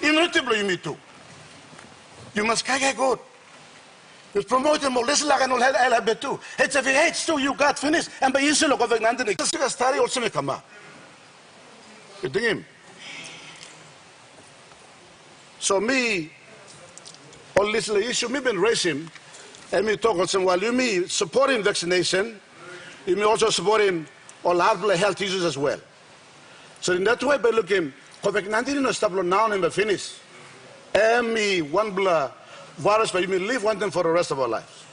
immunity blo yumi too. You must get good. You promote them all. Listen like an old head too. HIV/AIDS too. You got finished. And by issue of COVID-19, this is a story also may come up. You think him? So me, all this issue, me been raising, and me talk also while you me supporting vaccination, you me also supporting all hard health issues as well. So in that way, by looking, COVID-19 is stable now and finish. And me one blood virus, but you may live one them for the rest of our lives.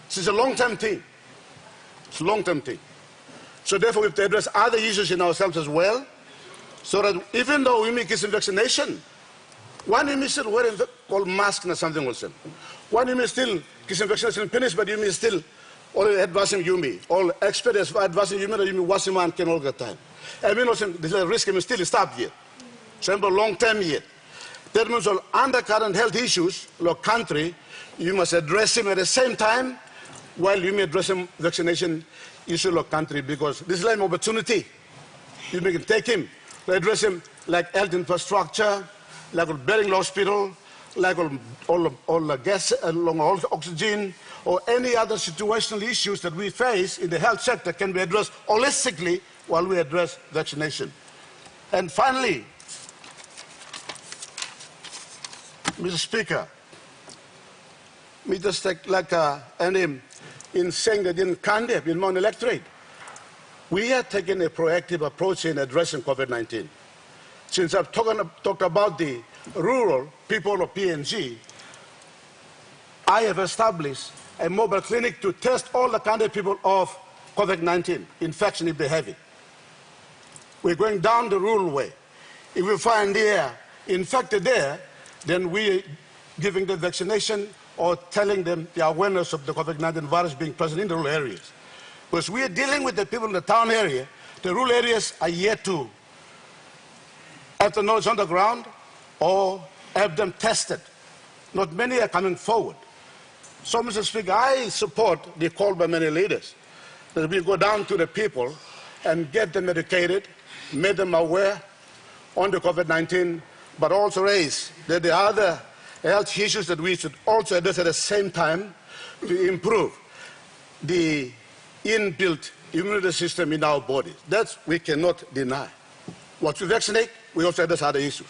This is a long-term thing. It's a long-term thing. So therefore, we have to address other issues in ourselves as well, so that even though we may get some vaccination, one you may still wearing called mask or something also. One you may still get some vaccination finished, but you may still all advising you me, all experts advising you me that you may wash your hand all the time. I mean also the risk may still stop yet. So long-term yet. That means all undercurrent health issues, like country, you must address them at the same time while you may address them vaccination issue like country, because this is like an opportunity. You may take him to address him like health infrastructure, like building hospital, like all the gas, all oxygen, or any other situational issues that we face in the health sector can be addressed holistically while we address vaccination. And finally, Mr. Speaker, me just take like in saying that in Kandip, in Mount Electorate, we are taking a proactive approach in addressing COVID-19. Since I've talked about the rural people of PNG, I have established a mobile clinic to test all the Kandip people of COVID-19 infection if they have it. We're going down the rural way. If we find they are infected there, then we are giving the vaccination or telling them the awareness of the COVID-19 virus being present in the rural areas. Because we are dealing with the people in the town area. The rural areas are yet to have the knowledge on the ground or have them tested. Not many are coming forward. So, Mr. Speaker, I support the call by many leaders that we go down to the people and get them educated, make them aware on the COVID-19, but also raise that the other health issues that we should also address at the same time to improve the inbuilt immunity system in our bodies. That we cannot deny. Once we vaccinate, we also address other issues.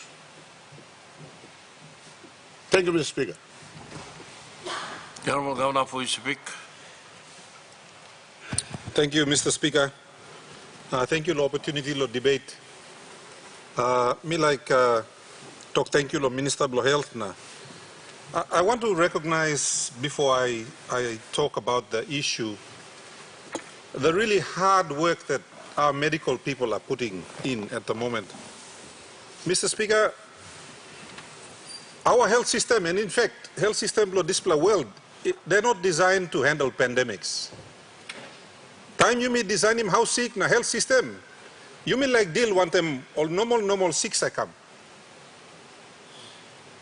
Thank you, Mr. Speaker. The Honourable Governor for you to speak. Thank you, Mr. Speaker. Thank you for the opportunity to debate. Me like talk thank you to Minister of Health. I want to recognize, before I talk about the issue, the really hard work that our medical people are putting in at the moment. Mr. Speaker, our health system, and in fact, health system of this world, they're not designed to handle pandemics. Time you may design him how sick na health system, you may like deal want them all normal sick I come.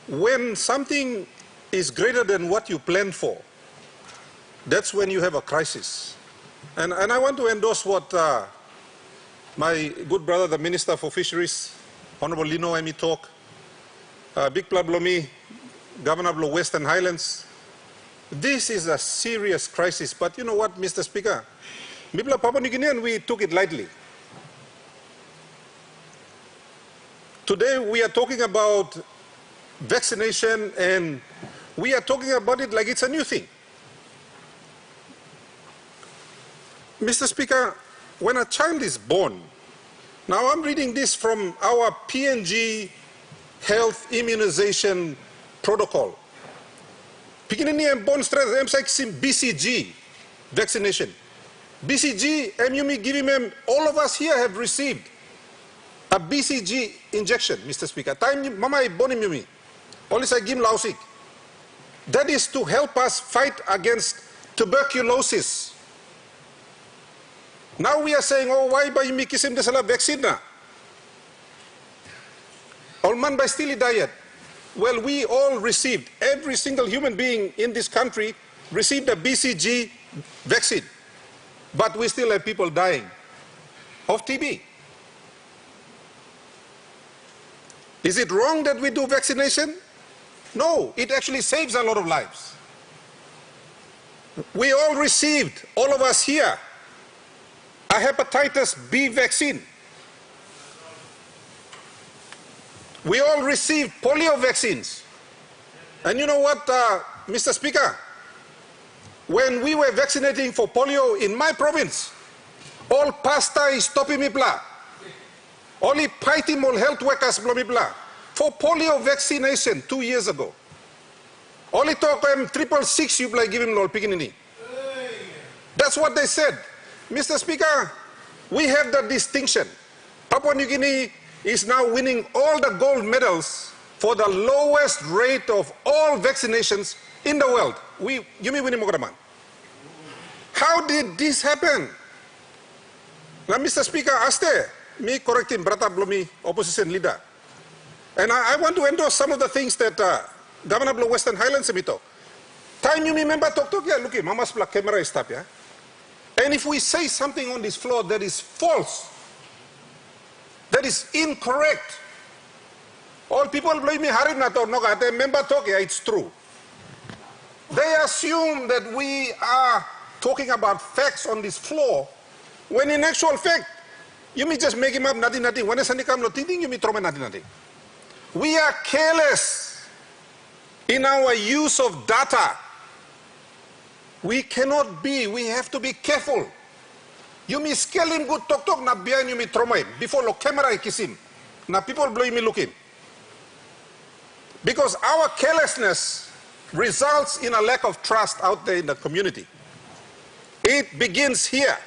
When something is greater than what you planned for, that's when you have a crisis. And I want to endorse what my good brother, the Minister for Fisheries, Honorable Lino Emi talk, Big Plablomi, Governor of the Western Highlands. This is a serious crisis, but you know what, Mr. Speaker? People of Papua New Guinea, we took it lightly. Today we are talking about vaccination, and we are talking about it like it's a new thing. Mr. Speaker, when a child is born, now I'm reading this from our PNG health immunization protocol. Pikinini and born stress BCG vaccination. BCG, MUMI giving them, all of us here have received a BCG injection, Mr. Speaker. Time mama born MUMI. Only say give lausik. That is to help us fight against tuberculosis. Now we are saying, oh, why by you kisim desala vaccine na? All man by steely diet. Well, we all received, every single human being in this country received a BCG vaccine. But we still have people dying of TB. Is it wrong that we do vaccination? No, it actually saves a lot of lives. We all received, all of us here, a hepatitis B vaccine. We all received polio vaccines. And you know what, Mr. Speaker? When we were vaccinating for polio in my province, all pasta is topimipla. Only paitimol health workers blomipla. For polio vaccination 2 years ago. Only talk 666 you play give him lol pikinini. That's what they said. Mr. Speaker, we have the distinction. Papua New Guinea is now winning all the gold medals for the lowest rate of all vaccinations in the world. How did this happen? Now, Mr. Speaker, aste me correct him, brata blomi opposition leader. And I want to endorse some of the things that Governor Blow Western Highlands semito. Time you remember talk yeah, look, mama's black camera is tap, yeah. And if we say something on this floor that is false, that is incorrect, all people blame me harim na to no kate member talk, yeah, it's true. They assume that we are talking about facts on this floor, when in actual fact, you may just make him up nothing. When it's come no thinking, you may throw me nothing. We are careless in our use of data. We cannot be, we have to be careful. You may scale him good talk na behind you may throw me before the camera kiss him. Now people blame me looking. Because our carelessness results in a lack of trust out there in the community. It begins here.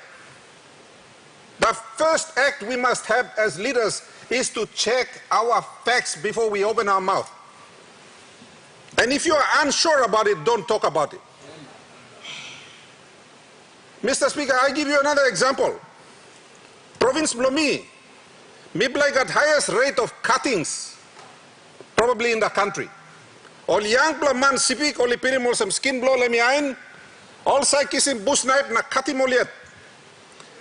The first act we must have as leaders is to check our facts before we open our mouth. And if you are unsure about it, don't talk about it. Mr. Speaker, I give you another example. Province Blomi, Miblai got highest rate of cuttings probably in the country. All young man sipik, all pirimol some skin blow lemi ain, all kisim bus knife na katimoliet.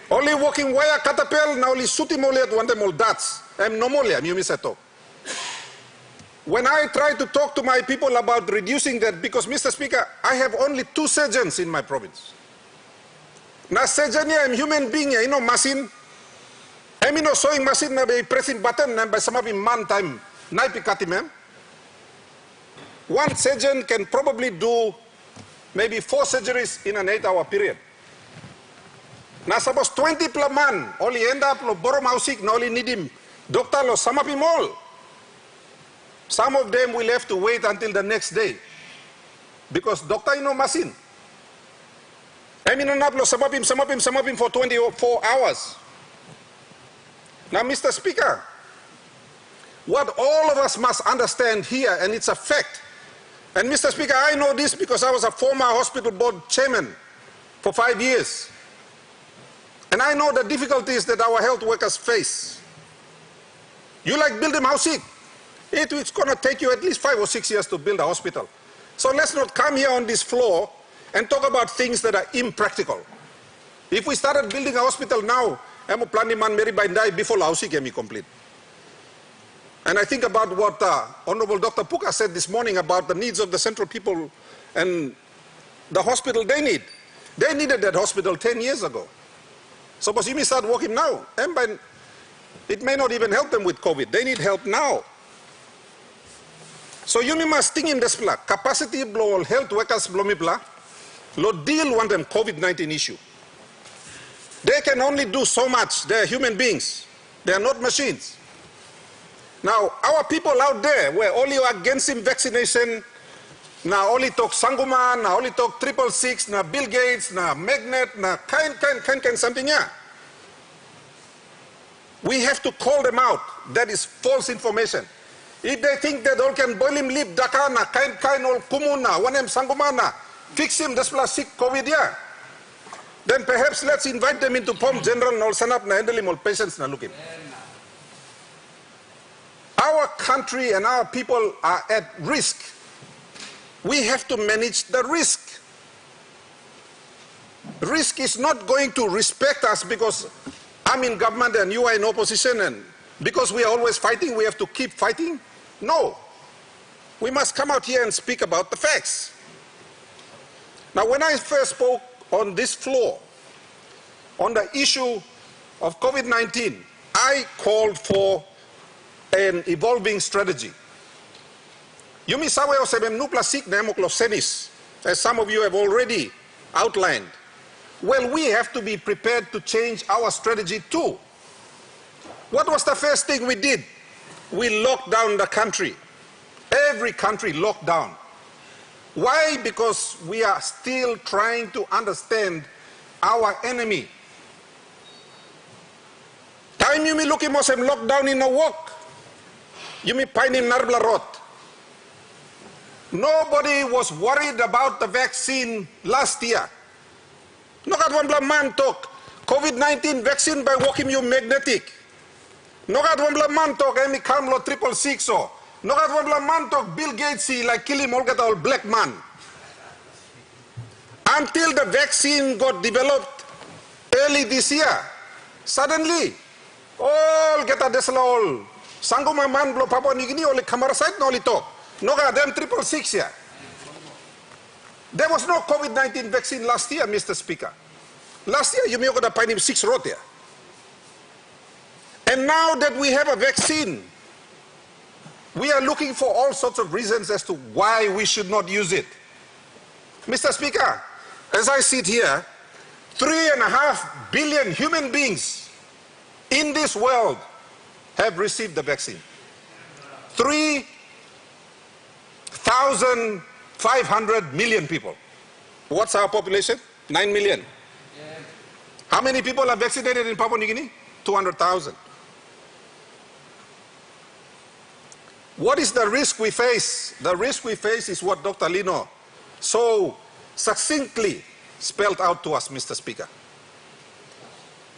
Only walking wire katapel na only sutimoliet one them all dats. Nomolia, you misato. When I try to talk to my people about reducing that, because Mr. Speaker, I have only 2 surgeons in my province. Na surgeon I'm human being, you know, machine. I'm no sewing machine na be pressing button na by some of him man time na pikati mem. One surgeon can probably do maybe 4 surgeries in an 8-hour period. Now suppose 20 per man only end up lo borom housing na only need him. Doctor lo some of him all. Some of them will have to wait until the next day. Because doctor you know machine. I mean lo some of him for 24 hours. Now Mr. Speaker, what all of us must understand here, and it's a fact, and Mr. Speaker, I know this because I was a former hospital board chairman for 5 years. And I know the difficulties that our health workers face. You like build them housing. It's going to take you at least 5 or 6 years to build a hospital. So let's not come here on this floor and talk about things that are impractical. If we started building a hospital now, I'm planning man Mary by die before housing can be complete. And I think about what Honorable Dr. Puka said this morning about the needs of the Central people and the hospital they need. They needed that hospital 10 years ago. Suppose you may start working now, and it may not even help them with COVID. They need help now. So you must think in this plan. Capacity blow health workers blow me blah. Lo deal want them COVID-19 issue. They can only do so much. They are human beings. They are not machines. Now, our people out there, where only against him vaccination, now only talk Sanguman, now only talk 666, now Bill Gates, now Magnet, now kind something, yeah. We have to call them out. That is false information. If they think that all can boil him lip, daka na, kind all kumuna, one em Sangumana, fix him, this plus sick COVID, yeah. Then perhaps let's invite them into POM General and all send up na handle him all patients na looking. Our country and our people are at risk. We have to manage the risk. Risk is not going to respect us because I'm in government and you are in opposition and Because we are always fighting, we have to keep fighting? No. We must come out here and speak about the facts. Now, when I first spoke on this floor on the issue of COVID-19, I called for an evolving strategy. Yumi sawe o sebem nupla sik na emok lo senis, as some of you have already outlined. Well, we have to be prepared to change our strategy too. What was the first thing we did? We locked down the country. Every country locked down. Why? Because we are still trying to understand our enemy. Time you may look at Mosem lockdown in a walk. You may find in Narbla Road. Nobody was worried about the vaccine last year. Nokat wambla man talk COVID-19 vaccine by walking you magnetic. Nokat wambla man talk emi kamlo 666 o. Nokat wambla man talk Bill Gates like kill him all get all black man. Until the vaccine got developed early this year, suddenly all get a desla all sanguma man blo Papua New Guinea only camera site no talk. Nokat them 666 here. There was no COVID-19 vaccine last year, Mr. Speaker. Last year, you may have got a 6 road there. And now that we have a vaccine, we are looking for all sorts of reasons as to why we should not use it. Mr. Speaker, as I sit here, 3.5 billion human beings in this world have received the vaccine. 3,500 million people. What's our population? 9 million. How many people are vaccinated in Papua New Guinea? 200,000. What is the risk we face? The risk we face is what Dr. Lino so succinctly spelled out to us, Mr. Speaker.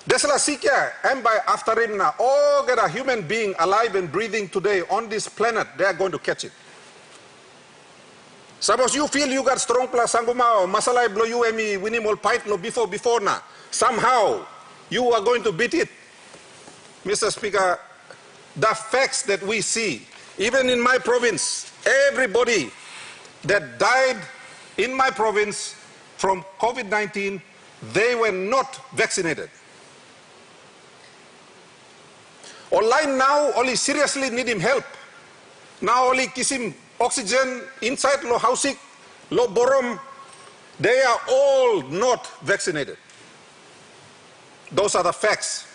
Desla Sikya, and by after him now, all get a human being alive and breathing today on this planet, they are going to catch it. Suppose you feel you got strong plus sanguma or masalai blow you emi winimol pipe no before na. Somehow you are going to beat it. Mr. Speaker, the facts that we see, even in my province, everybody that died in my province from COVID-19, they were not vaccinated. Online now only seriously need him help. Now only kisim oxygen inside lo housing, lo borom, they are all not vaccinated. Those are the facts.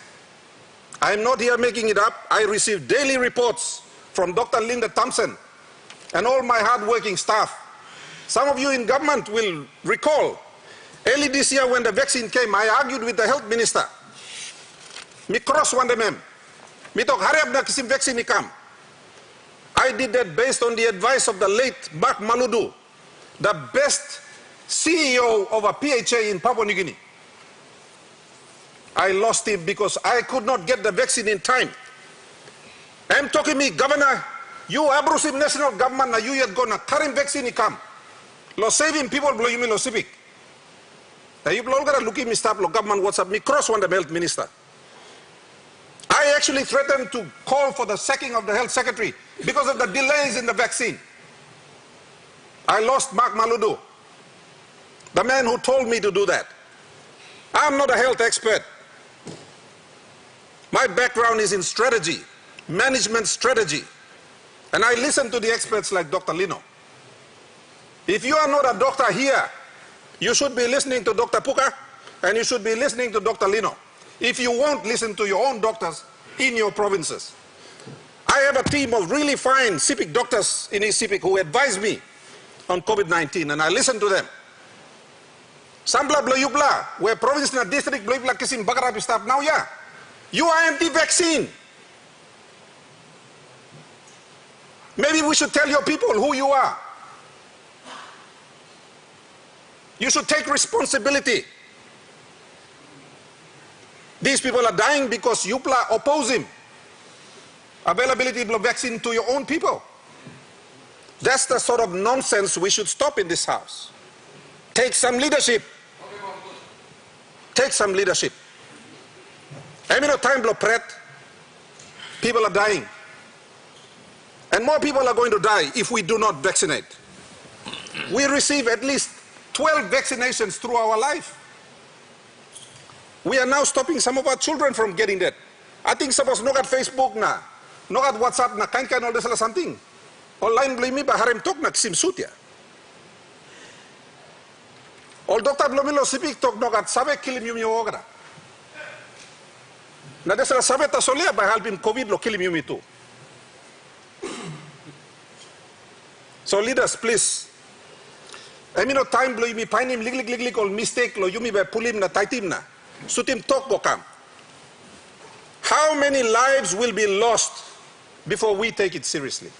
I'm not here making it up. I receive daily reports from Dr. Linda Thompson and all my hard-working staff. Some of you in government will recall, early this year when the vaccine came, I argued with the health minister. Me cross one mem. Me talk hurry up na kisim vaccine ikam. I did that based on the advice of the late Mark Maludu, the best CEO of a PHA in Papua New Guinea. I lost him because I could not get the vaccine in time. I'm talking me, Governor, you abusive national government, na you yet gonna current vaccine come. Lo saving people blow you me lo civic. Now you blow gotta look at me stop lo government what's up me cross one the health minister. I actually threatened to call for the sacking of the health secretary because of the delays in the vaccine. I lost Mark Maludu, the man who told me to do that. I'm not a health expert. My background is in strategy, management strategy. And I listen to the experts like Dr. Lino. If you are not a doctor here, you should be listening to Dr. Puka and you should be listening to Dr. Lino. If you won't listen to your own doctors in your provinces. I have a team of really fine CIPIC doctors in East CIPIC who advise me on COVID-19 and I listen to them. Sambla bla yubla, where province na district bla yubla kisim bagarabi stop now yeah. You are anti-vaccine. Maybe we should tell your people who you are. You should take responsibility. These people are dying because you oppose him. Availability of vaccine to your own people. That's the sort of nonsense we should stop in this house. Take some leadership. Take some leadership. I mean, no time blow pret. People are dying. And more people are going to die if we do not vaccinate. We receive at least 12 vaccinations through our life. We are now stopping some of our children from getting that. I think suppose nogat Facebook na, nogat WhatsApp na, kain all this something. Online beli mi ba harim tok na sim sutia. All doktor blomilo sipik tok nogat sabe kilim yumi ogra. Na desala sabe ta solia ba halbim COVID lo kilim yumi tu. So leaders, please. I mean, no time blow me pine him lig all mistake lo yumi ba pulim na taitim na. Sutim tok bokam. How many lives will be lost before we take it seriously?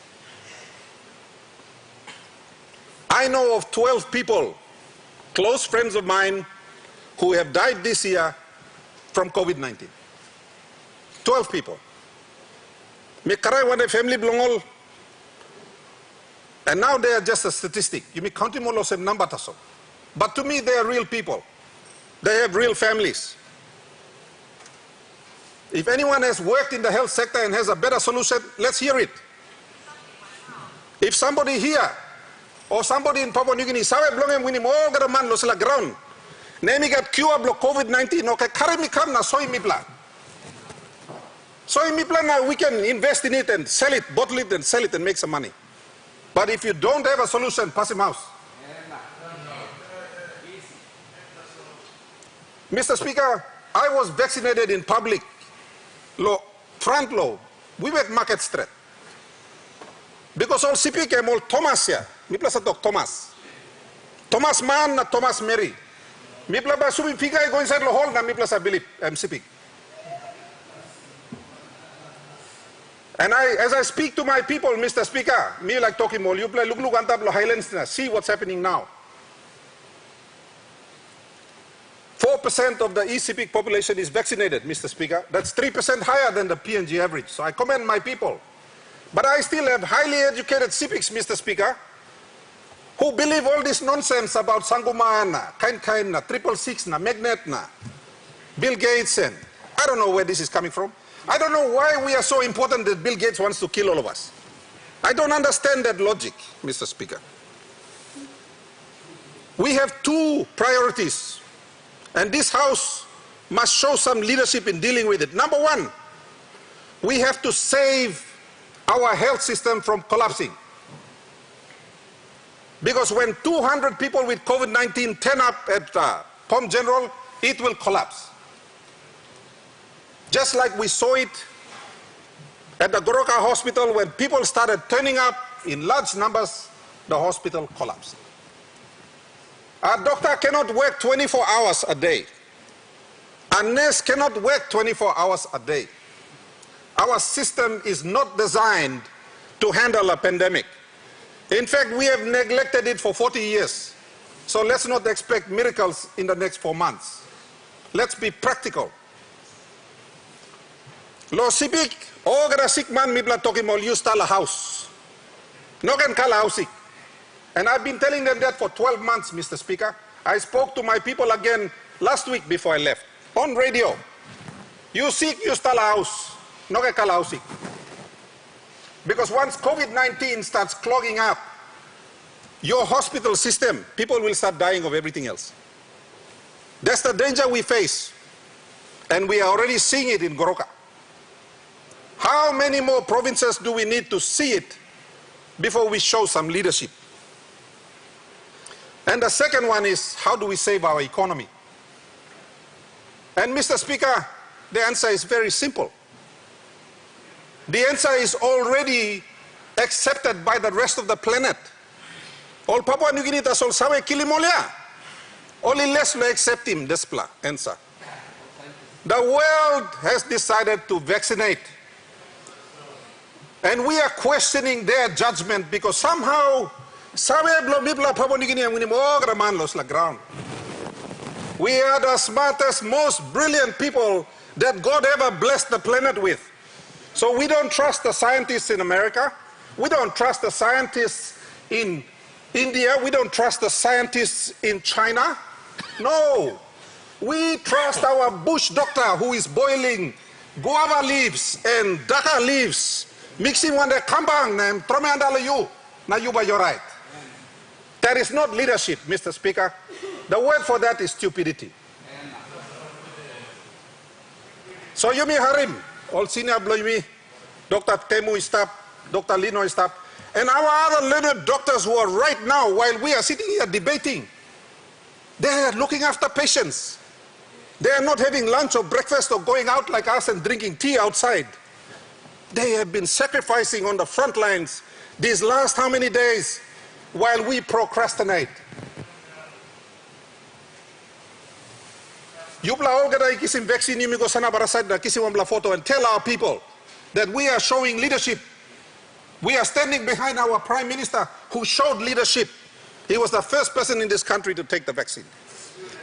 I know of 12 people, close friends of mine, who have died this year from COVID-19. 12 people. Me karai one family belongol. And now they are just a statistic. You may count him all of number taso. But to me, they are real people. They have real families. If anyone has worked in the health sector and has a better solution, let's hear it. If somebody here or somebody in Papua New Guinea, sabe blongem winim all the man los la ground, name got cure block COVID-19, okay, carry me come na soy mipla. Soy mipla now we can invest in it and sell it, bottle it and sell it and make some money. But if you don't have a solution, pass him house. Mr. Speaker, I was vaccinated in public. Front law, we were market street. Because all CP came all Thomas here. Mi plus a Thomas. Thomas man na Thomas Mary. Mi plus ba subi fika go inside the hall na mi plus a Billy MCP. And as I speak to my people, Mr. Speaker, me like talking more, you play look on top of Highlands, see what's happening now. 4% of the ECP population is vaccinated, Mr. Speaker. That's 3% higher than the PNG average. So I commend my people. But I still have highly educated CIPICs, Mr. Speaker, who believe all this nonsense about Sanguma na, Kain, 666 na, Magnet na, Bill Gates and I don't know where this is coming from. I don't know why we are so important that Bill Gates wants to kill all of us. I don't understand that logic, Mr. Speaker. We have two priorities. And this House must show some leadership in dealing with it. Number one, we have to save our health system from collapsing. Because when 200 people with COVID-19 turn up at POM General, it will collapse. Just like we saw it at the Goroka Hospital when people started turning up in large numbers, the hospital collapsed. A doctor cannot work 24 hours a day. A nurse cannot work 24 hours a day. Our system is not designed to handle a pandemic. In fact, we have neglected it for 40 years. So let's not expect miracles in the next 4 months. Let's be practical. Lo sipik, ogara sick man mibla tokimol use tala house. No can kala housing. And I've been telling them that for 12 months, Mr. Speaker. I spoke to my people again last week before I left, on radio. You sick, you stall a house. No get kala housing. Because once COVID-19 starts clogging up your hospital system, people will start dying of everything else. That's the danger we face. And we are already seeing it in Goroka. How many more provinces do we need to see it before we show some leadership? And the second one is, how do we save our economy? And Mr. Speaker, the answer is very simple. The answer is already accepted by the rest of the planet. All Papua New Guinea tas all sawe kilimolia. Only less lo accept him, this answer. The world has decided to vaccinate. And we are questioning their judgment because somehow we are the smartest, most brilliant people that God ever blessed the planet with. So we don't trust the scientists in America. We don't trust the scientists in India. We don't trust the scientists in China. No. We trust our bush doctor who is boiling guava leaves and daka leaves, mixing one the kambang and tromandala you, na you by your right. That is not leadership, Mr. Speaker. The word for that is stupidity. So you may harim, all senior me, Dr. Temu is stop, Dr. Lino is stop, and our other learned doctors who are right now, while we are sitting here debating, they are looking after patients. They are not having lunch or breakfast or going out like us and drinking tea outside. They have been sacrificing on the front lines these last how many days while we procrastinate. Yupla ogada kisim vaccine yumigo sana barasad na kisim wambla photo and tell our people that we are showing leadership. We are standing behind our Prime Minister who showed leadership. He was the first person in this country to take the vaccine.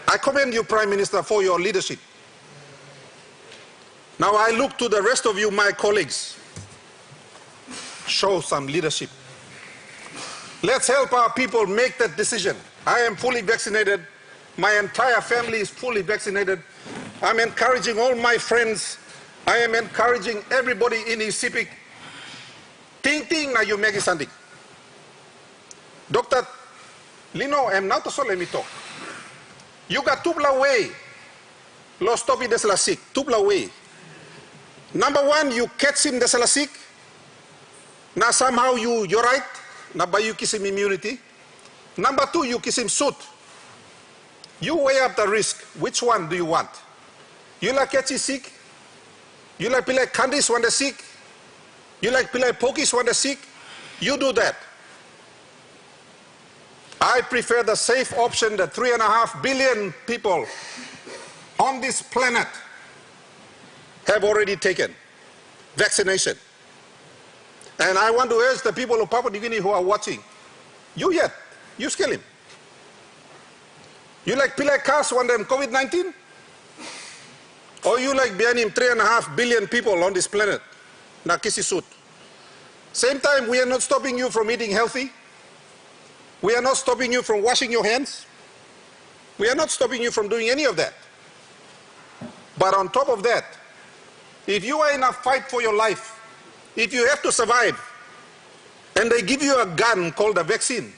I commend you, Prime Minister, for your leadership. Now I look to the rest of you, my colleagues. Show some leadership. Let's help our people make that decision. I am fully vaccinated. My entire family is fully vaccinated. I'm encouraging all my friends. I am encouraging everybody in Isipik. Ting na you make something. Dr. Lino, I'm not so let me talk. You got tupla way. Lo stopi desalasik. Tupla way. Number one, you catch him desalasik. Now somehow you're right. Now by you kiss him immunity. Number two, you kiss him suit. You weigh up the risk. Which one do you want? You like catchy sick? You like pilai candies when they're sick? You like pilai pokies when they're sick? You do that. I prefer the safe option that 3.5 billion people on this planet have already taken vaccination. And I want to urge the people of Papua New Guinea who are watching, you skill him. You like pilai cars when them COVID-19? Or you like behind him 3.5 billion people on this planet? Na kisi suit. Same time, we are not stopping you from eating healthy. We are not stopping you from washing your hands. We are not stopping you from doing any of that. But on top of that, if you are in a fight for your life, if you have to survive, and they give you a gun called a vaccine,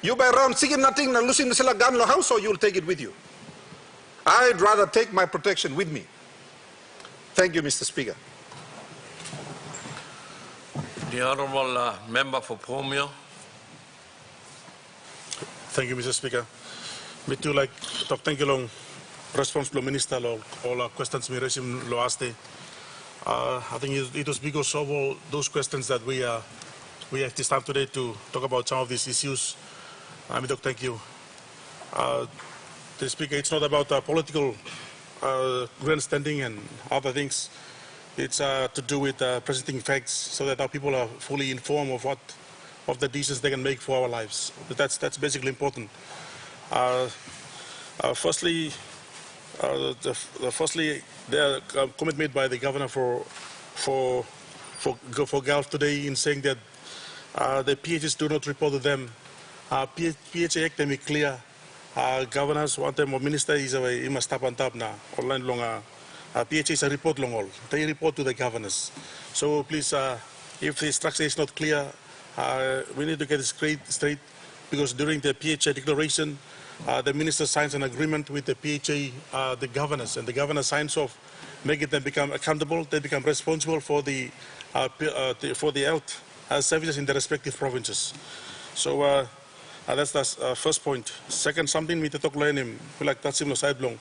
you by around seeking nothing, and losing the gun in the house, or you'll take it with you. I'd rather take my protection with me. Thank you, Mr. Speaker. The Honourable Member for Pomio. Thank you, Mr. Speaker. Me too like talk thank you long responsible minister all questions me raised last day. I think it was because of all those questions that we have this time today to talk about some of these issues. Thank you. The Speaker, it's not about political grandstanding and other things. It's to do with presenting facts so that our people are fully informed of the decisions they can make for our lives. That's basically important. Firstly, the comment made by the governor for Gulf today in saying that the PHs do not report to them. PHA Act make clear. Governors want them or minister is a must tap on tap na online long. PHA is a report long all. They report to the governors. So please, if the structure is not clear, we need to get it straight because during the PHA declaration, the minister signs an agreement with the PHA, the governors, and the governor signs off, making them become accountable. They become responsible for the health services in the respective provinces. So that's the first point. Second, something we talk learning like that's similar side long.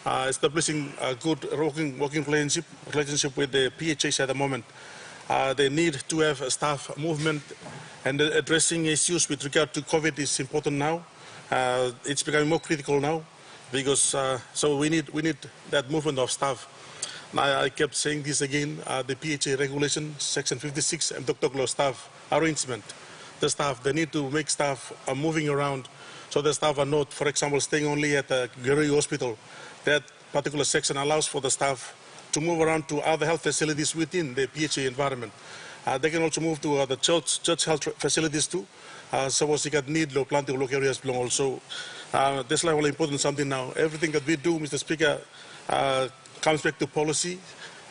Establishing a good working relationship with the PHAs at the moment. They need to have a staff movement, and addressing issues with regard to COVID is important now. It's becoming more critical now because so we need that movement of staff. Now, I kept saying this again. The PHA regulation, Section 56, and Dr. staff arrangement. The staff, they need to make staff moving around, so the staff are not, for example, staying only at the Guru Hospital. That particular section allows for the staff to move around to other health facilities within the PHA environment. They can also move to the church health facilities too. So we got need low planting local areas belong also. That's like important something now. Everything that we do, Mr. Speaker, comes back to policy,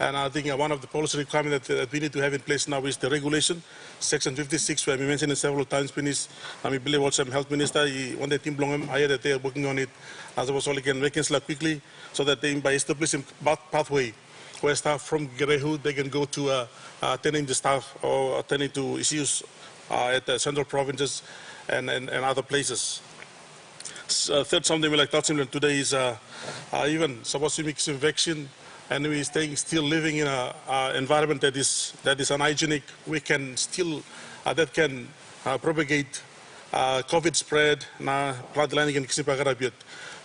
And I think one of the policy requirements that we need to have in place now is the regulation, Section 56, where we mentioned it several times, and we believe also Health Minister, one day team belong higher that they are working on it, as I was only can make it quickly, so that they, by establishing pathway, where staff from Gerehu, they can go to attending the staff or attending to issues at the central provinces and other places. Third, something we like touching on today is even supposed to make some vaccine, and we still living in an environment that is unhygienic. We can still that can propagate COVID spread.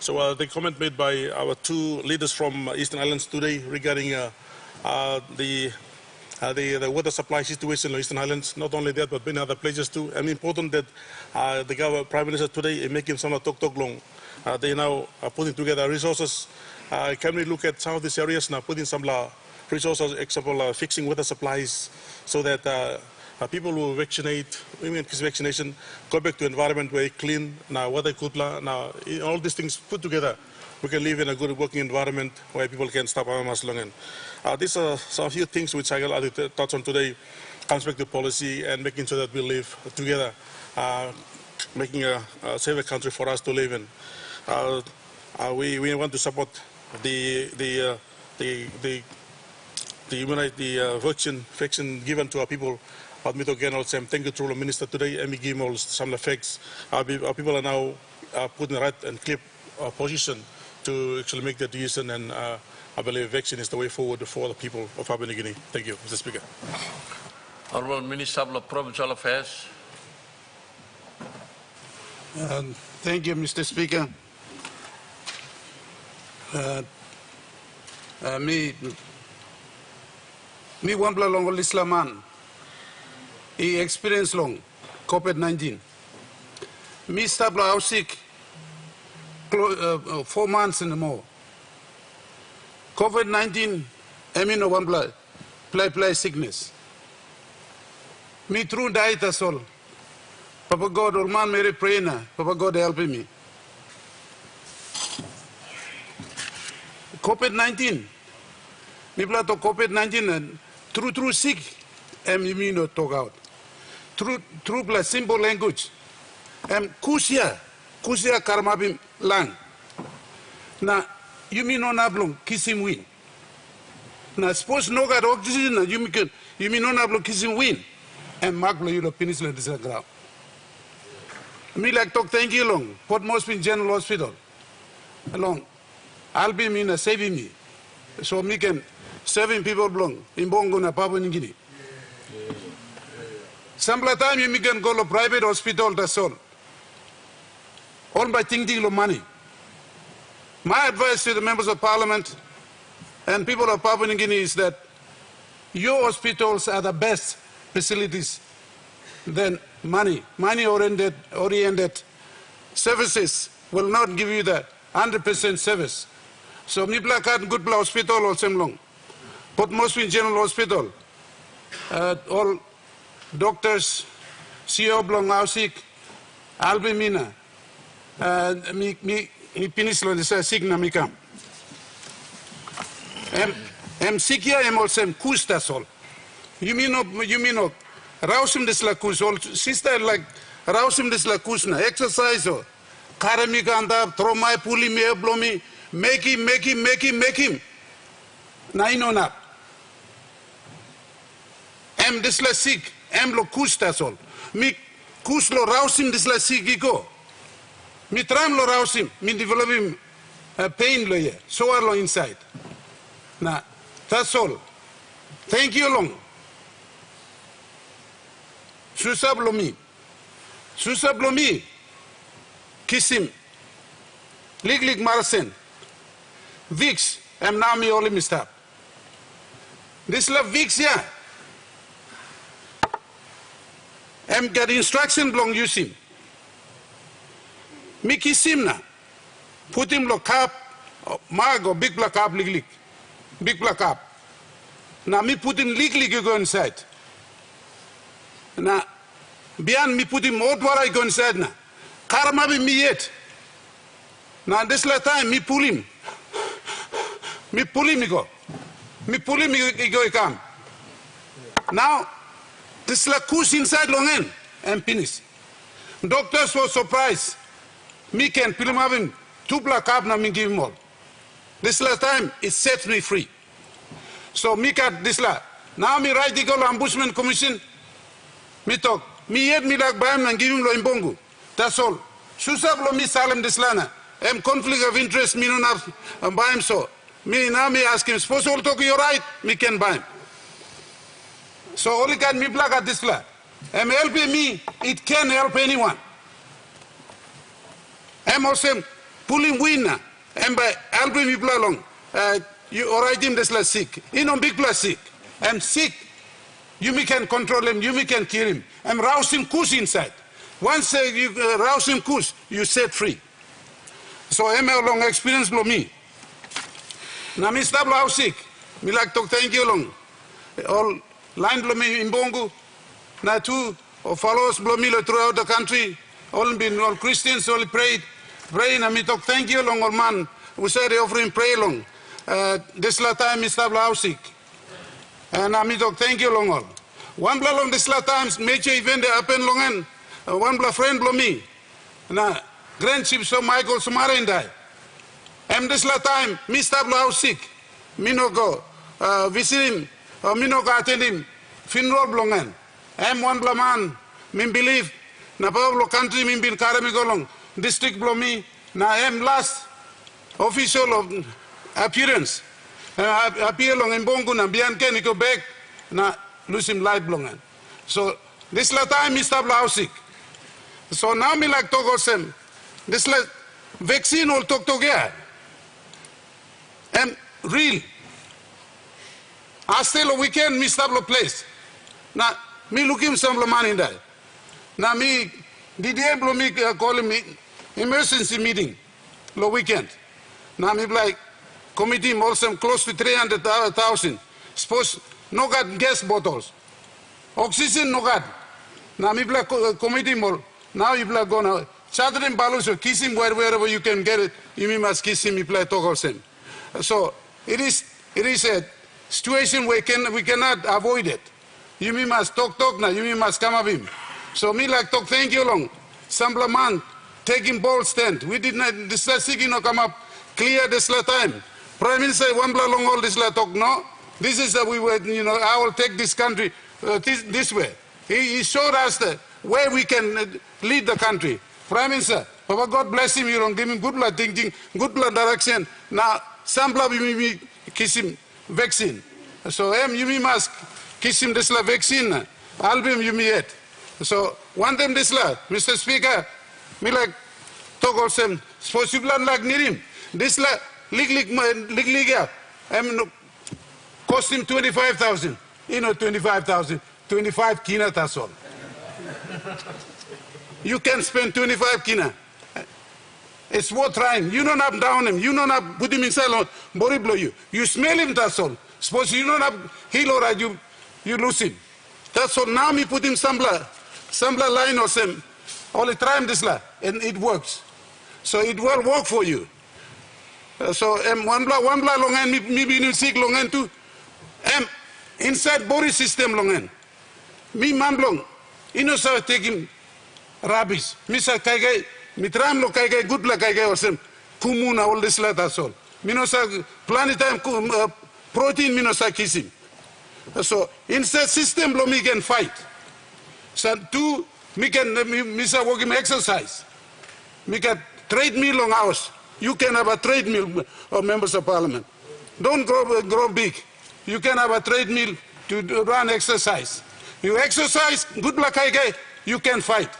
So the comment made by our two leaders from Eastern Islands today regarding the water supply situation in Eastern Highlands, not only that, but many other places too. And important that the Prime Minister today is making some talk long. They now are putting together resources. Can we look at some of these areas now, putting some resources, example, fixing water supplies, so that people who vaccinate, women vaccination, go back to environment where it's clean, now water kutla, now all these things put together, we can live in a good working environment where people can stop as long. These are some few things which I will touch on today, comes back to policy and making sure that we live together, making a safer country for us to live in. We want to support the vaccine given to our people. But me again also thank you to the Minister today, and we give all some effects. Our people are now put in the right and clear position to actually make the decision, and I believe vaccine is the way forward for the people of Papua New Guinea. Thank you, Mr. Speaker. Honourable Minister of Provincial Affairs. Thank you, Mr. Speaker. Me one bla long Islaman. He experienced long COVID-19. Me stabla out sick 4 months and more. COVID-19, I mean no one play sickness. Me through diet as all. Papa God, old man, Mary praying. Papa God helping me. COVID-19. People to COVID-19 and through sick, me not talk out. Through simple language. Kusia karmabim lang. Na you mean no nablong kissing win. Na suppose no got oxygen you mean no nablong kissing win. And maglo you the peninsula this ground. Me like talk thank you long. Port Moresby General Hospital. Along. I'll be mean saving me. So me can serving people belong in Bongo na Papua New Guinea. Some time you can go to private hospital, that's all. All by thinking of money. My advice to the members of parliament and people of Papua New Guinea is that your hospitals are the best facilities than money. Money-oriented services will not give you that 100% service. So me black good hospital all same long. Port Moresby General Hospital, all doctors, CEO blong ausik, albumina, me peninsula this signa mi kam. Sikia also kus that's all. You mean no, rausim this la kus all sister like rausim this la kus na exercise or karamika anda throw my puli me blomi make him. Naino na. This la sick. Lo kus that's all. Me kus lo rausim this la sigiko. Me tram lo rausim. Me developing pain lo ye. So are lo inside. Na that's all. Thank you long. Susab lo mi. Kissim. Lig Marasen. Vix. Now me only mistap. This la Vix yeah. Get instruction belong using. Miki simna. Put him lo cap, mago, big black cap, lig. Big black cap. Now me put him lig, you go inside. Now, beyond me put him out what I go inside now. Karma be me yet. Now this la time me pull him. Me go. Me pull him, he go come. Now, this la kush inside longen and finish. Doctors were surprised. Me can pull him having 2 black up na me give him all. This last time it sets me free. So me cut this la. Now me write the go ambushment commission. Me talk. Me yet me like buy him and give him lo imbongu. That's all. Susab lo me salem this lana. Conflict of interest me no have buy him so. Me now me ask him, suppose all talk you right, me can buy him. So only can me black at this la. Helping me, it can help anyone. Also pulling winner. By helping me play along. You alright him this la sick. You know big plus sick. Sick. You me can control him, you me can kill him. Rouse him kush inside. Once you rouse him kush, you set free. So a long experience blow me. Now me stop how sick. Me like to thank you long. All line blow me in Bongo. Now two followers blow me throughout the country. All Christians all prayed. Praying and me talk thank you long, old man. We said they offering pray long. This last time me stop how sick. And I me talk thank you long all. One blow long this last time major event happen long and one blow friend blow me. Now grandship so Michael Sumara and die. And this last time me stop how sick. Me no go visit him or me no go attend him. Funeral blongan. One blow man. Me believe na Pablo country me bin carry go long. District blow me. Now I'm last official of appearance. Appear long in Bongo na bian ken go back na lose him life blongan. So this last time me stop how sick. So now me like to go sem. This last vaccine all talk together. Real. I still a weekend me stop the place. Now me looking some money in there. Now me did able me calling me emergency meeting the weekend. Now me like committee also close to 300,000. Suppose no got gas bottles. Oxygen no got. Now me like committee more. Now you like gonna chat him balance kiss him wherever you can get it. You must kiss him, you play talk also. So it is a situation we cannot avoid it. You must talk now, you must come up him. So me like talk thank you long. Sambla man taking bold stand. We did not this last sick no come up clear this last time. Prime Minister one blah long all this last talk no. This is that we were I will take this country this way. He showed us the way we can lead the country. Prime Minister, Papa God bless him, you don't give him good blood thinking, good blood direction. Now Sambla we kiss him vaccine. So you must kiss him this la vaccine. Album you me yet. So one time this la, Mr. Speaker, me like talk also suppose you like near him. This la lig cost him 25,000. 25,000. 25 kina that's all. You can spend 25 kina. It's worth trying. You don't have down him. You don't have put him inside on body blow you. You smell him, that's all. Suppose you don't have heal or right, you lose him. That's all. Now me put him Sambla line or some. Only try him this la, and it works. So it will work for you. So one blah long end, me be sick long end too. Inside body system long end. Me man long. So taking rubbish. Me say kaigai. Me try lo kaigai good la kaigai or some. Kumuna all this la that's all. Me no say planet time protein me no say kissing. So inside system lo me can fight. So two me can me say working exercise. Me can treadmill long hours. You can have a treadmill of members of parliament. Don't grow big. You can have a treadmill to run exercise. You exercise, good luck, you can fight.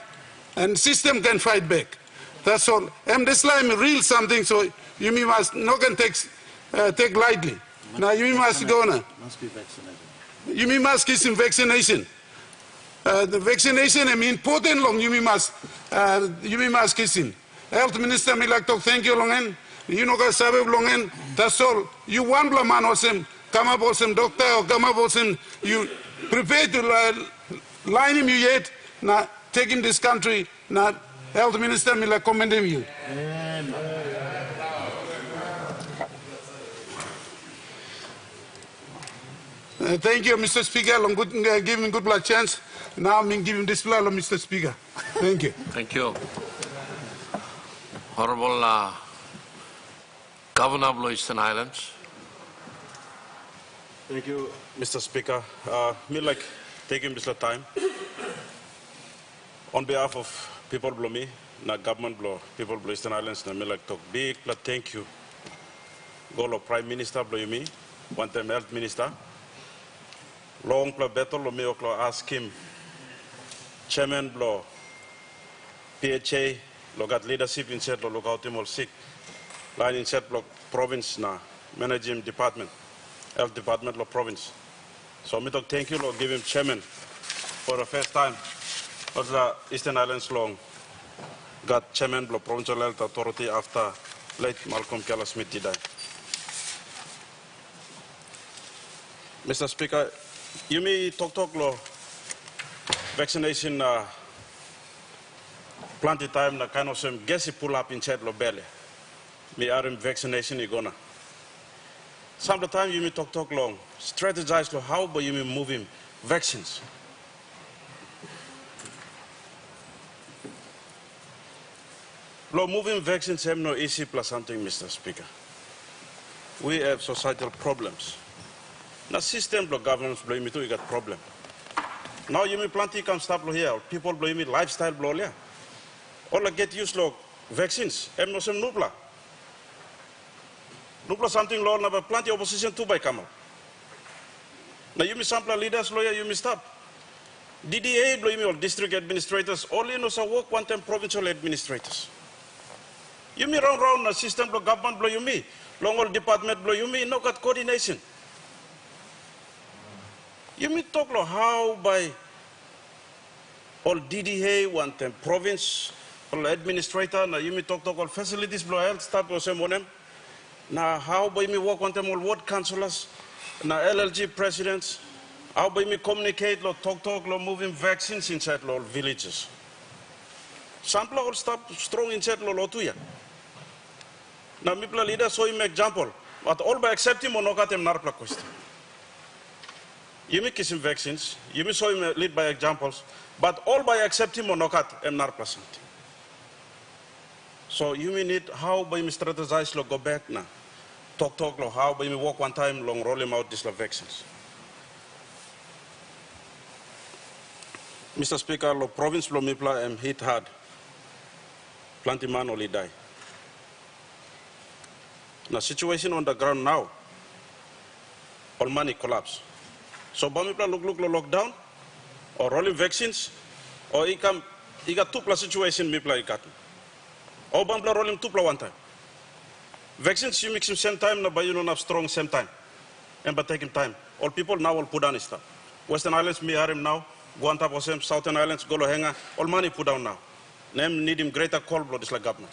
And system can fight back. That's all. And this time real something, so you must not can take lightly. Now you must go now. Must be vaccinated. You must get some vaccination. The vaccination is important long. You must kiss him. Health Minister me like to thank you long. You know guys sabab long. That's all. You want the man or some come up or some doctor or come up or some you prepare to line him you yet. Now taking this country. Now Health Minister me like commending you. Thank you, Mr. Speaker. Long good, give him good blood chance. Now I'm giving this blood, Mr. Speaker. Thank you. Thank you. Honorable Governor of Eastern Highlands. Thank you, Mr. Speaker. Me like taking this time. On behalf of people below me, na government below people below Eastern Highlands, na me like talk big thank you. Go to Prime Minister below me, one time Health Minister. Long battle lo me oklo ask him, Chairman below PHA, lo got leadership in set lo look out him all sick. Line in set block province na managing department, health department lo province. So me talk thank you lo give him chairman for the first time. Of the Eastern Highlands long got chairman below provincial health authority after late Malcolm Keller Smith died. Mr. Speaker, you may talk lo vaccination plenty time na kind of some guessy pull up in chat lo belly. Me are vaccination igona. Some of the time you may talk long, strategize lo how but you may moving vaccines. Lo moving vaccines have no easy plus something, Mr. Speaker. We have societal problems. Na system lo governance blow me too, you got problem. Now you may plenty come stop lo here, people blow me lifestyle blow here. All get used lo vaccines, have no some nubla. Nubla something law na plenty opposition too by come. Now you may sample leaders lawyer, you may stop. DDA blow me all district administrators, only no sa work one time provincial administrators. You may round the system blow government blow you me, long all department blow you me, no got coordination. You may talk lo how by all DDA one time province, all administrator, now you may talk all facilities blow health staff or some one. Now how by me work one time all ward councillors, now LLG presidents, how by me communicate lo talk lo moving vaccines inside lo villages. Sample all stop strong inside lo lotuya. Now, people leaders show him example, but all by accepting monogatem narpla question. You may kiss him vaccines, you may show him lead by examples, but all by accepting monogat and narpla something. So you may need how by me strategize lo go back now. Talk lo how by me walk one time long roll him out these vaccines. Mr. Speaker, lo province lo mipla am hit hard. Plenty man only die. Now situation on the ground now, all money collapse. So Bamipla look lockdown, or rolling vaccines, or he got two plus situation Mipla he got. Or Bamipla rolling two plus one time. Vaccines you mix him same time, but you don't have strong same time. And but taking time. All people now will put down his stuff. Western Islands me are him now, Guanta Posem, Southern Islands, Golohenga, all money put down now. Name need him greater call blood is like government.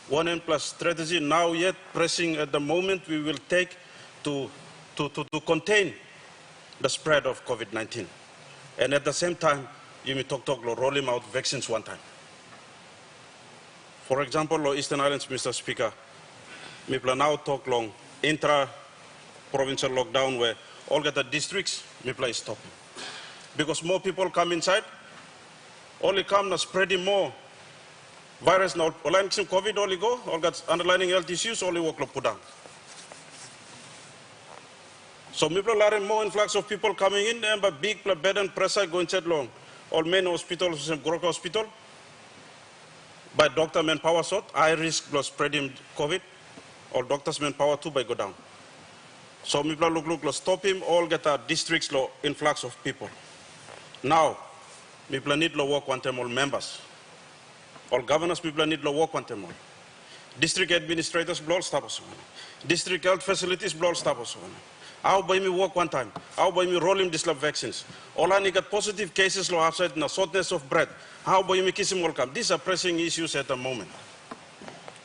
1M plus strategy now yet pressing at the moment we will take to contain the spread of COVID-19. And at the same time, you may talk roll him out vaccines one time. For example, Eastern Islands, Mr. Speaker, we plan now talk long intra-provincial lockdown where all the districts, we plan stopping. Because more people come inside, only come now spreading more virus now, all some COVID only go, all got underlying health issues, only work put down. So people are more influx of people coming in, but big bed and pressure going chat long. All main hospitals, Grok hospital, by doctor manpower sort, high risk plus spreading COVID, all doctors manpower too by go down. So people look, stop him, all get a districts low influx of people. Now, people need to work one time all members. All governors people need to work on them all. District administrators blow stop us on. District health facilities blow stop us on. How by me work one time? How by me roll him this vaccines? All I need got positive cases low outside in the shortness of bread. How by me kiss him all come? These are pressing issues at the moment.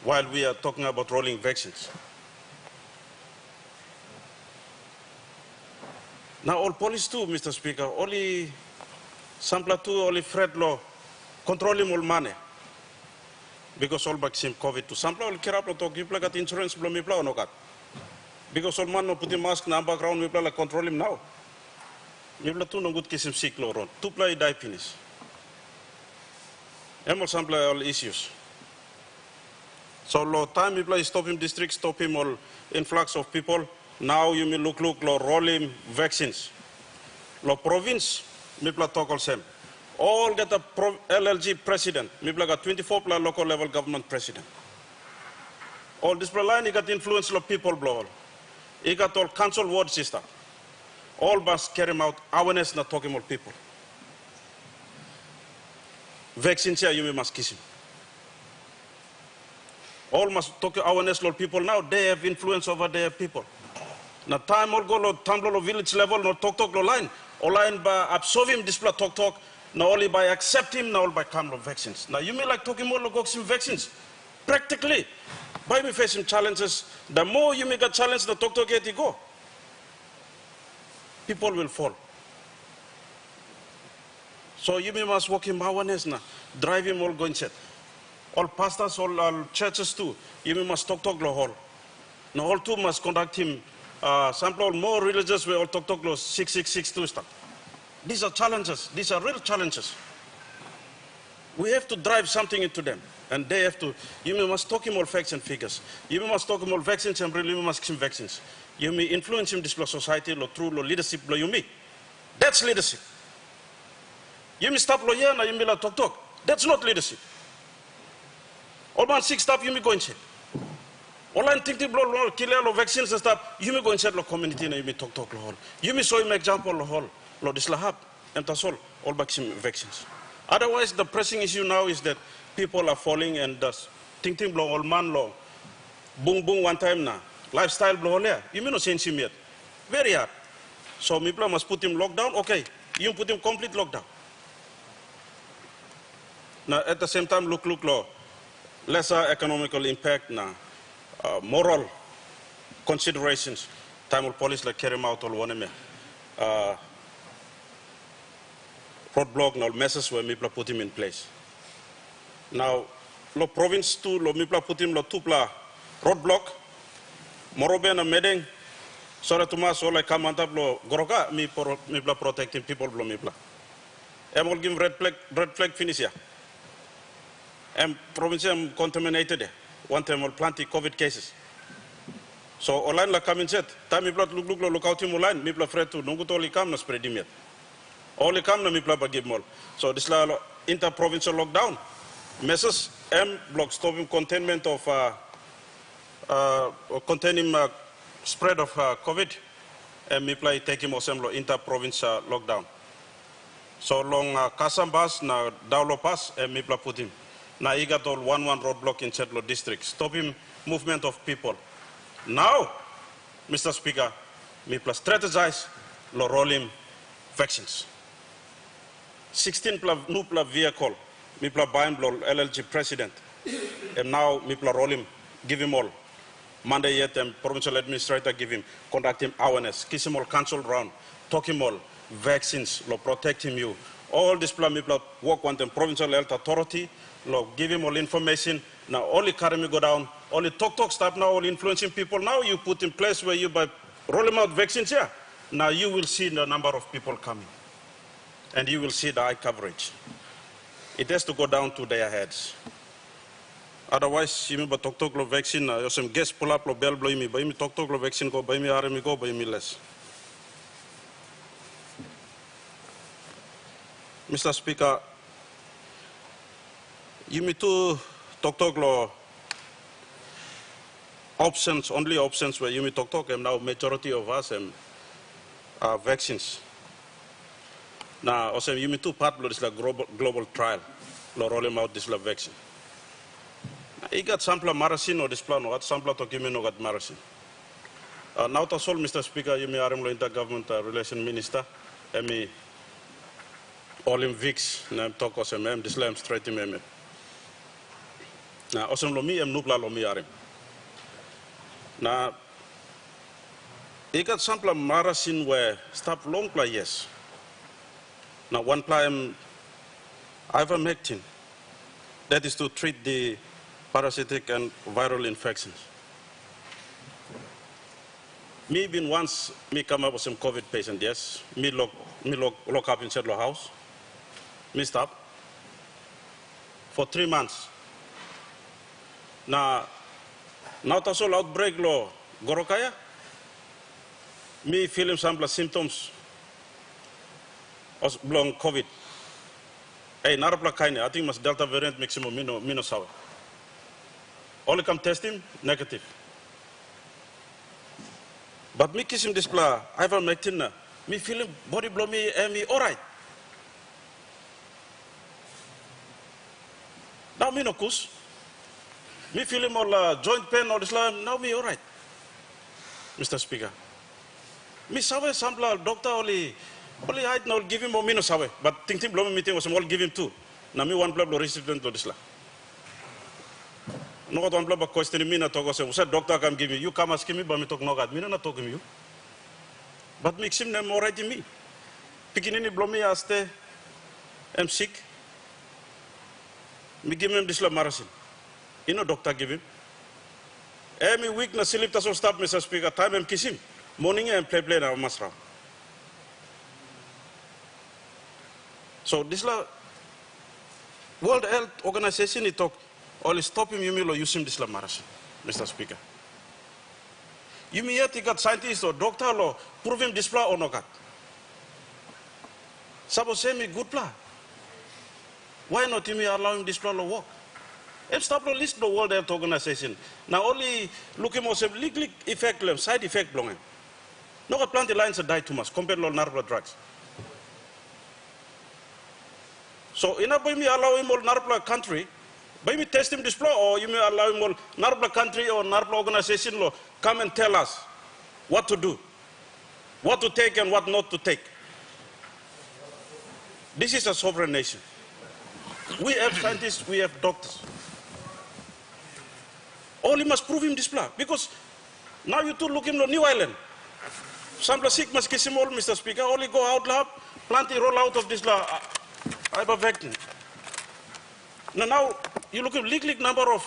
While we are talking about rolling vaccines. Now all police too, Mr. Speaker, only sample too, only Fred law, controlling all money. Because all vaccine COVID to sample all care about to give like insurance blow me blow no got. Because all man no put mask na background we play control him now. We play two no good kiss him sick loron. Two play die finish. All sample all issues. So lo time we play stop him district, stop him all influx of people. Now you may look lo roll him vaccines. Lo province me play talk all same. All get a LLG president. Me play got 24 play local level government president. All this line he got influence of people blow. He got all council ward system. All must carry out awareness not talking about people. Vaccines here you must kiss him. All must talk awareness of people now. They have influence over their people. Now time all go lo tumble village level no talk lo line. All line by absorbing display talk. Now only by accept him now by come vaccines. Now you may like talking more lo vaccines. Practically. By me facing challenges, the more you make a challenge, the talk get you go. People will fall. So you must walk him awareness now, drive him all going set. All pastors, all churches too. You must talk lo whole. Now all two must conduct him. Sample more religious way all talk lo 6662 stuff. These are challenges. These are real challenges. We have to drive something into them. And they have to, you must talk him all facts and figures. You must talk him all vaccines and really must him vaccines. You may influence him this society, lo through lo leadership, lo you me. That's leadership. You may stop lo here, now you may talk. That's not leadership. All man sick stuff, you may go and say. All I think lo kill lo vaccines and stuff, you may go and say lo community, and you may talk lo whole. You may show him example lo whole, lo this lahab, and that's all vaccines. Otherwise, the pressing issue now is that people are falling and think blow all man law. Boom one time now. Lifestyle blow there. You may not change him yet. Very hard. So people must put him lockdown. Okay. You put him complete lockdown. Now at the same time look law. Lesser economical impact now. Moral considerations. Time will police like carry him out all one me. Roadblock now messes where people put him in place. Now, lo province tu lo mipla putim lo tupla roadblock, morobe na medeng, sore tuma so like kamantap lo goroka mipla protecting people lo mipla. All give red flag finish ya. Province contaminated. One time all plenty COVID cases. So online la come in set. Time mipla look out him online. Mipla afraid to nungu to come na spread him yet. Only come na mipla bagib mall. So this la inter-provincial lockdown. Measures block stopping containment of containing spread of COVID and apply taking assembly inter-provincial lockdown. So long Kasambas na Daulo Pass and Mipla put him. Na igat all 1-1 roadblock in Chetlo district. Stopping movement of people. Now, Mr. Speaker, Mipla strategize lo rolling vaccines. 16 new vehicle. Mipla Bain LLG president. And now Mipla roll him, give him all. Monday yet and provincial administrator give him, conduct him awareness, kiss him all council round, talk him all, vaccines, lo protect him you. All this plan Mipla work on the provincial health authority, lo give him all information. Now only carry me go down, only talk stuff now, all influencing people. Now you put in place where you by rolling out vaccines here. Now you will see the number of people coming. And you will see the high coverage. It has to go down to their heads. Otherwise, you may talk lo vaccine, you some guest pull up lo bell blow me, buy me talk lo vaccine go, buy me army go, buy me less. Mr. Speaker, you may to talk lo options, only options where you may talk and now majority of us are vaccines. Now, also, you may two part of this like global trial, lo roll him out this la vaccine. He got sample marasin or this plan, or sample to give me no got marasin. Now to solve, Mr. Speaker, you may arm intergovernment relation minister, me all in VIX, name talk or some this lamb straight to me. Now, also, lomi, nubla lomi arim. Now, he got sample marasin where stop long play, yes. Now, one plan, ivermectin, that is to treat the parasitic and viral infections. Me been once, me come up with some COVID patient, yes. Me lock up inside the house. Me stop. For 3 months. Now that's all outbreak lo gorokaya. Me feeling some symptoms of long COVID. Hey, narapla kaine, I think mas Delta variant maximum mino sawa. Only come test him, negative. But me kiss him this blah, ivermectin na. Me feeling body blow me all right. Now me no kus. Me feeling all joint pain or this now me all right. Mr. Speaker. Me sawe sample doctor only I not give him more minus sawe. But think blow me meeting was all give him two. Now me one blood resistant to this la. No one blood question me na talk say said doctor come give me. You come ask me but me talk no God. Me no talk him you. But mix him name all right in me. Picking any blow me aste I'm sick. Me give him this la marasin. You know doctor give him. Every week na sleep tas stop Mr. Speaker. Time I'm kiss him. Morning I'm play na masra. So this la World Health Organization it talk only stop him you will use him this la marasin, Mr. Speaker. You mean yet got scientists or doctor law prove him this pla or no got. Sabo say me good pla. Why not you may allow him this pla to work? If stop the list the World Health Organization. Now only look him also legal effect side effect belonging. No got plenty lines that die too much compared to narcotic drugs. So in a way me allow him all narcotic country, by me test him this pla or you may allow him all narcotic country or narcotic organization law come and tell us what to do, what to take and what not to take. This is a sovereign nation. We have scientists, we have doctors. Only must prove him this plan. Because now you two look him to New Island. Some sick must kiss him all, Mr. Speaker. Only go out lab, plenty roll out of this law. Ivermectin. Now you look at legal number of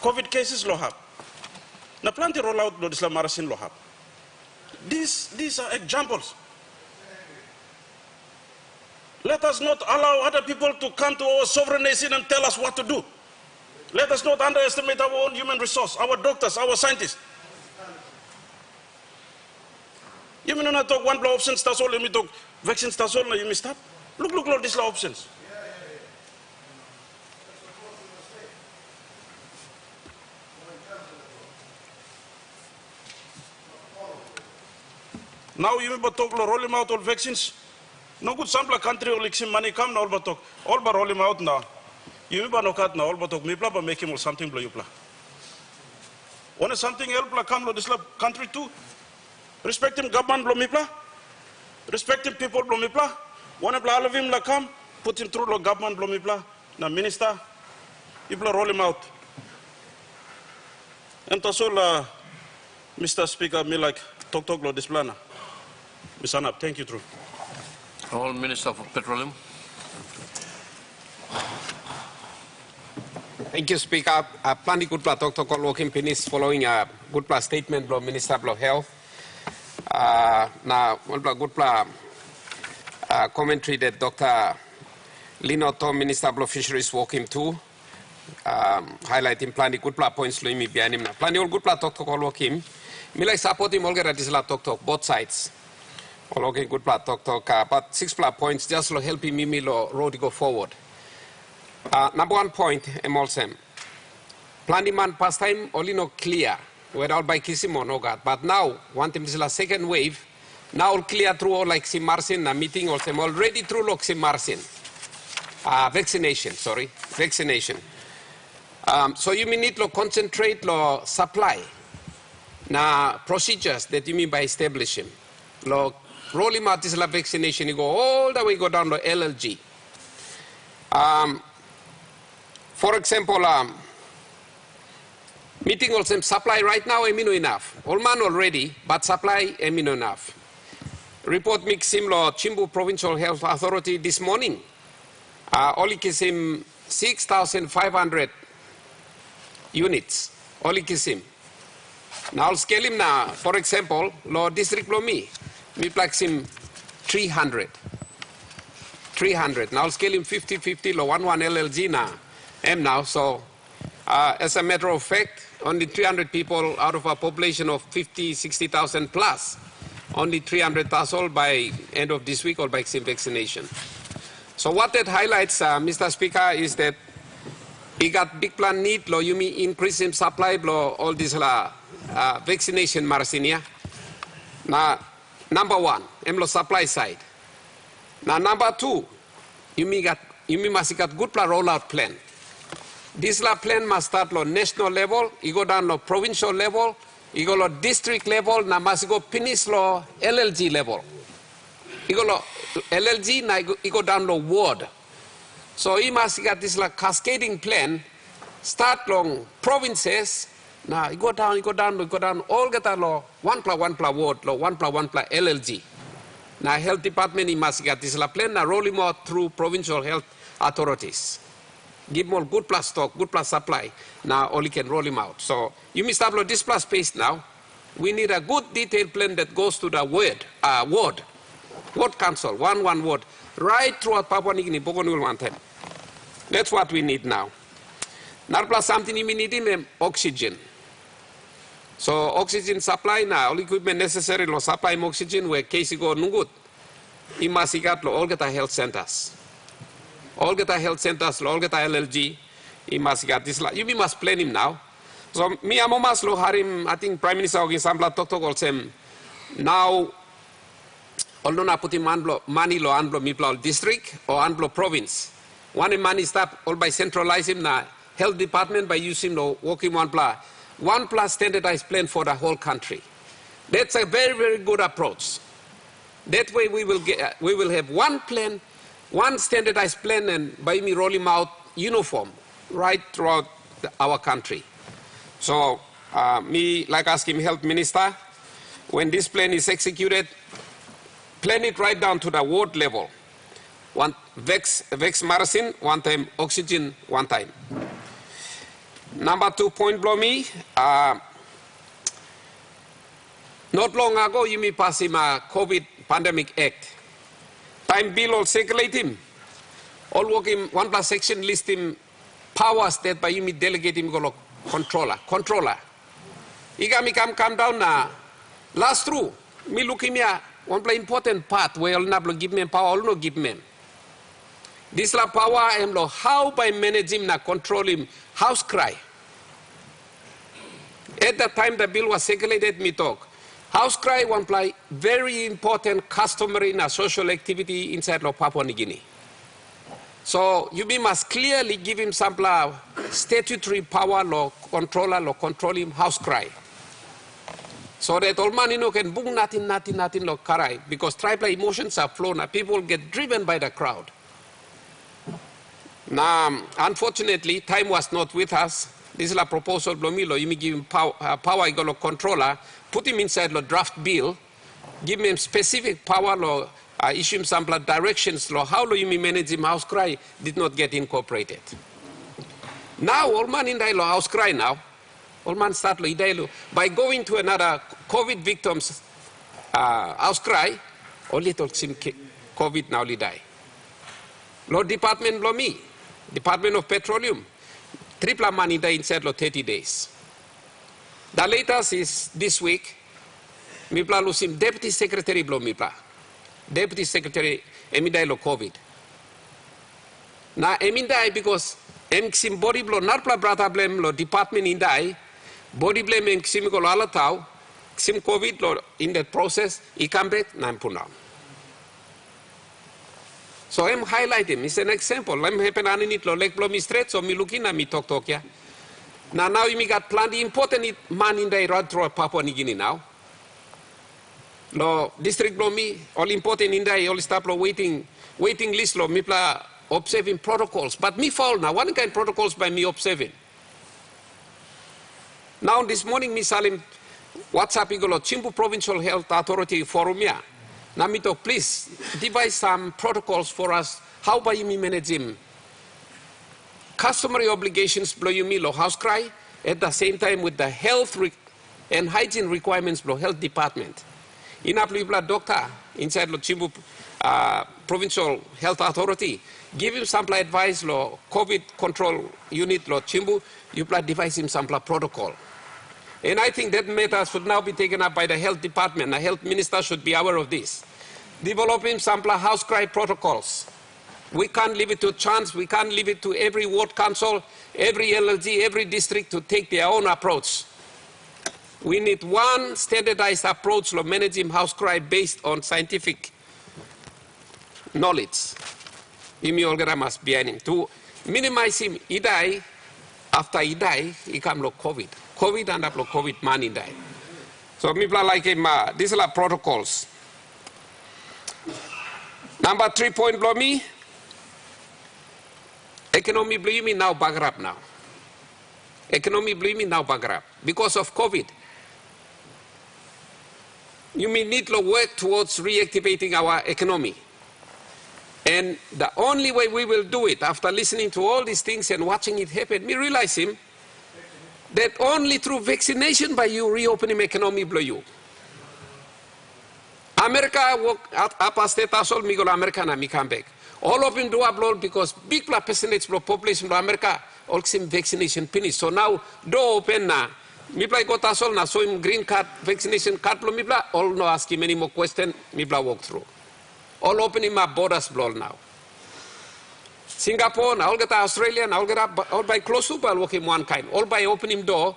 COVID cases lo have. Now plenty roll out lo this la marasin lo have. These are examples. Let us not allow other people to come to our sovereign nation and tell us what to do. Let us not underestimate our own human resource, our doctors, our scientists. You mean not talk one blow options, that's all, you mean talk vaccines, that's all, you may stop. Look, these are options. Now you may talk, roll him out all vaccines. No good sample country or like money come now, but talk, all but roll him out now. You may no cut now, all but talk me but make him or something blow you pla. When something else come to this country too. Respect him government blow me pla. Respect him people blow me pla. One of all of him la come, put him through the government blow me pla. Now minister, people roll him out. And that's all Mr. Speaker, me like talk lo this plan. Mr. Anap, thank you through. All Minister for Petroleum. Thank you, Speaker. Plenty good plan Dr. Working Finish following a good plan statement from Minister of Health. Now, one good plan commentary that Dr. Lino Tom, Minister of Fisheries, walking to highlighting plenty good plan points to me behind him. Plenty all good plan Dr. Working. Me like support him all get at this talk both sides. All okay, good plan talk but 6 points just to help him me road to go forward. Number 1 point, Emolsem. Planning man past time only no clear without by kissing or no God. But now, one time is the second wave. Now clear through all like Marsin, a meeting also already through like Marsin. Vaccination. So you may need to concentrate on supply. Now procedures that you mean by establishing. Rolling out this vaccination, you go all the way go down to LLG. For example, meeting also supply right now, amino enough. All man already, but supply amino enough. Report mix simlo Chimbu Provincial Health Authority this morning. Only kisim 6,500 units. Only kisim. Now I'll scale him now. For example, lo district lo me plus him 300. 300. Now I'll scale him 50-50 lo 11 LLG now. M now. So as a matter of fact, only 300 people out of a population of 50-60,000 plus, only 300,000 by end of this week or by vaccination. So what that highlights, Mr. Speaker, is that he got big plan need lo yumi increase in supply lo all this vaccination marasinia. Now number one, lo supply side. Now number two, yumi must got good plan rollout plan. This plan must start lo national level, you go down lo provincial level, you go lo district level, na must go finish lo LLG level. You go lo LLG, na you go down lo ward. So you must get this cascading plan, start long provinces, now you go down, all get a law, 1+1+ ward, law 1+1+ LLG. Now health department, you must get this plan, now roll him out through provincial health authorities. Give more good plus stock, good plus supply, now only can roll him out. So you must have this plus space now. We need a good detailed plan that goes to the ward council, one ward, right throughout Papua New Guinea, Bogonul one time. That's what we need now. Now plus something we need in oxygen. So oxygen supply now, all equipment necessary lo supply oxygen where case go nungut. You must get all get health centers. All get health centers, all get LLG. You must get this. You must plan him now. So me amomas lo harim. I think Prime Minister Ogi Sambla talk also now. Although na put him money lo anblo mipla district or anblo province. One money stop all by centralizing na health department by using the working one plus standardized plan for the whole country. That's a very, very good approach. That way we will have one plan, one standardized plan, and by me rolling out uniform right throughout our country. So me like asking health minister, when this plan is executed, plan it right down to the ward level. One vex marasin, one time oxygen, one time. Number 2 point below me. Not long ago, you may pass him a COVID pandemic act. Time bill all circulate him. All work him 1+ section list him powers that by you may delegate him go controller. Iga me come down na last through. Me look him here one important part where all nablo give me power, all no give me. This la power am lo how by manage him na control him house cry. At the time the bill was circulated, me talk. House cry one play very important customary na social activity inside lo Papua New Guinea. So you must clearly give him some statutory power lo controller lo control him house cry. So that all man can boom nothing lo karai because tribal emotions are flown and people get driven by the crowd. Now, unfortunately, time was not with us. This is a proposal, Blomilo, you may give him power controller, put him inside the draft bill, give him specific power, issue him some directions, how you may manage him house cry, did not get incorporated. Now, all man in the house cry now, all man start by going to another COVID victims house cry, only told him COVID now die. Law Department, law me. Department of Petroleum, triple money die inside lo 30 days. The latest is this week, Mipla lusim Deputy Secretary blo Mipla. Deputy Secretary emidai lo COVID. Na emidai because emksim body blo narpla brata blame lo department indai, body blame emksim ko alatau, ksim COVID lo in that process, ikambet na impunam. So I'm highlighting, it's an example. I'm happen on it, like Blomi straight, so me looking at me talk ya. Now you got planned important man in the road through Papua New Guinea now. Lo district Blomi, all important in the all stop waiting list lo me pla observing protocols. But me fall now, one kind protocols by me observing. Now this morning me salim WhatsApp igolo Chimbu Provincial Health Authority Forum ya. Namito, please devise some protocols for us. How by me manage him? Customary obligations blow you me lo house cry at the same time with the health and hygiene requirements for health department. In a doctor inside the Chimbu Provincial Health Authority, give him some advice lo COVID control unit lo Chimbu, you devise him some protocol. And I think that matter should now be taken up by the health department. The health minister should be aware of this. Developing some house cry protocols. We can't leave it to chance. We can't leave it to every ward council, every LLG, every district to take their own approach. We need one standardized approach to managing house cry based on scientific knowledge. Must be to minimize him. He die. After he die, he come lo COVID. COVID and up lo COVID man he die. So people like him. These are protocols. Number 3 point blow me. Economy blow me now bagrap now. Economy blow me now bagrap because of COVID. You may need to work towards reactivating our economy. And the only way we will do it, after listening to all these things and watching it happen, we realize him that only through vaccination by you reopening economy blow you. America work up state asol mi go America na mi come back. All of them do upload because big percentage of population of America all same vaccination finish. So now do open na. Mi play got asol na so him green card vaccination card blow mi bla all no ask him any more question mi bla walk through. All opening my borders blow now. Singapore, now all get Australia, now all get up, all by close to by working one kind. All by opening door,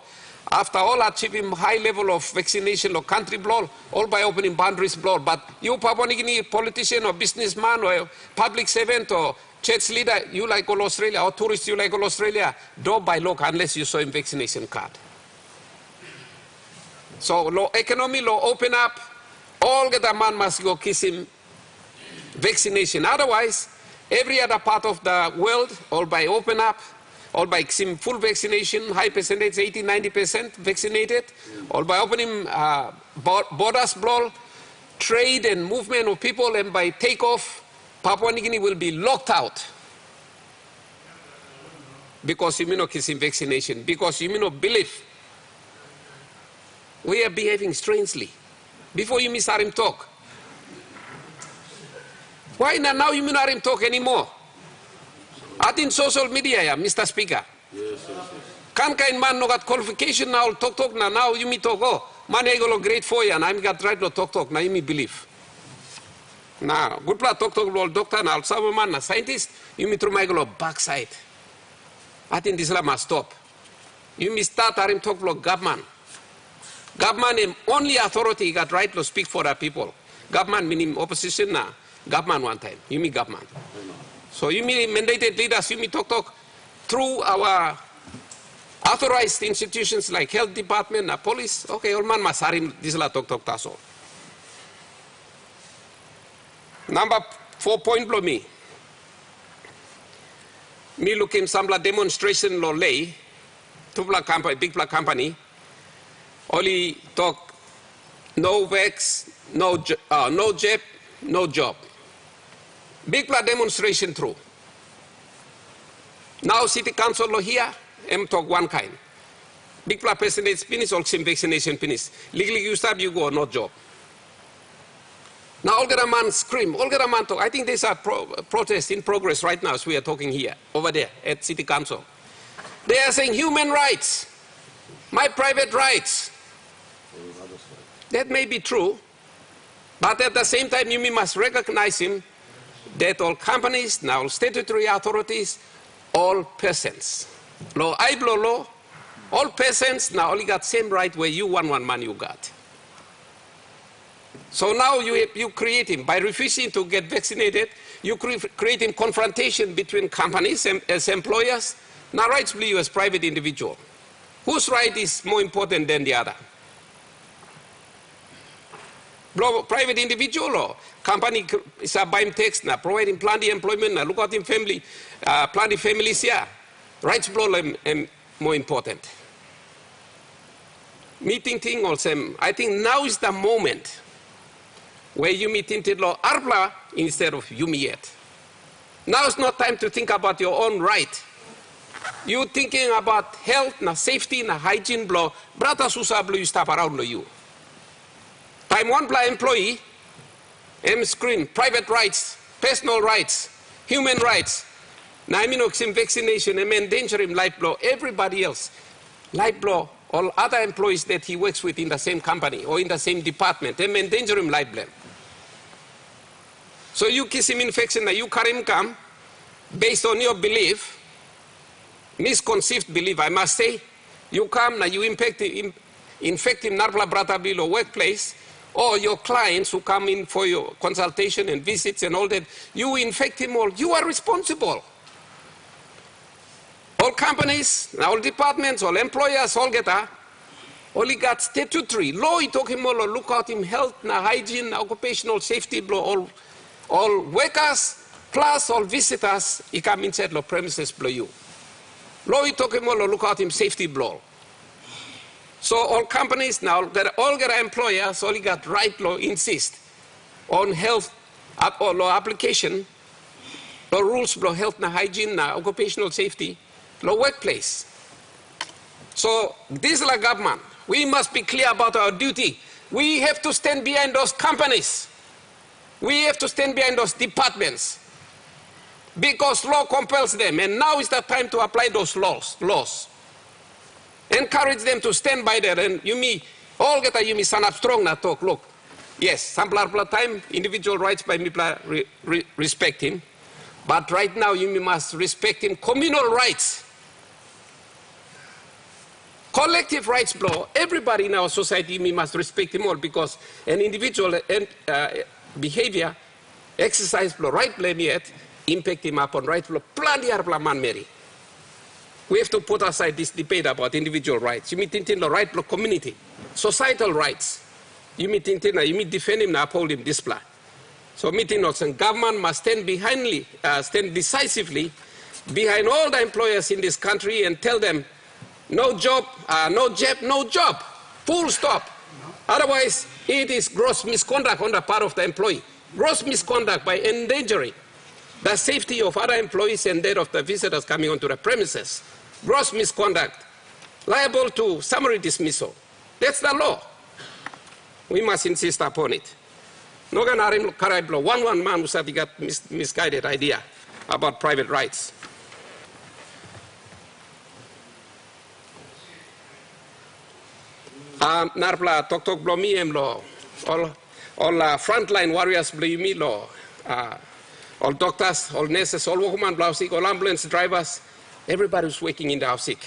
after all achieving high level of vaccination or country blow, all by opening boundaries blow. But you Papua New Guinea politician or businessman or public servant or church leader, you like all Australia, or tourist, you like all Australia, door by look unless you saw him vaccination card. So law economy, law open up, all get a man must go kiss him vaccination. Otherwise, every other part of the world, all by open up, all by full vaccination, high percentage, 80–90% vaccinated, all by opening borders blow, trade and movement of people, and by takeoff, Papua New Guinea will be locked out. Because you may not kiss vaccination, because you may not believe. We are behaving strangely. Before you miss him talk. Why now you may not him talk anymore? At in social media, yeah, Mr. Speaker. Yes. Kan kain man no got qualification now talk na now you me talk oh man I go grade 4 and I'm got right to talk na you me believe. Now good pla talk lo doctor na some man na scientist you me through my go backside. I think this must stop. You me start him talk lo government. Government only authority got right to speak for the people. Government meaning opposition na. Government one time, you mean government. So you mean mandated leaders, you mean talk through our authorized institutions like health department, police. Okay, all man must harim this la talk that's all. Number 4 point blow me. Me looking some demonstration law lay, two black company, big black company. Only talk no vex, no jab, no job. Big plan demonstration through. Now city council law here, talk one kind. Big plan president finish, all same vaccination finish. Legally you start, you go, no job. Now all get a man scream, all get a man talk. I think there's a protest in progress right now as we are talking here, over there at city council. They are saying human rights, my private rights. That may be true, but at the same time you must recognize him that all companies, now statutory authorities, all persons. Law, I blow law, all persons now only got same right where you one man you got. So now you create him, by refusing to get vaccinated, you creating confrontation between companies as employers. Now rights blue you as private individual. Whose right is more important than the other? Private individual or company is buying tax now, providing plenty employment now, look at him family, plenty families here. Rights blow more important. Meeting thing also, I think now is the moment where you meeting law arbla instead of you me yet. Now is not time to think about your own right. You thinking about health, na safety, na hygiene, blo, brata susah blo you stop around you. Time one bla employee, screen, private rights, personal rights, human rights. Na immunoxim vaccination, endanger him life blow, everybody else. Life blow, all other employees that he works with in the same company or in the same department, endanger him life blame. So you kiss him infection, you carry him come, based on your belief, misconceived belief, I must say, you come now, you infect him narpla brata below workplace, or your clients who come in for your consultation and visits and all that, you infect him all, you are responsible. All companies, all departments, all employers, all get only got statutory law. He talk him all look out him health, na hygiene, na occupational safety, blow all workers plus all visitors. He come inside the premises blow you. Law he talk him all look out him safety blow. So all companies now, all get employers, all got right law insist on health or law application, law rules blow health, na hygiene, na occupational safety. The workplace. So this is the government. We must be clear about our duty. We have to stand behind those companies. We have to stand behind those departments. Because law compels them, and now is the time to apply those laws. Encourage them to stand by there, and all get a stand up strong na talk. Look, yes, some time individual rights by me respect him, but right now you must respect him communal rights. Collective rights blow, everybody in our society, we must respect him all because an individual behavior, exercise blow, right blame yet, impact him upon right blow, plenty of man Mary. We have to put aside this debate about individual rights. You mean in the right blow community, societal rights. You mean defend him, uphold him, display. So meeting us and government must stand stand decisively behind all the employers in this country and tell them, no job, no jab, no job. Full stop. Otherwise, it is gross misconduct on the part of the employee. Gross misconduct by endangering the safety of other employees and that of the visitors coming onto the premises. Gross misconduct. Liable to summary dismissal. That's the law. We must insist upon it. No one man who said he got misguided idea about private rights. Narpla tok blomi lo all frontline warriors blimi lo all doctors, all nurses, all women blousik, all ambulance drivers, everybody who's working in the house sick.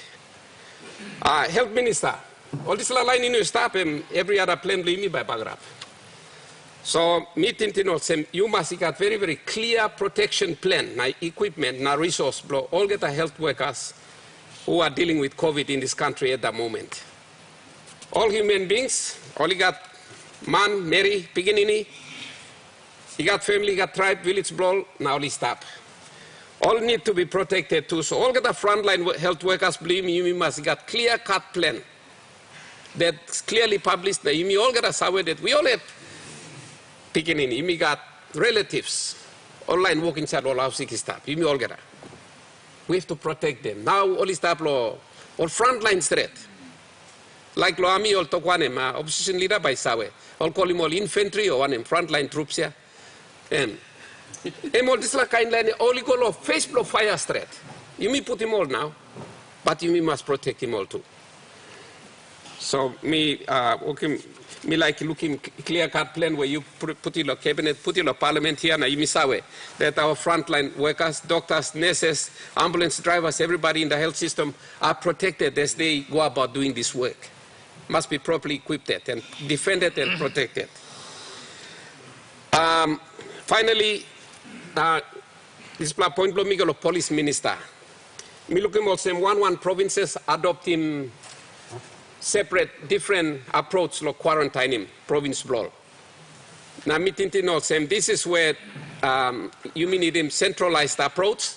Health minister, all this line in your staff and every other plan blimi by Bagrap. So you must get very, very clear protection plan, na equipment, na resource blow, all get the health workers who are dealing with COVID in this country at the moment. All human beings, all you got man, Mary, Piginini, you got family, you got tribe, village, blow, now we stop. All need to be protected too. So all get the frontline health workers, believe me, you must get clear-cut plan that's clearly published. You all get a survey that we all have Piginini, you got relatives, online walking inside all our sick stuff. You all get that. We have to protect them. Now all this stuff, all frontline threat. Like Loami or Tokwanem, opposition leader by Sawe. I'll call him all infantry or one in frontline troops here. And all this like kind line, all equal of face blow fire threat. You may put him all now, but you must protect him all too. So me like looking clear-cut plan where you put in your cabinet, put in your parliament here, na you misawe that our frontline workers, doctors, nurses, ambulance drivers, everybody in the health system are protected as they go about doing this work. Must be properly equipped and defended and protected. Finally, this point Miguel of police minister. Me looking also one provinces adopting separate, different approach to quarantine him, province blow. Now meeting also, this is where you need him centralized approach,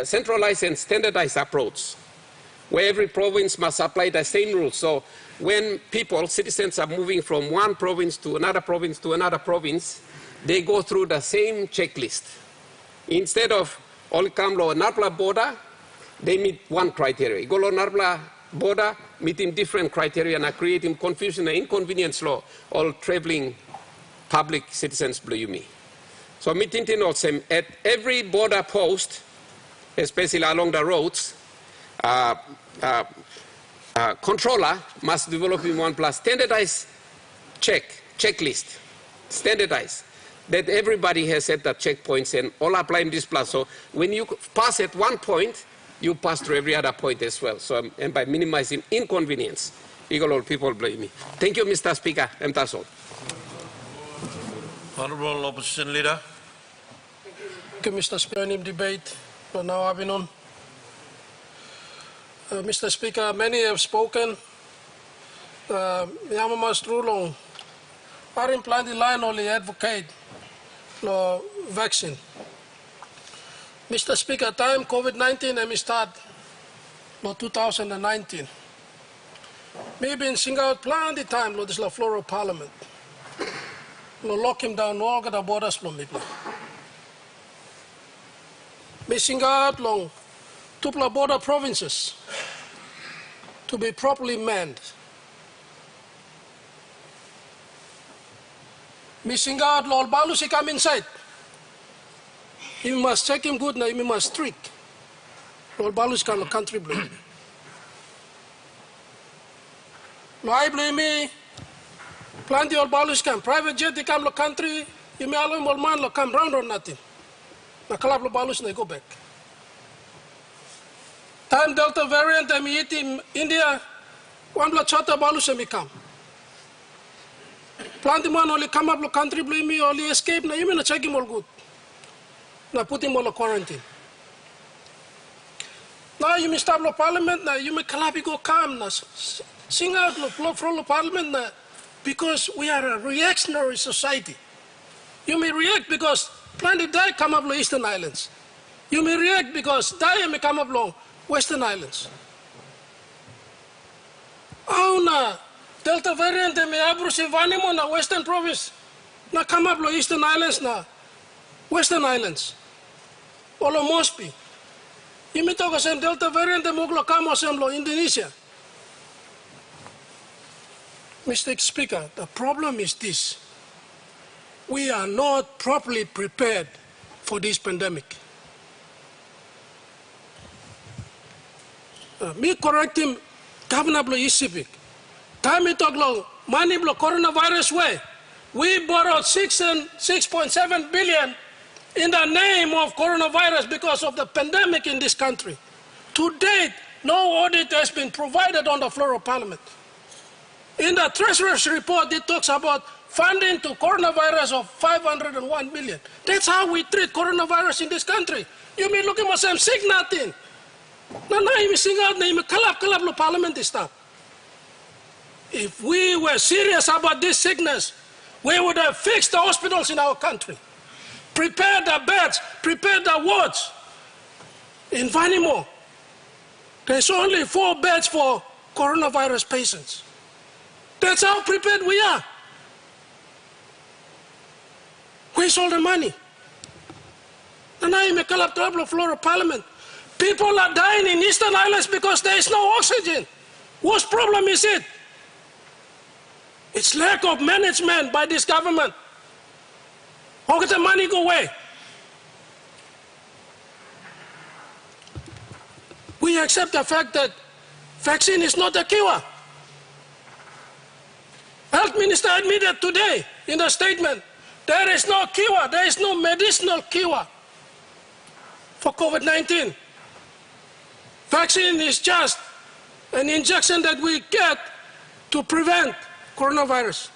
centralized and standardized approach, where every province must apply the same rules. So when people, citizens are moving from one province to another province to another province, they go through the same checklist. Instead of all come lo Napla border, they meet one criteria. Igolo Narbla border meeting different criteria and are creating confusion and inconvenience law all traveling public citizens blue me. So meeting also at every border post, especially along the roads, controller must develop in one plus standardized checklist, standardized, that everybody has set the checkpoints and all apply in this plus. So when you pass at one point, you pass through every other point as well. So and by minimizing inconvenience, all people blame me. Thank you, Mr. Speaker. And that's all. Honorable Opposition Leader. Thank you, Mr. Speaker. In debate, but now I've been on. Mr. Speaker, many have spoken. Yamamas Trulong are implying the line only advocate the vaccine. Mr. Speaker, time COVID-19 and start no 2019. Maybe in Singapore plan the time lo this la floral parliament. Lo lock him down all the borders from me. Me Singapore long tupla border provinces to be properly manned. Me Singapore lo balu come inside. You must check him good now, you must strict. Lord Balus can country blame. No, I blame me. Plenty of Balus can private jet they come to country, you may allow old man come round or nothing. Na kalap lo Balus they go back. Time Delta variant I meet in India, one blood chata Balus me come. Plenty man only come up to country blame me, only escape now, you may not check him all good. Now put him on a quarantine. Now you may stop the parliament, now you may calabi go calm, now sing out from the parliament now, because we are a reactionary society. You may react because plenty die come up to Eastern Islands. You may react because die may come up along Western Islands. Oh na Delta variant may abrush Vanimo na Western province. Na come up to Eastern Islands na Western Islands. Olo Mosby. You talk about Delta variant and Moglo Kamo Assembly, Indonesia. Mr. Speaker, the problem is this. We are not properly prepared for this pandemic. Me correct him, Governor Blo Isipik. Time we talk long, money blo coronavirus way. We borrowed 6.7 billion in the name of coronavirus because of the pandemic in this country. To date, no audit has been provided on the floor of Parliament. In the Treasurer's report, it talks about funding to coronavirus of 501 million. That's how we treat coronavirus in this country. You mean look at myself sick nothing. No, you sing out, you kalap lo Parliament this time. If we were serious about this sickness, we would have fixed the hospitals in our country. Prepare the beds, prepare the wards. In Vanimo, there's only 4 beds for coronavirus patients. That's how prepared we are. Where's all the money? And I make a trouble floor of Parliament. People are dying in Eastern Islands because there is no oxygen. What problem is it? It's lack of management by this government. How can the money go away? We accept the fact that vaccine is not a cure. Health Minister admitted today in a statement, there is no cure, there is no medicinal cure for COVID-19. Vaccine is just an injection that we get to prevent coronavirus.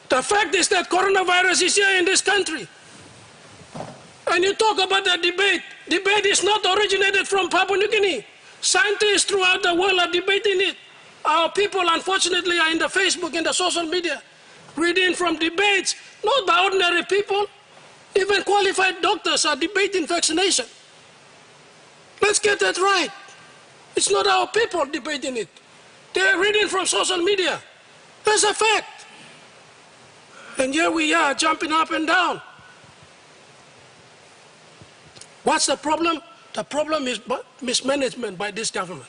The fact is that coronavirus is here in this country. And you talk about the debate. Debate is not originated from Papua New Guinea. Scientists throughout the world are debating it. Our people, unfortunately, are in the Facebook, in the social media, reading from debates, not by ordinary people. Even qualified doctors are debating vaccination. Let's get that right. It's not our people debating it. They're reading from social media. That's a fact. And here we are jumping up and down. What's the problem? The problem is mismanagement by this government.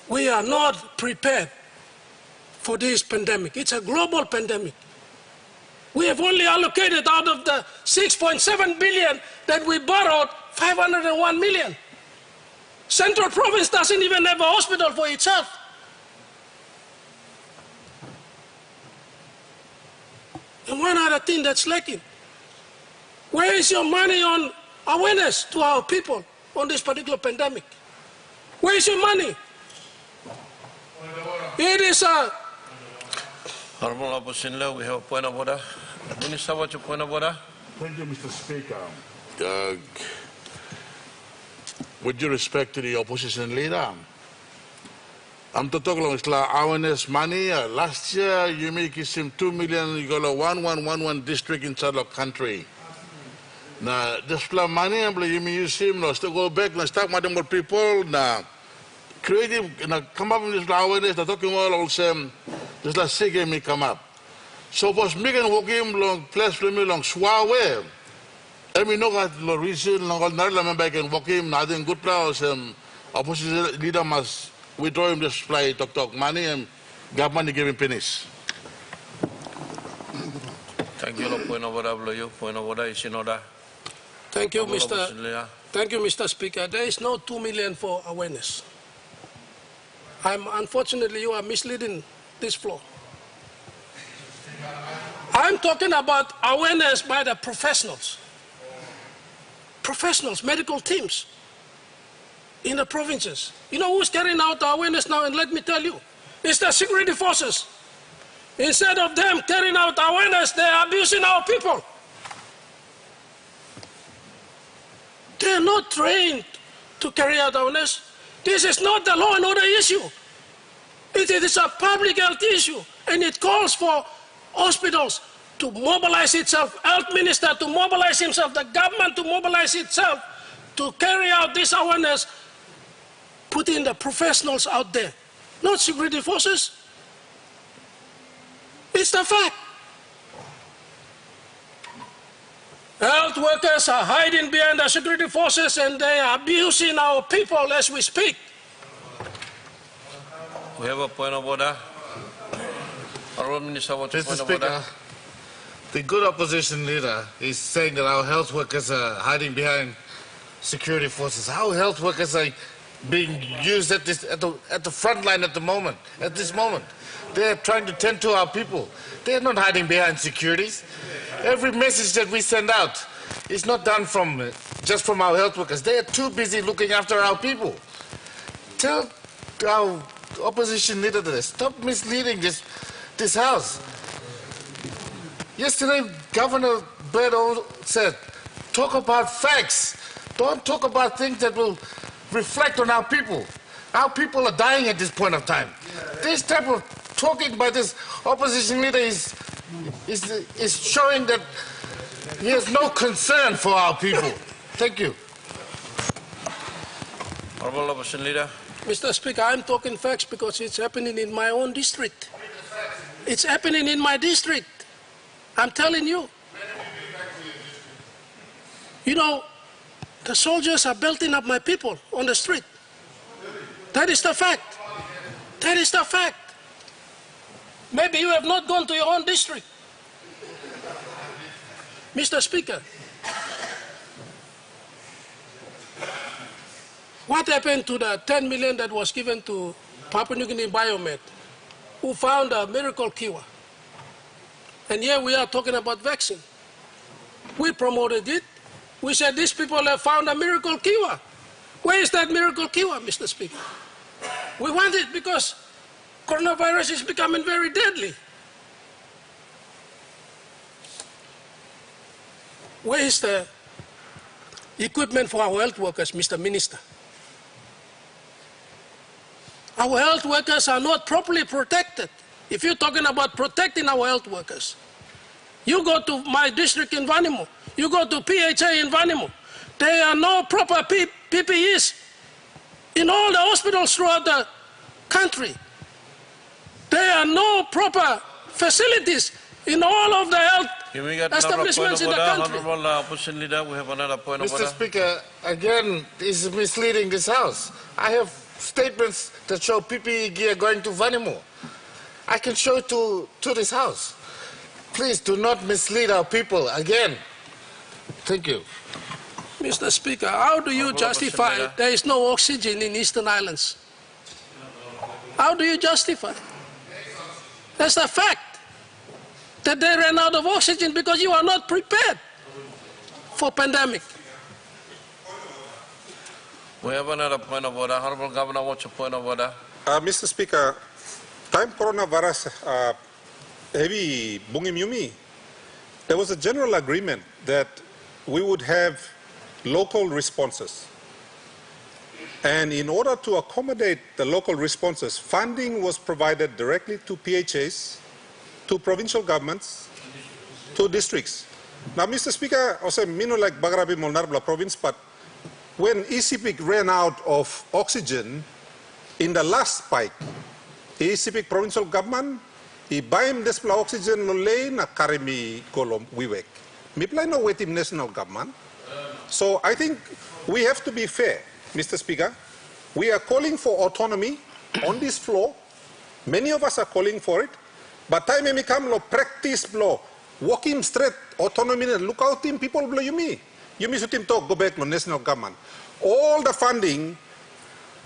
We are not prepared for this pandemic. It's a global pandemic. We have only allocated out of the 6.7 billion that we borrowed, 501 million. Central Province doesn't even have a hospital for itself. And one other thing that's lacking. Where is your money on awareness to our people on this particular pandemic? Where is your money? It is a... Honorable Opposition Leader, we have a point of order. Minister, what's your point of order? Thank you, Mr. Speaker. With due respect to the opposition leader, I'm to talk about awareness money. Last year, you make him 2 million, you got a 1111 district inside the country. Now, this money, you use him, to go back and start with more people, creative, come up with this awareness, talking about also, just like say me come up. So, was making walk him long, place for me long, swallow. I mean, no, the reason, no, not remember can walk him, nothing good plus, opposition leader must withdraw him, just fly, talk money, and government give him pennies. Thank you, point of order, point of order is in order. Thank you, Mr. Speaker. There is no 2 million for awareness. Unfortunately, you are misleading this floor. I'm talking about awareness by the professionals. Professionals, medical teams in the provinces. You know who's carrying out the awareness now? And let me tell you, it's the security forces. Instead of them carrying out awareness, they are abusing our people. They are not trained to carry out awareness. This is not the law and order issue. It is a public health issue, and it calls for hospitals to mobilize itself, health minister to mobilize himself, the government to mobilize itself to carry out this awareness, putting the professionals out there, not security forces. It's the fact. Health workers are hiding behind the security forces and they are abusing our people as we speak. We have a point of order. Honorable Minister, what's your point of order? The good opposition leader is saying that our health workers are hiding behind security forces. Our health workers are being used at the front line at this moment. They're trying to tend to our people. They're not hiding behind securities. Every message that we send out is not done just from our health workers. They are too busy looking after our people. Tell our opposition leader this. Stop misleading this House. Yesterday, Governor Beto said, talk about facts. Don't talk about things that will reflect on our people. Our people are dying at this point of time. This type of talking by this opposition leader is showing that he has no concern for our people. Thank you. Honorable Opposition Leader. Mr. Speaker, I'm talking facts because it's happening in my own district. It's happening in my district. I'm telling you. You know, the soldiers are belting up my people on the street. That is the fact. That is the fact. Maybe you have not gone to your own district. Mr. Speaker, what happened to the 10 million that was given to Papua New Guinea Biomed, who found a miracle cure? And here we are talking about vaccine. We promoted it. We said these people have found a miracle cure. Where is that miracle cure, Mr. Speaker? We want it because coronavirus is becoming very deadly. Where is the equipment for our health workers, Mr. Minister? Our health workers are not properly protected. If you're talking about protecting our health workers, you go to my district in Vanimo, you go to PHA in Vanimo, there are no proper PPEs in all the hospitals throughout the country. There are no proper facilities in all of the health Can we get another point establishments of in the order? country. Honorable Opposition Leader, we have another point of Mr. order. Speaker, again, this is misleading this House. I have statements that show PPE gear going to Vanimo. I can show it to this House. Please do not mislead our people again. Thank you. Mr. Speaker, how do you Honorable justify Senator. there is no oxygen in Eastern Islands? How do you justify? That's a fact that they ran out of oxygen because you are not prepared for pandemic. We have another point of order. Honorable Governor, what's your point of order? Mr. Speaker, time coronavirus heavy bungim yumi, there was a general agreement that we would have local responses. And in order to accommodate the local responses, funding was provided directly to PHAs, to provincial governments, to districts. Now, Mr. Speaker, also mino like Bagarabi Molnarbla province, but when ECPIC ran out of oxygen in the last spike, ECPIC provincial government, ibaim despla oxygen lolei na karimi kolom wiwek. Miplay no wetim national government. So I think we have to be fair, Mr. Speaker. We are calling for autonomy on this floor. Many of us are calling for it. But time may come lo practice blow. Walking straight autonomy and look out team people blow you me. You miss team talk go back to national government. All the funding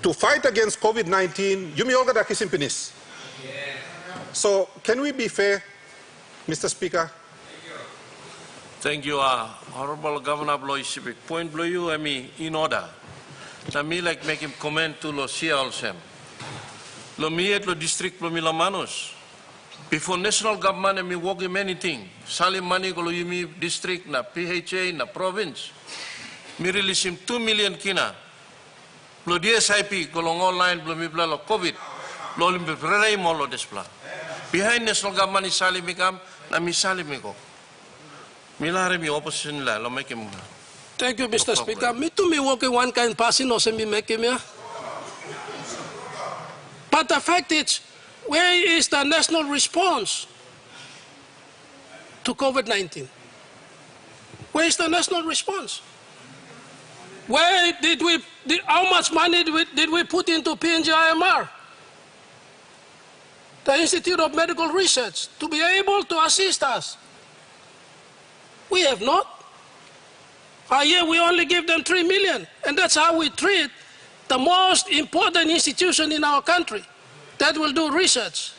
to fight against COVID-19, you may all get a kissing penis. So can we be fair, Mr. Speaker? Thank you, Honorable Governor Bloy Civic. Point Bloy you, I mean, in order. Na me like make him comment to lo siya alsem. Lo miet lo district lo mila manus. Before national government I mean work in many things. Salim money ko lo yumi district na PHA na province. Mi release him 2 million kina. Lo DSIP ko lo online lo mi bla lo COVID. Lo limbe prelay mo lo despla. Behind national government is Salim mikam na mi Salim miko. Milare mi opposition la lo make him. Thank you, Mr. Speaker. Me too, me working one kind passing no se me make him here. But the fact is, where is the national response to COVID-19? Where is the national response? Where did we, how much money did we put into PNG-IMR, the Institute of Medical Research, to be able to assist us? We have not. A year we only give them 3 million, and that's how we treat the most important institution in our country that will do research.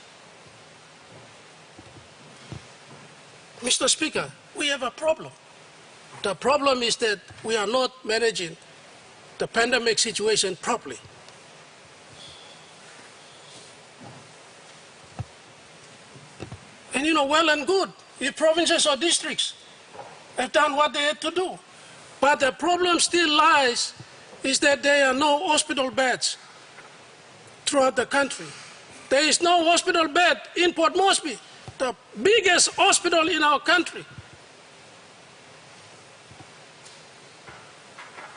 Mr. Speaker, we have a problem. The problem is that we are not managing the pandemic situation properly. And you know, well and good, if provinces or districts have done what they had to do. But the problem still lies is that there are no hospital beds throughout the country. There is no hospital bed in Port Moresby, the biggest hospital in our country.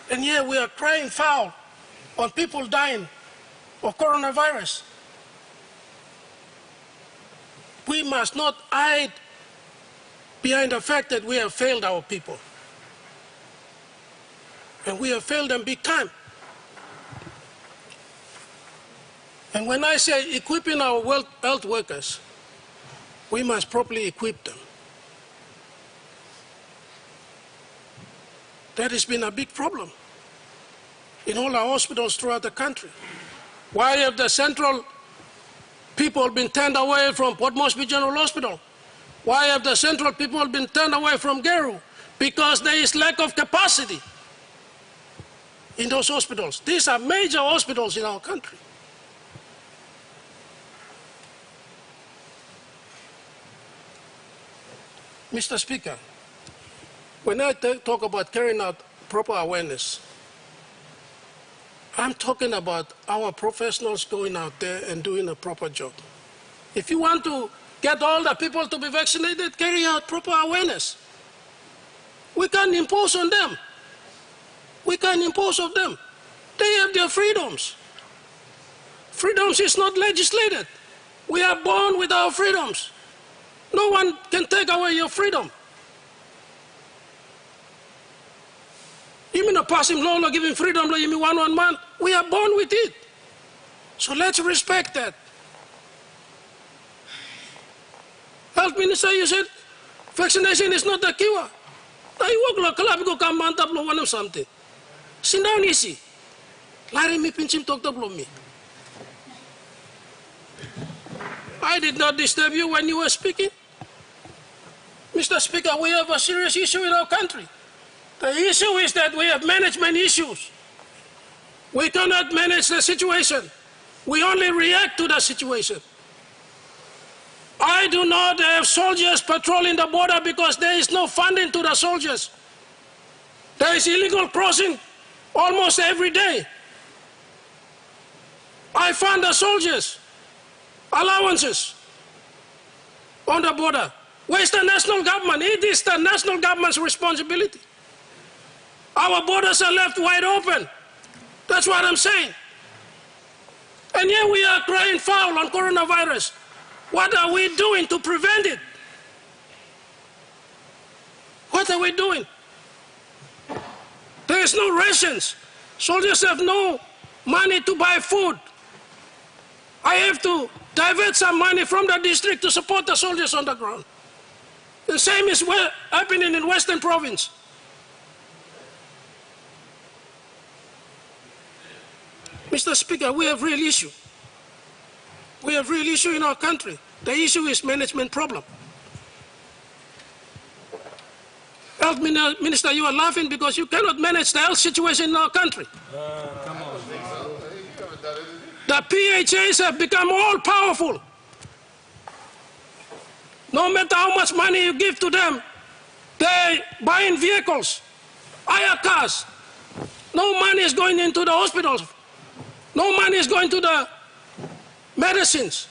And here we are crying foul on people dying of coronavirus. We must not hide behind the fact that we have failed our people. And we have failed them big time. And when I say equipping our health workers, we must properly equip them. That has been a big problem in all our hospitals throughout the country. Why have the central people been turned away from Port Moresby General Hospital? Why have the central people been turned away from Geru? Because there is lack of capacity in those hospitals. These are major hospitals in our country. Mr. Speaker, when I talk about carrying out proper awareness, I'm talking about our professionals going out there and doing a proper job. If you want to get all the people to be vaccinated, carry out proper awareness. We can't impose on them. We can't impose on them. They have their freedoms. Freedoms is not legislated. We are born with our freedoms. No one can take away your freedom. You mean a passing law, giving freedom, you mean 1 month? We are born with it. So let's respect that. Health Minister, you said vaccination is not the cure. Now you work like club go come on top of one or something. Sit down easy. Larry me pinch him talk to me. I did not disturb you when you were speaking. Mr. Speaker, we have a serious issue in our country. The issue is that we have management issues. We cannot manage the situation. We only react to the situation. I do not have soldiers patrolling the border because there is no funding to the soldiers. There is illegal crossing almost every day. I fund the soldiers allowances on the border. Where's the national government? It is the national government's responsibility. Our borders are left wide open. That's what I'm saying. And here we are crying foul on coronavirus. What are we doing to prevent it? What are we doing? There is no rations. Soldiers have no money to buy food. I have to divert some money from the district to support the soldiers on the ground. The same is happening in Western Province. Mr. Speaker, we have real issue. We have real issue in our country. The issue is management problem. Health Minister, you are laughing because you cannot manage the health situation in our country. The PHAs have become all powerful. No matter how much money you give to them, they buying vehicles, hire cars. No money is going into the hospitals. No money is going to the medicines.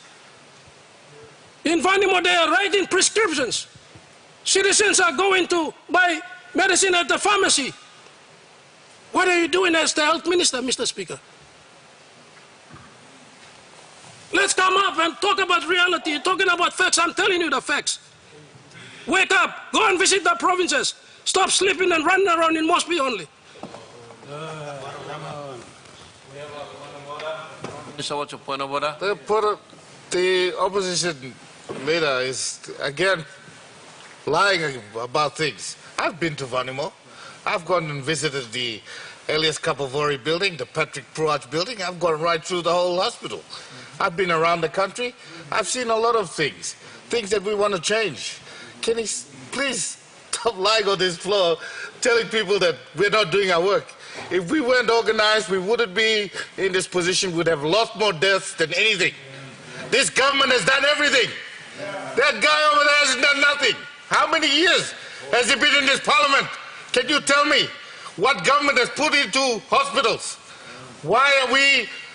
In Vanimo, they are writing prescriptions. Citizens are going to buy medicine at the pharmacy. What are you doing as the health minister, Mr. Speaker? Let's come up and talk about reality. You're talking about facts. I'm telling you the facts. Wake up. Go and visit the provinces. Stop sleeping and running around in Mosby only. Minister, what's your point of order? The opposition leader is, again, lying about things. I've been to Vanimo. I've gone and visited the Elias Kapavori building, the Patrick Pruach building. I've gone right through the whole hospital. I've been around the country. I've seen a lot of things that we want to change. Can you please stop lying on this floor, telling people that we're not doing our work? If we weren't organized, we wouldn't be in this position. We'd have lost more deaths than anything. This government has done everything. That guy over there has done nothing. How many years has he been in this parliament? Can you tell me what government has put into hospitals? Why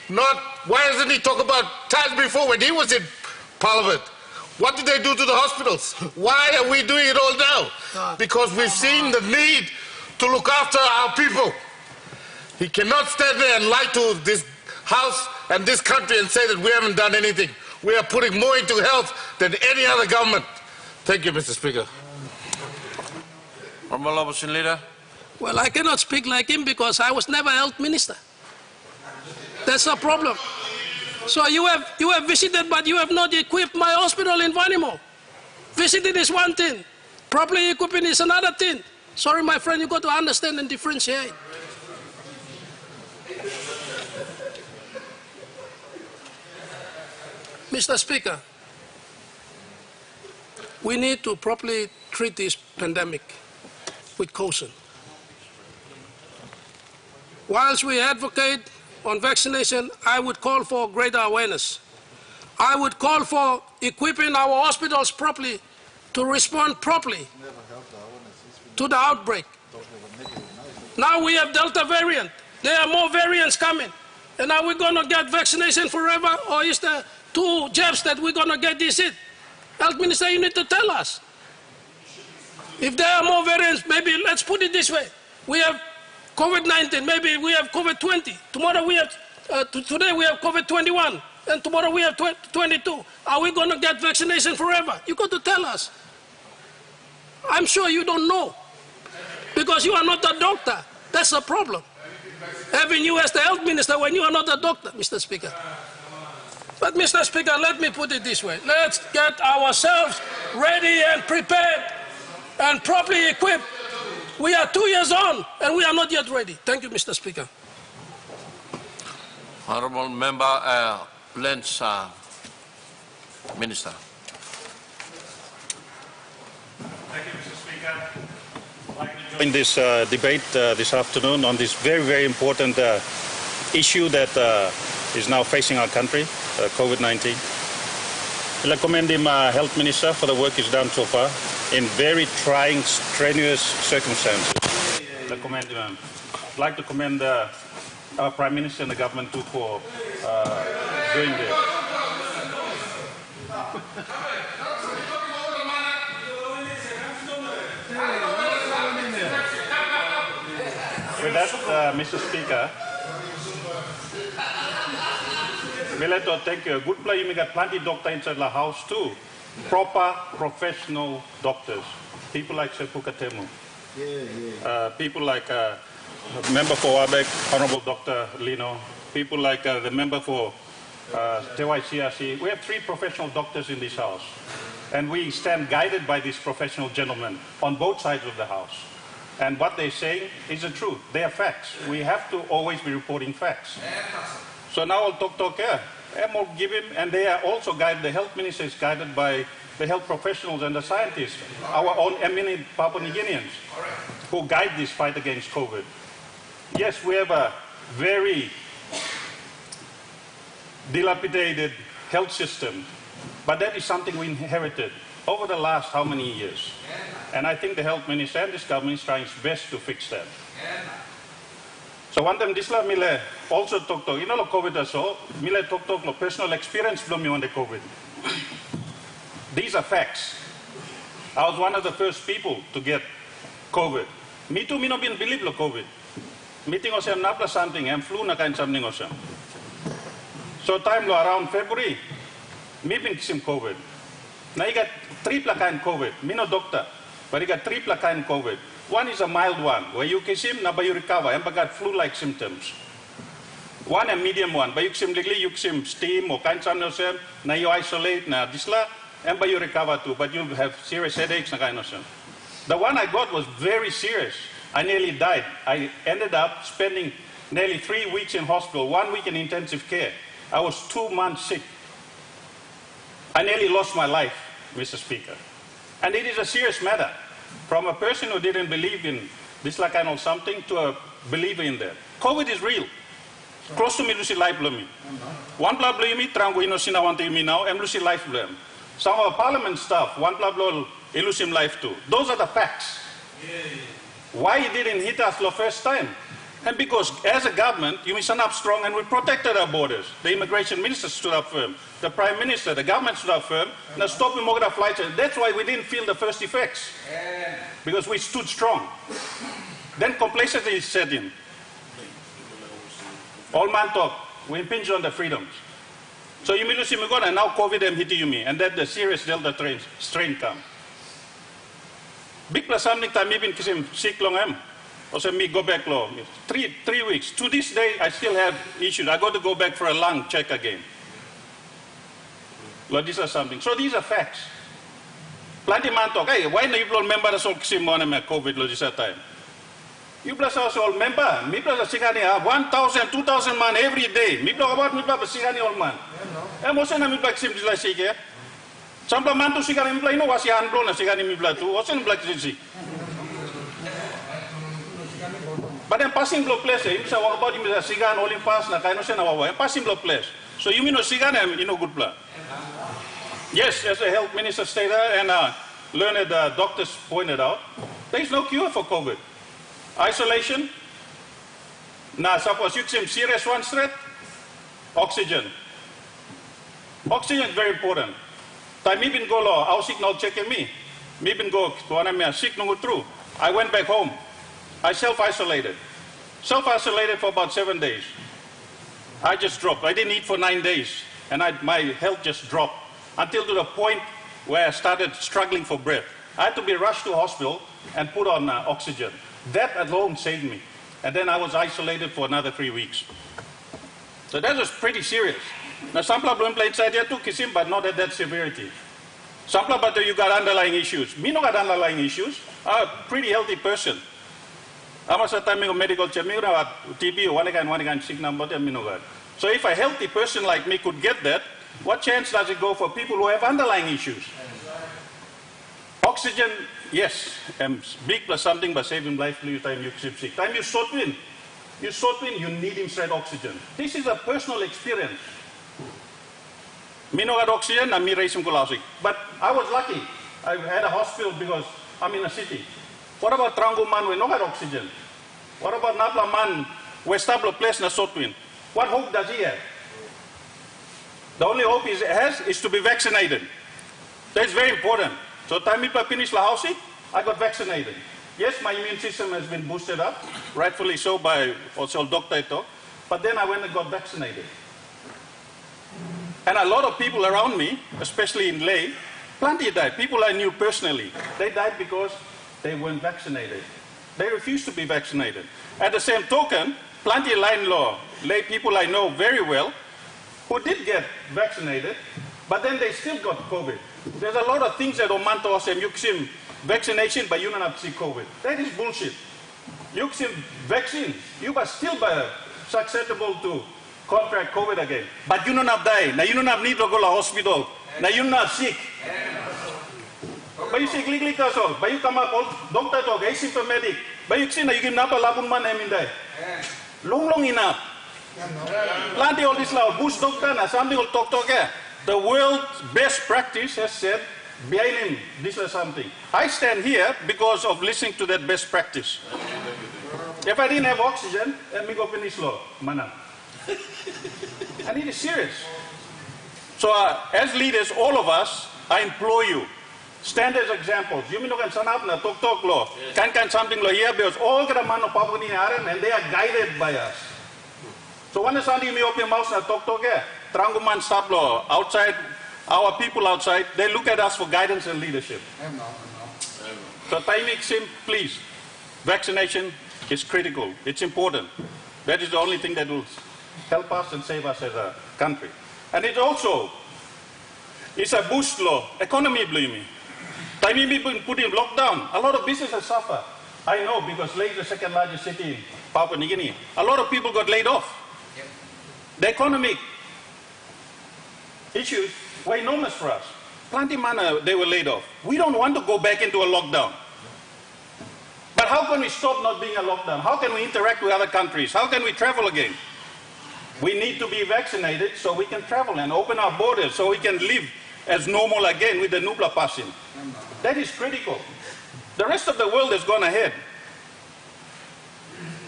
doesn't he talk about times before when he was in parliament? What did they do to the hospitals? Why are we doing it all now? Because we've seen the need to look after our people. He cannot stand there and lie to this House and this country and say that we haven't done anything. We are putting more into health than any other government. Thank you, Mr. Speaker. Honourable Opposition Leader. Well, I cannot speak like him because I was never health minister. That's a problem. So you have visited, but you have not equipped my hospital in Vanimo. Visiting is one thing. Properly equipping is another thing. Sorry, my friend, you got to understand and differentiate. Mr. Speaker, we need to properly treat this pandemic with caution. Whilst we advocate on vaccination, I would call for greater awareness. I would call for equipping our hospitals properly to respond properly to the outbreak. Now we have Delta variant. There are more variants coming. And are we going to get vaccination forever, or is there 2 jabs that we're going to get this it? Health Minister, you need to tell us. If there are more variants, maybe let's put it this way. We have COVID-19, maybe we have COVID-20. Tomorrow we have, today we have COVID-21, and tomorrow we have 22. Are we going to get vaccination forever? You got to tell us. I'm sure you don't know, because you are not a doctor. That's the problem. Having you as the health minister when you are not a doctor, Mr. Speaker. But Mr. Speaker, let me put it this way. Let's get ourselves ready and prepared and properly equipped. We are 2 years on and we are not yet ready. Thank you, Mr. Speaker. Honourable Member Lens, Minister. Thank you, Mr. Speaker. I'd like to join this debate this afternoon on this very, very important issue that is now facing our country, COVID-19. I'd like to commend him, Health Minister, for the work he's done so far in very trying, strenuous circumstances. I'd like to commend our Prime Minister and the government too for doing this. With that, Mr. Speaker, we'd like to thank you. A good play, you got plenty of doctors inside the house too. Proper, professional doctors. People like Sepuka Temu. People like Member for Wabek, Honorable Dr. Lino. People like the Member for TVWAN. We have 3 professional doctors in this house. And we stand guided by these professional gentlemen on both sides of the house. And what they're saying is the truth. They are facts. We have to always be reporting facts. So now I'll talk here. I'll give him, and they are also guided, the health minister is guided by the health professionals and the scientists, our own eminent Papua New Guineans, who guide this fight against COVID. Yes, we have a very dilapidated health system, but that is something we inherited over the last how many years? And I think the health minister and this government is trying its best to fix that. So one time this mile also talk you know COVID also mile talk personal experience from me on the COVID. These are facts. I was one of the first people to get COVID. Me too, me no been believe lo COVID. Meeting osem napla something and flu na kain something osem. So time lo around February, me been kisim COVID. Now you got 3 kind COVID. Me no doctor, but you got 3 kind COVID. One is a mild one, where you kiss him, now you recover, and got flu-like symptoms. One a medium one, but you kiss him legally, you kiss him steam or kind of something, now you isolate, now this la, and you recover too, but you have serious headaches, kind of something. The one I got was very serious. I nearly died. I ended up spending nearly 3 weeks in hospital, 1 week in intensive care. I was 2 months sick. I nearly lost my life, Mr. Speaker. And it is a serious matter. From a person who didn't believe in this kind of something to a believer in that. COVID is real. Close to me, Lucy life blow me. One blood blow me, trango inosina want me now, and Lucy life blow him. Some of the parliament staff, one blood blow Elusim life too. Those are the facts. Why it didn't hit us the first time? And because as a government, you stand up strong and we protected our borders. The immigration minister stood up firm. The prime minister, the government stood up firm. And stopped the flights. And that's why we didn't feel the first effects. Because we stood strong. Then complacency set in. All man talk. We impinge on the freedoms. So you may lose him and now COVID am hitting you me. And then the serious Delta strain come. Big plus something time even kiss him sick long am. Also me go back long. 3 weeks. To this day I still have issues. I got to go back for a lung check again. Well, these are something. So these are facts. Plenty man talk, hey, why no you remember the kisim on COVID lo this time? You plus also all member. Me plus a sigani 1,000, 2,000 man every day. Me plus about me plus a sigani all man. Eh mo na me plus kisim like sige. Sampai man tu sigani me plus no wasi anblo na sigani me plus tu. Osen plus kisim. But then passing blow place, you say what about you sigan all in pass na kaino na wawa. Passing blow place. So you mean no sigan you know good plan. Yes, as the health minister stated and learned doctors pointed out, there is no cure for COVID. Isolation. Now suppose you some serious one threat. Oxygen. Oxygen is very important. Time me been go law, our signal checking me. Me been go to me sick no true. I went back home. I self-isolated. Self-isolated for about 7 days. I just dropped. I didn't eat for 9 days. And my health just dropped. Until to the point where I started struggling for breath. I had to be rushed to hospital and put on oxygen. That alone saved me. And then I was isolated for another 3 weeks. So that was pretty serious. Now, some people don't play inside here too, Kisim, but not at that severity. Some people, but you got underlying issues. Me no got underlying issues. I'm a pretty healthy person. I'm a time medical check. Me no got TB, one kind sick number, me no got. So if a healthy person like me could get that, what chance does it go for people who have underlying issues? Oxygen, yes, big plus something, but saving life, time you sick. Time you short win, you need him straight oxygen. This is a personal experience. Me no got oxygen, and me raise him kolasik. But I was lucky. I had a hospital because I'm in a city. What about Tranguman, we no got oxygen? What about Naplaman, West Tablo place na Sotwin? What hope does he have? The only hope he has is to be vaccinated. That's very important. So time I finished la house, I got vaccinated. Yes, my immune system has been boosted up, rightfully so by also doctor, but then I went and got vaccinated. And a lot of people around me, especially in Leh, plenty died. People I knew personally, they died because they weren't vaccinated. They refused to be vaccinated. At the same token, plenty Leh people I know very well, who did get vaccinated, but then they still got COVID. There's a lot of things that Omanto said, you can vaccination, but you don't have to see COVID. That is bullshit. You can vaccine, you are still susceptible to contract COVID again. But you don't have die. Now you don't have need to go to the hospital. Now you don't have sick. But you see, click also. But you come up, doctor talk, asymptomatic. But you see, you give napa lapun man in there. Long enough. Plenty all this loud. Bush doctor na something will talk. The world's best practice has said, behind him, this is something. I stand here because of listening to that best practice. If I didn't have oxygen, let me go finish law. Mana. And it is serious. So as leaders, all of us, I implore you, stand as examples. You mean can sanap na talk law. Can something law here because all the man of Papua and they are guided by us. So when somebody me open mouth na talk Tranguman stop law outside, our people outside, they look at us for guidance and leadership. So Taimik Sim, please, vaccination is critical. It's important. That is the only thing that will help us and save us as a country. And it also is a boost law. Economy blame me. Taimik been put in lockdown. A lot of businesses suffer. I know because Leh is the second largest city in Papua New Guinea. A lot of people got laid off. The economic issues were enormous for us. Plenty mana they were laid off. We don't want to go back into a lockdown. But how can we stop not being a lockdown? How can we interact with other countries? How can we travel again? We need to be vaccinated so we can travel and open our borders so we can live as normal again with the Nubla passing. That is critical. The rest of the world has gone ahead.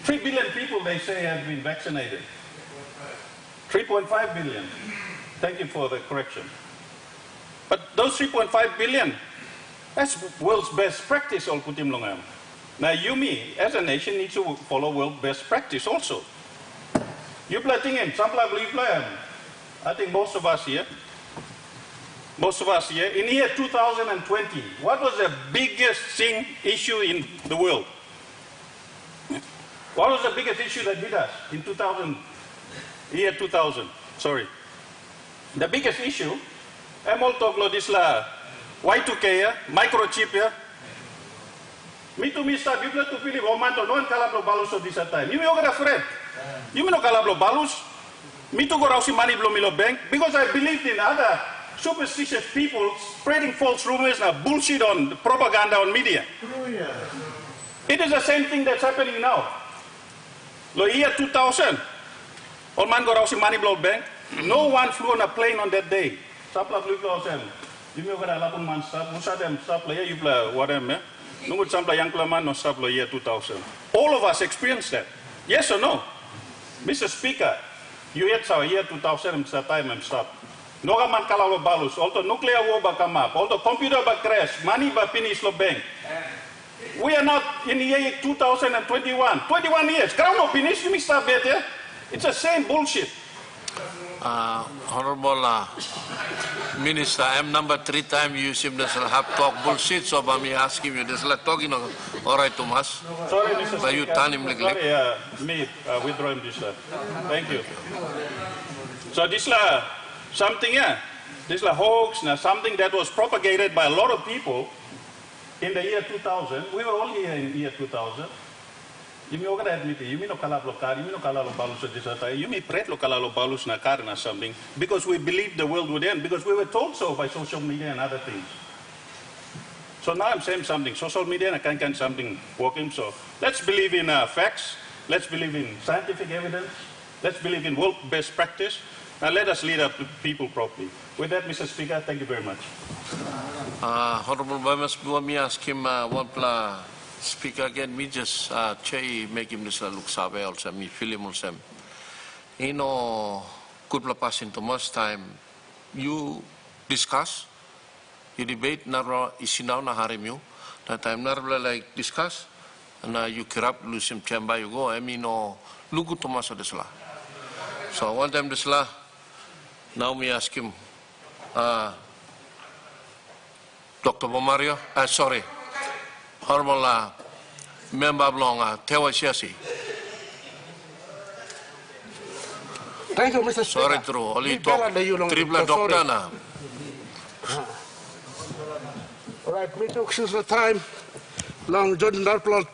3 billion people, they say, have been vaccinated. 3.5 billion. Thank you for the correction. But those 3.5 billion, that's world's best practice, all putim longam. Now you, me, as a nation, need to follow world best practice also. You play in, some play play. I think most of us here, in year 2020, what was the biggest issue in the world? What was the biggest issue that hit us in year 2000? Sorry. The biggest issue, Emol Toglo Disla, Y2K, microchip. Me to me start, you to Philip Omanto, no one calablo balus of this time. You may get afraid. You may not calablo balus. Me to go rausi money blow Milo Bank because I believed in other superstitious people spreading false rumors and bullshit on propaganda on media. Oh, yeah. It is the same thing that's happening now. Lo year 2000, all man go rausi money blow bank. No one flew on a plane on that day. Sapla flew to you may get a lapun man stop, Musa them stop layer, you play whatever. No good sampla young man no stop year 2000. All of us experienced that. Yes or no? Mr. Speaker, you had our year 2000 time and stop. No man kalalo balus, although nuclear war ba come up, although computer ba crash, money ba finish lo bank. We are not in the year 2021. 21 years. Crown no finish, you may stop there. It's the same bullshit. Honorable Minister, I'm number 3 time you seem to have talk bullshit, so I'm asking you, this is like talking all right, Thomas. Sorry, Mr. But you Speaker. turn him like Sorry, me withdrawing this. Thank you. So this is something, this is a hoax, something that was propagated by a lot of people in the year 2000. We were all here in the year 2000. You may admit you may not kalalo kar, you may not kalalo balus disata, you may pret lo kalalo balus na kar na something because we believed the world would end because we were told so by social media and other things. So now I'm saying something. Social media and can something working. So let's believe in facts. Let's believe in scientific evidence. Let's believe in world-based practice. And let us lead up the people properly. With that, Mr. Speaker, thank you very much. Honorable members, let me ask him one Speaker again, me just make him this look sabe also, me feel him also. You know, good pass into much time. You discuss, you debate, nara isinaw na harim you. That time nara like discuss, and you kerap lose him chamber you go. I mean, no, lugu Thomas of this la. So one time this la, now me ask him, Dr. Bomario, sorry. Honorable member of TVWAN. Thank you, Mr. Speaker. Sorry, true. Only talk triple doctor na. All right, me took since the time. Long Jordan Darplo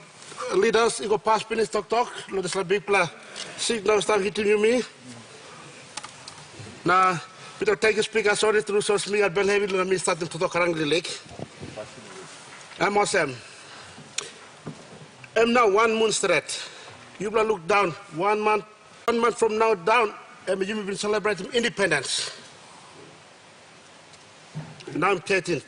leaders, you go past finish talk. Lo this la big pla. See now start hitting you me. Now, Peter take a speaker. Sorry, through social media. Ben heavy. Let me start to talk around the lake. I'm awesome. I'm now 1 month straight. You will look down 1 month from now down, and you will be celebrating independence. Now I'm 13.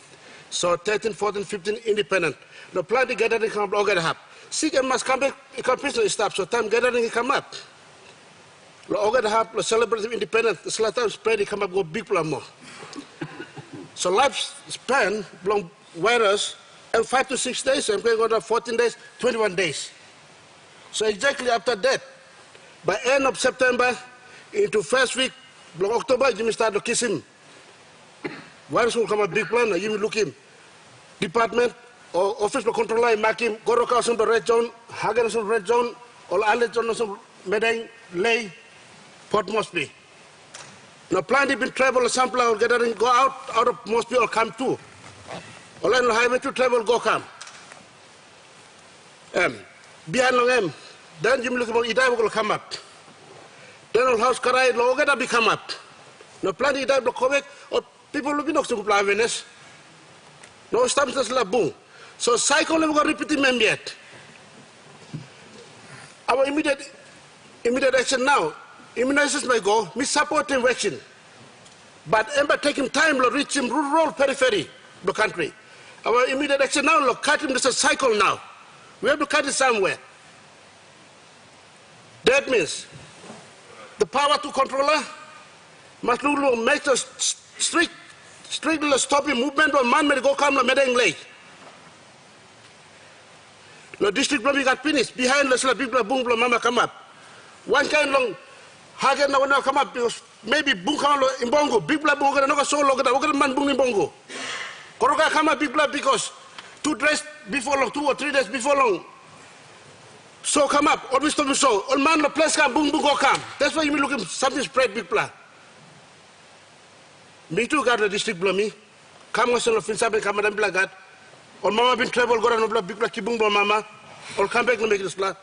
So 13, 14, 15, independent. The plan to get it come over the See, I must come back, it can business stop, so time gathering come up. The over the the celebrating independence, the slot time spread, come up, go big plan more. So lifespan, long virus, and 5 to 6 days, I'm going on 14 days, 21 days. So exactly after that, by end of September, into first week, of October, you will start to kiss him. Virus will come a big plan, you will look him. Department or office for control, mark him, Goroka on the red zone, Hagen on the red zone, or Allet on the Medang, Lay, Port Moresby. Now plan to travel sample or gathering, go out of Moresby or come too. All on the highway to travel, go come. Behind long then you look about Idai will come up. Then on house Karai, Logada be come up. No plan Idai will come back, or people looking up to Plavenes. No stamps as la boom. So cycle never got repeating mem yet. Our immediate action now, immunizations may go, me supporting vaccine. But by taking time to reach him rural periphery the country. Our immediate action now, look, cut him, there's a cycle now. We have to cut it somewhere. That means the power to controller must make a strictly stopping movement of man may go come to Medang Lake. The district bloody got finished. Behind the people boom mama come up. One kind long Hagen now come up because maybe boom come in Bongo. Big blood bongo no so long that man boom in Bongo. Koroka come up big blood because 2 days before long, 2 or 3 days before long. So come up, always to be so. All man the place come, boom, boom, go come. That's why you mean looking something spread big plan. Me too got the district below me. Come on, son of Finsabe, come and blagat. Or mama been travel, go on big black kibung mama. Or come back to make this plan.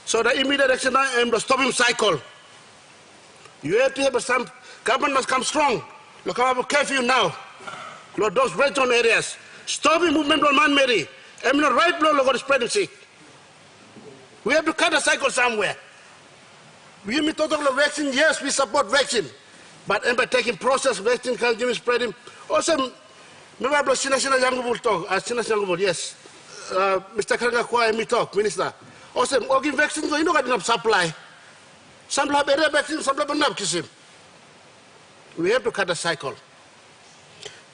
So the immediate action now am the stopping cycle. You have to have some government must come strong. Look how curfew now. Look those red zone areas. Stopping movement on man Mary. I'm not right blow look spreading sick. We have to cut a cycle somewhere. We have total of vaccine, yes, we support vaccine. But by taking process vaccine can give spreading. Also, remember Sinasina Yangubul talk, Sinasina yes. Mr. Karanga Kwai me talk, Minister. Also, organ vaccines, you know got enough supply. Some have better vaccine, some have enough kiss him. We have to cut a cycle.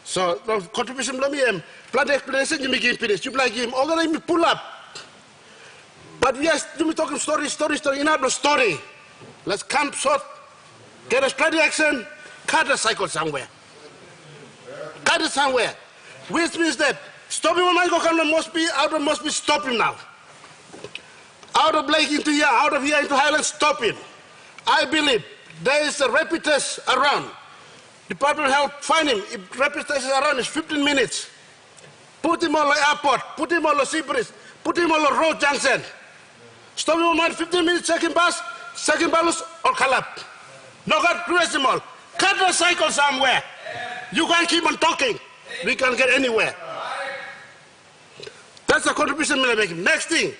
So contribution let me plan the explanation you make him finish. You like him, all me pull up. But yes, you be talking story, enough the story. Let's camp short, get a steady action, cut a cycle somewhere. cut it somewhere. Which means that stopping must be stopping now. Out of Blake into here, out of here into Highlands, stop it. I believe there is a rapid test around. Department of Health, find him. If rapid test is around, it's 15 minutes. Put him on the airport, put him on the Seabreeze, put him on the road junction. Stop him on 15 minutes, second bus or collapse. No got crazy mall. Cut the cycle somewhere. You can't keep on talking. We can't get anywhere. That's the contribution we're making. Next thing,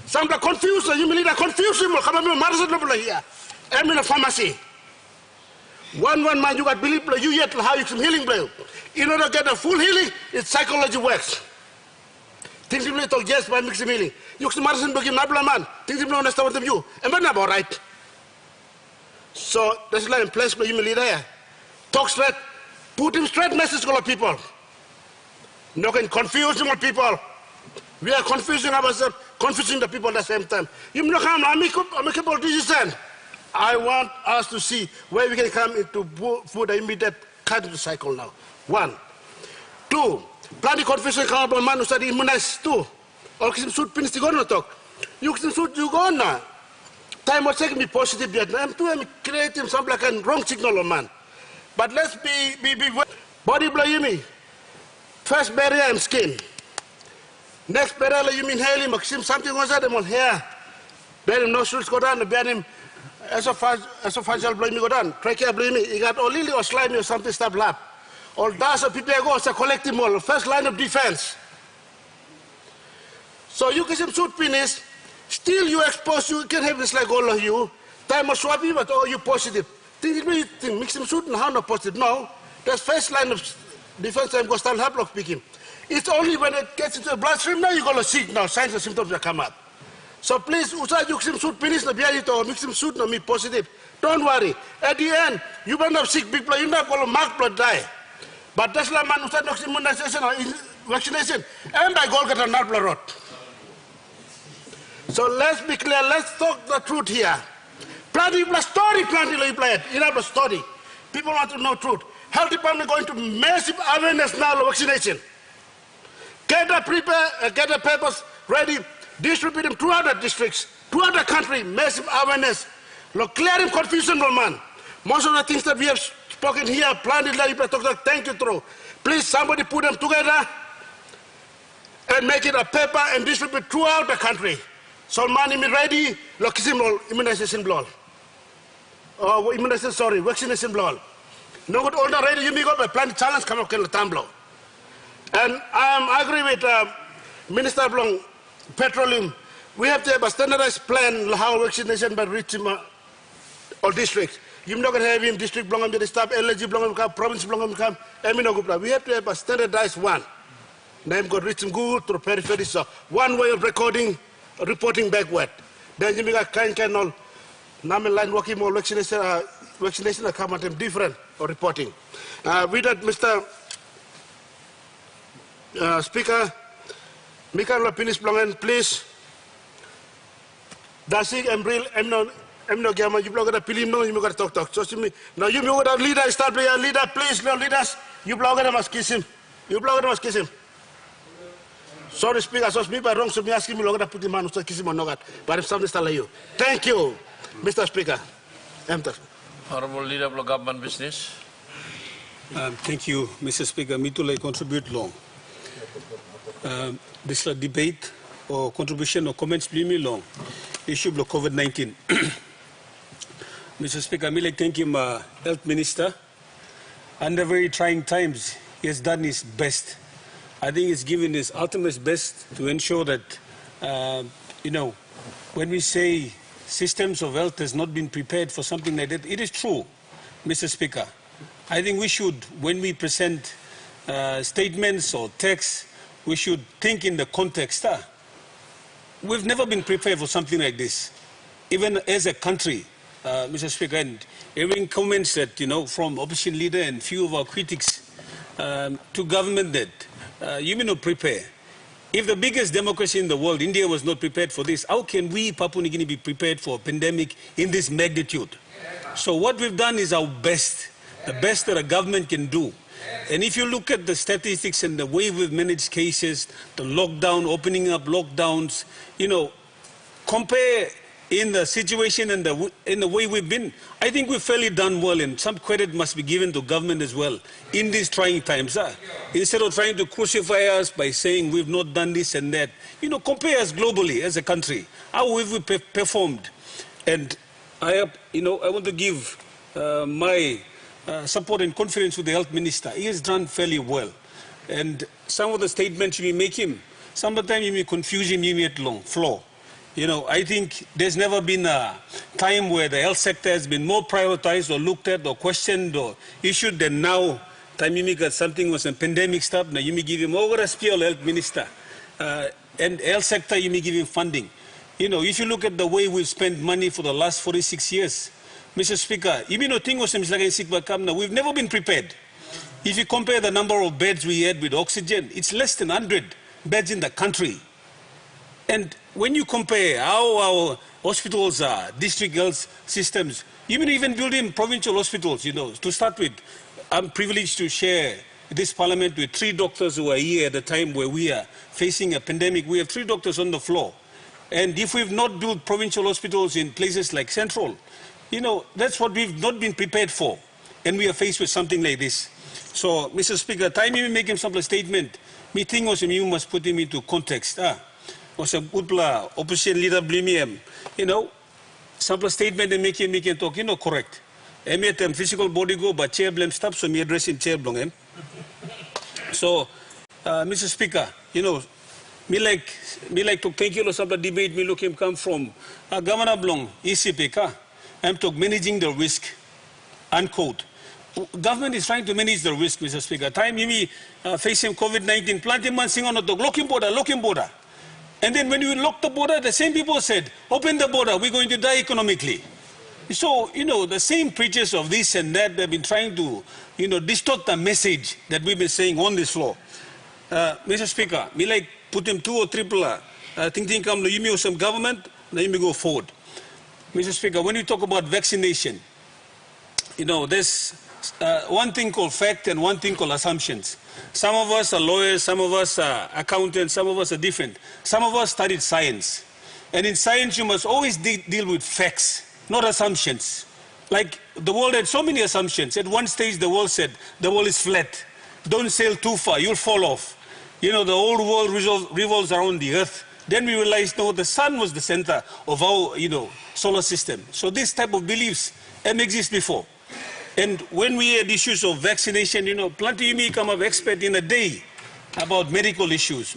some are confused. You mean the confusion? Here. I'm in a pharmacy. One man, you got believe you yet how you can healing blue. In order to get a full healing, it's psychology works. Things you talk yes by mixing healing. You can Martin begin Nabla man. Things you don't understand what you. And not about right. So that's like in place where you may there. Talk straight, put him straight message to people. No can confuse more people. We are confusing ourselves, confusing the people at the same time. You know how amicable decision. I want us to see where we can come into for the immediate cut the cycle now. 1. 2. Plan the confusion accountable man who study immunize 2. Or can shoot finish the go talk. You can shoot you go now. Time was taking me positive yet. I'm creating some like a wrong signal on man. But let's be body blow you me. First barrier and skin. Next barrier you mean hailing, Maxim something was at him on hair. Bear him nostrils go down, bear him esophageal blow me go down. Trachea blow me. He got or lily or slimy or something stop lap. All that's what people go, it's a collective model. First line of defense. So you can shoot finish. Still you expose, you can have this like all of you. Time of swap but oh you positive. Think mix him shoot and how not positive. No. That's first line of defense time goes down half block speaking. It's only when it gets into the bloodstream now you're gonna see now signs and symptoms that come up. So please usah you can shoot finish na biar itu mix him shoot na me positive. Don't worry. At the end, you will not sick big blood, you not gonna mark blood die. But that's like man usah no immunization or vaccination. And I go get a not blood rot. So let's be clear, let's talk the truth here. Planting the story, planting the story. People want to know truth. Health department going to massive awareness now of vaccination. Get the papers ready, distribute them throughout the districts, throughout the country, massive awareness. Look, clearing confusion, man. Most of the things that we have spoken here, planted, thank you through. Please, somebody put them together and make it a paper and distribute throughout the country. So money me ready, look immunization blood. Oh, immunization, sorry, vaccination blood. No good older ready, you may go by plan challenge come up in the tumbler. And I agree with Minister Blong, Petroleum. We have to have a standardized plan how vaccination by reaching all districts. You're not going to have in district Blong and the staff, LG Blong and province Blong and come, we have to have a standardized one. Name got written good to the periphery, so one way of recording, reporting backward. Then you make kind all Namen line working more vaccination come at them different or reporting. With that, Mr. Speaker, Mika Lapinis Blangan, please. Dasig Embril, Emno Gamma, you blog at a Pilimo, you got to talk. So now you got a leader, start player, leader, please, no leaders. You blogger must kiss him. You blogger must kiss him. Sorry, Speaker, so me by wrong, so me asking me longer to put him on to kiss him or not. But if something tell you. Thank you, Mr. Speaker. Honorable Leader of Government Business. Thank you, Mr. Speaker. Me too, contribute long. This debate or contribution or comments please me long. Issue of COVID-19. Mr. Speaker, I thank him, Health Minister. Under very trying times, he has done his best. I think he's given his ultimate best to ensure that, when we say systems of health has not been prepared for something like that, it is true, Mr. Speaker. I think we should, when we present statements or texts, we should think in the context. We've never been prepared for something like this, even as a country, Mr. Speaker, and hearing comments that, from opposition leader and few of our critics to government that you may not prepare. If the biggest democracy in the world, India, was not prepared for this, how can we, Papua New Guinea, be prepared for a pandemic in this magnitude? So what we've done is our best, the best that a government can do. And if you look at the statistics and the way we've managed cases, the lockdown, opening up lockdowns, compare in the situation and in the way we've been, I think we've fairly done well, and some credit must be given to government as well in these trying times. Instead of trying to crucify us by saying we've not done this and that, compare us globally as a country. How have we performed? And I want to give my support and confidence to the health minister. He has done fairly well. And some of the statements you may make him, sometimes you may confuse him, you may at long flow. I think there's never been a time where the health sector has been more prioritized or looked at or questioned or issued than now. Time you make something was a pandemic stuff, now you may give him over a spiel health minister. And health sector, you may give him funding. If you look at the way we've spent money for the last 46 years, Mr. Speaker, we've never been prepared. If you compare the number of beds we had with oxygen, it's less than 100 beds in the country. And when you compare how our hospitals are, district health systems, even building provincial hospitals, to start with, I'm privileged to share this parliament with 3 doctors who are here at the time where we are facing a pandemic. We have 3 doctors on the floor. And if we've not built provincial hospitals in places like Central, that's what we've not been prepared for. And we are faced with something like this. So, Mr. Speaker, time you make him some statement, me think also you must put him into context. Was a good opposition leader blame him. Some statement and make him talk, correct. Emitem physical body go, but chair blame stop, so me address him chair blong him. So, Mr. Speaker, me like to thank you for some debate me look him come from Governor Blong, ECPK. I'm talking managing the risk, unquote. Government is trying to manage the risk, Mr. Speaker. Time you facing COVID-19, planting man sing on the locking border. And then when you lock the border, the same people said, open the border, we're going to die economically. So, the same preachers of this and that have been trying to, distort the message that we've been saying on this floor. Mr. Speaker, me like put him 2 or 3 think come, you may some government, now you may go forward. Mr. Speaker, when you talk about vaccination, there's one thing called fact and one thing called assumptions. Some of us are lawyers, some of us are accountants, some of us are different. Some of us studied science. And in science, you must always deal with facts, not assumptions. Like the world had so many assumptions. At one stage, the world said, the world is flat. Don't sail too far, you'll fall off. The whole world revolves around the earth. Then we realized, no, the sun was the center of our, solar system. So this type of beliefs exist before. And when we had issues of vaccination, plenty of me come up expert in a day about medical issues.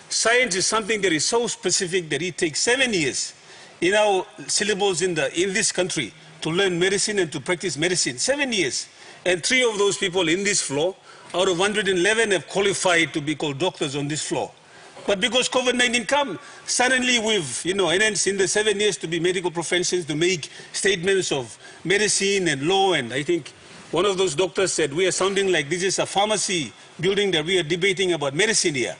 Science is something that is so specific that it takes 7 years in our syllables in this country to learn medicine and to practice medicine. 7 years. And 3 of those people in this floor, out of 111 have qualified to be called doctors on this floor. But because COVID-19 come, suddenly we've, enhanced in the 7 years to be medical professions, to make statements of medicine and law. And I think one of those doctors said, we are sounding like this is a pharmacy building that we are debating about medicine here.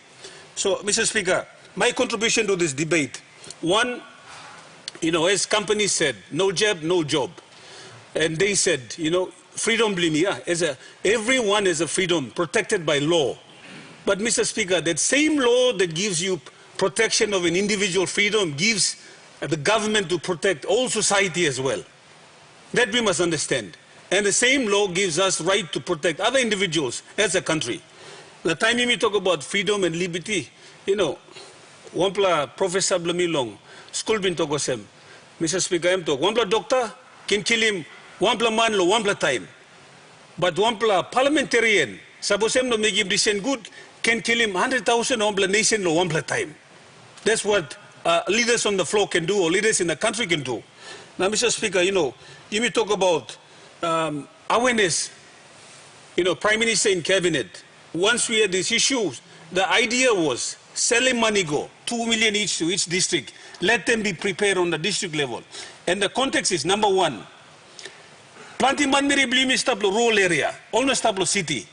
So, Mr. Speaker, my contribution to this debate, one, as companies said, no jab, no job. And they said, freedom, everyone has a freedom protected by law. But, Mr. Speaker, that same law that gives you protection of an individual freedom gives the government to protect all society as well. That we must understand. And the same law gives us right to protect other individuals as a country. The time we talk about freedom and liberty, wampla Professor Blamilong, school bin togosem, Mr. Speaker, I'm talk, wampla doctor can kill him, wampla man lo, wampla time. But wampla parliamentarian, sabosem no make him decent good, can kill him 100,000 wampla nation lo, wampla time. That's what leaders on the floor can do, or leaders in the country can do. Now, Mr. Speaker, you may talk about awareness. Prime Minister in cabinet. Once we had these issues, the idea was selling money go, 2 million each to each district. Let them be prepared on the district level. And the context is, number one, planting money blimi stablo rural area, almost stablo city.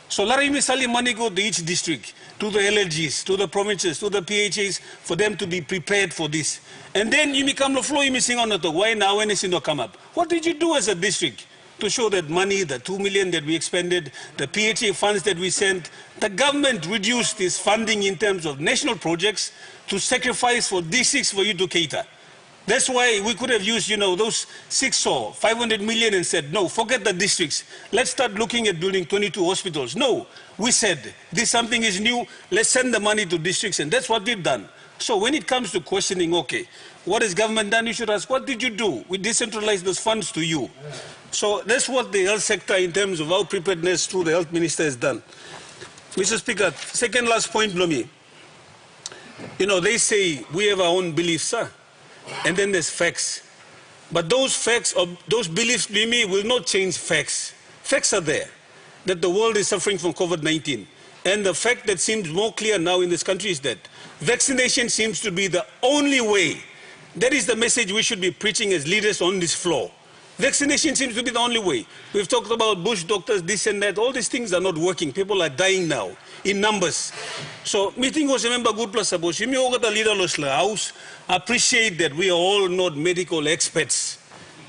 So larimi sali money go to each district, to the LLGs, to the provinces, to the PHAs, for them to be prepared for this. And then you come the floor, you sing on the why now when it's in the come up. What did you do as a district to show that money, the 2 million that we expended, the PHA funds that we sent, the government reduced its funding in terms of national projects to sacrifice for districts for you to cater. That's why we could have used, those 6 or 500 million and said, no, forget the districts. Let's start looking at building 22 hospitals. No, we said, this something is new, let's send the money to districts, and that's what we've done. So when it comes to questioning, okay, what has government done? You should ask, what did you do? We decentralized those funds to you. So that's what the health sector, in terms of our preparedness through the health minister, has done. Mr. Speaker, second last point, Blomi. They say we have our own beliefs, sir. And then there's facts. But those facts, or those beliefs, Blomi, will not change facts. Facts are there, that the world is suffering from COVID-19. And the fact that seems more clear now in this country is that vaccination seems to be the only way. That is the message we should be preaching as leaders on this floor. Vaccination seems to be the only way. We've talked about bush doctors, this and that. All these things are not working. People are dying now in numbers. So, meeting was remember good plus suppose. You may the leader house appreciate that we are all not medical experts.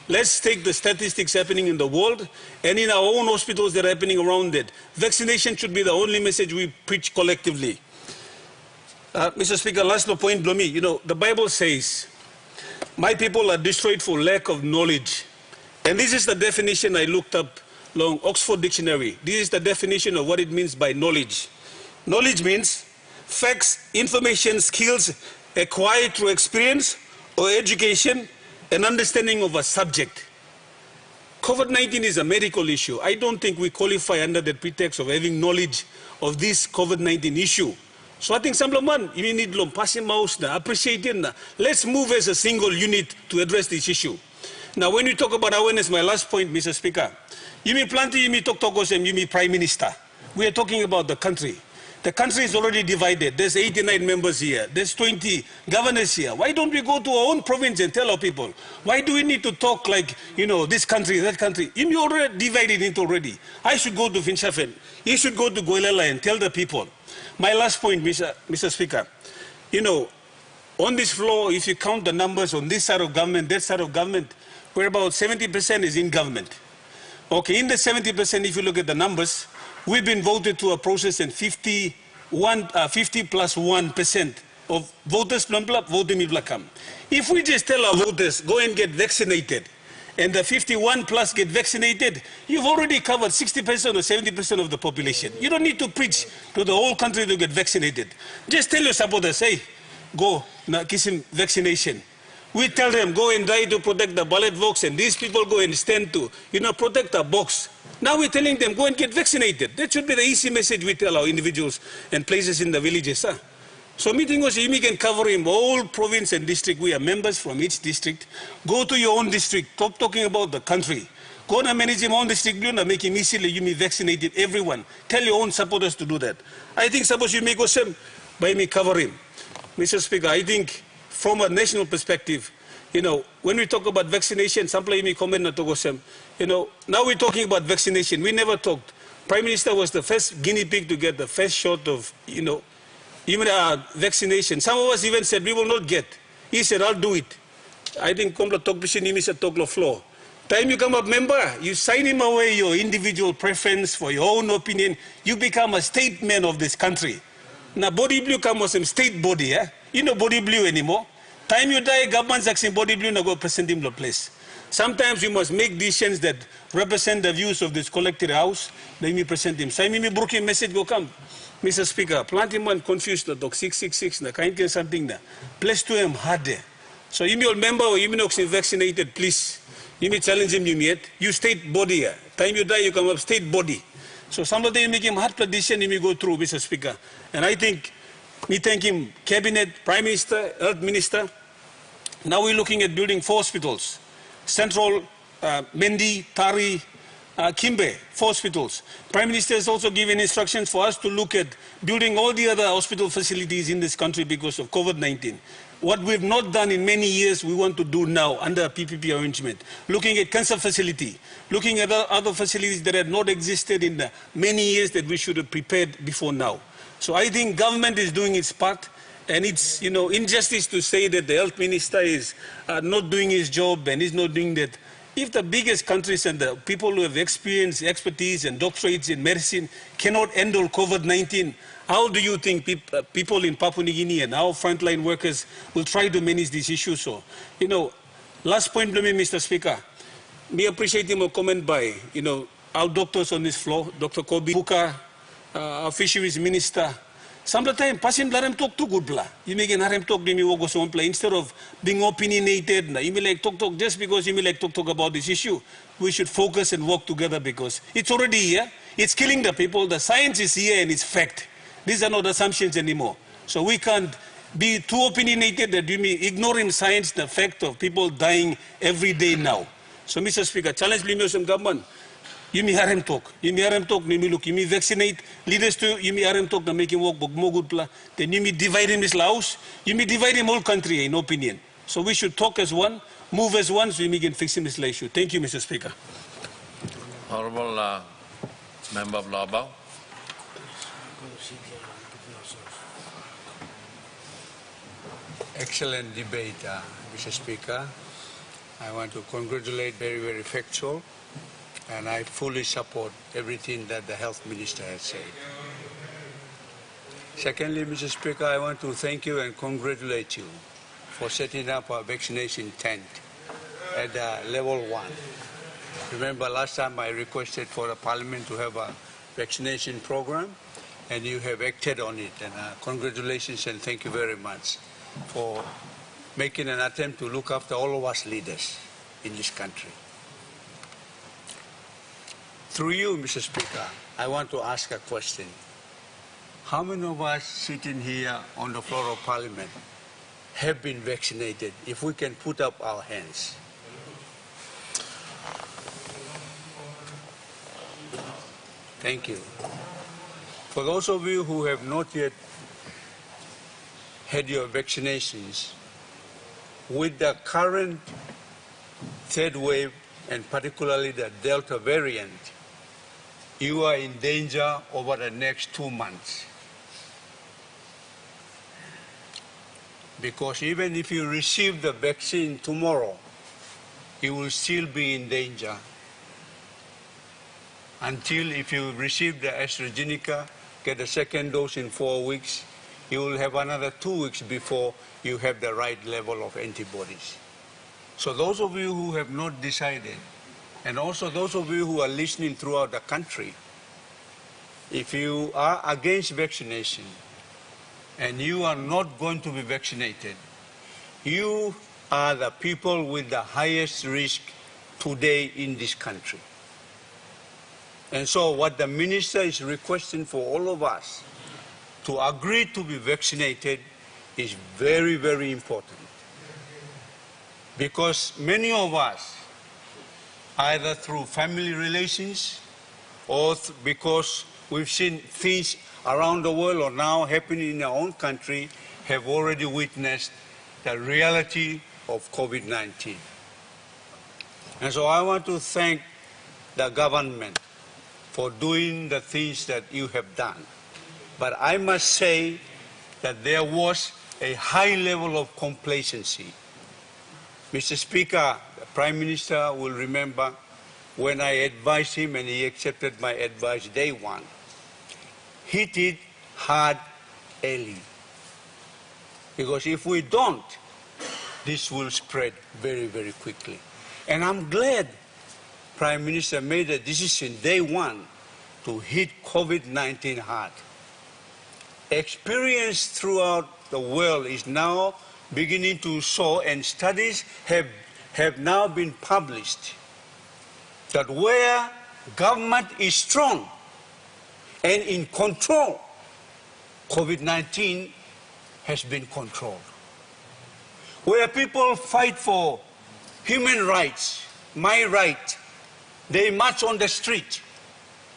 Let's take the statistics happening in the world and in our own hospitals that are happening around it. Vaccination should be the only message we preach collectively. Mr. Speaker, last point, Blomi. The Bible says, my people are destroyed for lack of knowledge. And this is the definition I looked up along Oxford Dictionary. This is the definition of what it means by knowledge. Knowledge means facts, information, skills acquired through experience or education and understanding of a subject. COVID-19 is a medical issue. I don't think we qualify under the pretext of having knowledge of this COVID-19 issue. So I think Samblaman, you need to appreciate it. Let's move as a single unit to address this issue. Now, when you talk about awareness, my last point, Mr. Speaker, you mean plenty, you mean Tokosem, you mean Prime Minister. We are talking about the country. The country is already divided. There's 89 members here. There's 20 governors here. Why don't we go to our own province and tell our people? Why do we need to talk like, this country, that country? You already divided it already. I should go to Finchafen. You should go to Goilela and tell the people. My last point, Mr. Speaker, on this floor, if you count the numbers on this side of government, that side of government, where about 70% is in government. Okay, in the 70%, if you look at the numbers, we've been voted to a process and 50 plus 1% of voters voting come. If we just tell our voters, go and get vaccinated, and the 51 plus get vaccinated, you've already covered 60% or 70% of the population. You don't need to preach to the whole country to get vaccinated. Just tell your supporters, hey, go, kiss him vaccination. We tell them, go and try to protect the ballot box, and these people go and stand to, protect the box. Now we're telling them, go and get vaccinated. That should be the easy message we tell our individuals and places in the villages. Huh? So meeting was, you can cover in all province and district. We are members from each district. Go to your own district. Stop talking about the country. Go and manage your own district. Make him easily, you may vaccinate everyone. Tell your own supporters to do that. I think suppose you may go some by me cover him. Mr. Speaker, I think from a national perspective, when we talk about vaccination, some play me comment na togosem. Now we're talking about vaccination. We never talked. Prime Minister was the first guinea pig to get the first shot of, vaccination. Some of us even said we will not get. He said, I'll do it. I think Komla talk Bishinimi said talk floor. Time you come up member, you sign him away your individual preference for your own opinion. You become a statesman of this country. Now body blue come was some state body, eh? You know body blue anymore. Time you die, government's acting body blue na go present him the place. Sometimes you must make decisions that represent the views of this collective house. Let me present him. So I mean, broken message go come. Mr. Speaker, plenty man confused the dog 666 na kind something na. Place to him harder. So you may remember or you may not vaccinated, please. You may challenge him, you state body here. Time you die, you come up state body. So somebody you make him hard decision, you may go through, Mr. Speaker. And I think, we thank him, Cabinet, Prime Minister, Health Minister. Now we're looking at building 4 hospitals. Central, Mendi, Tari, Kimbe, 4 hospitals. Prime Minister has also given instructions for us to look at building all the other hospital facilities in this country because of COVID-19. What we've not done in many years, we want to do now under a PPP arrangement. Looking at cancer facility, looking at other facilities that had not existed in the many years that we should have prepared before now. So I think government is doing its part, and it's injustice to say that the health minister is not doing his job and is not doing that. If the biggest countries and the people who have experience, expertise, and doctorates in medicine cannot handle COVID-19, how do you think people in Papua New Guinea and our frontline workers will try to manage these issues? So, last point, Mr. Speaker. We appreciate him a comment by, our doctors on this floor, Dr. Kobi Buka, our fisheries minister. Sometimes, pasim larem talk too good blah. You may get harem talk to me wogo so play instead of being opinionated. You may like talk just because you may like talk about this issue. We should focus and work together because it's already here. It's killing the people. The science is here and it's fact. These are not assumptions anymore. So we can't be too opinionated that you may ignoring science, the fact of people dying every day now. So, Mr. Speaker, challenge the government. You may harem talk. You may harem talk. You may vaccinate leaders to you may harem talk. Na make him work more good plan. Then you may divide him this Laos. You may divide him whole country in opinion. So we should talk as one, move as one, so we can fix him this issue. Thank you, Mr. Speaker. Honourable Member of Labao. Excellent debate, Mr. Speaker. I want to congratulate very, very factual. And I fully support everything that the Health Minister has said. Secondly, Mr. Speaker, I want to thank you and congratulate you for setting up a vaccination tent at level 1. Remember last time I requested for the Parliament to have a vaccination program, and you have acted on it. And congratulations and thank you very much for making an attempt to look after all of us leaders in this country. Through you, Mr. Speaker, I want to ask a question. How many of us sitting here on the floor of Parliament have been vaccinated? If we can put up our hands. Thank you. For those of you who have not yet had your vaccinations, with the current third wave and particularly the Delta variant, you are in danger over the next 2 months. Because even if you receive the vaccine tomorrow, you will still be in danger until if you receive the AstraZeneca, get the second dose in 4 weeks, you will have another 2 weeks before you have the right level of antibodies. So those of you who have not decided, and also those of you who are listening throughout the country, if you are against vaccination and you are not going to be vaccinated, you are the people with the highest risk today in this country. And so what the minister is requesting for all of us to agree to be vaccinated is very, very important. Because many of us, either through family relations or because we've seen things around the world or now happening in our own country, have already witnessed the reality of COVID-19. And so I want to thank the government for doing the things that you have done. But I must say that there was a high level of complacency. Mr. Speaker, the Prime Minister will remember when I advised him and he accepted my advice day one. Hit it hard early. Because if we don't, this will spread very, very quickly. And I'm glad Prime Minister made a decision day one to hit COVID-19 hard. Experience throughout the world is now beginning to show, and studies have now been published, that where government is strong and in control, COVID-19 has been controlled. Where people fight for human rights, my right, they march on the street.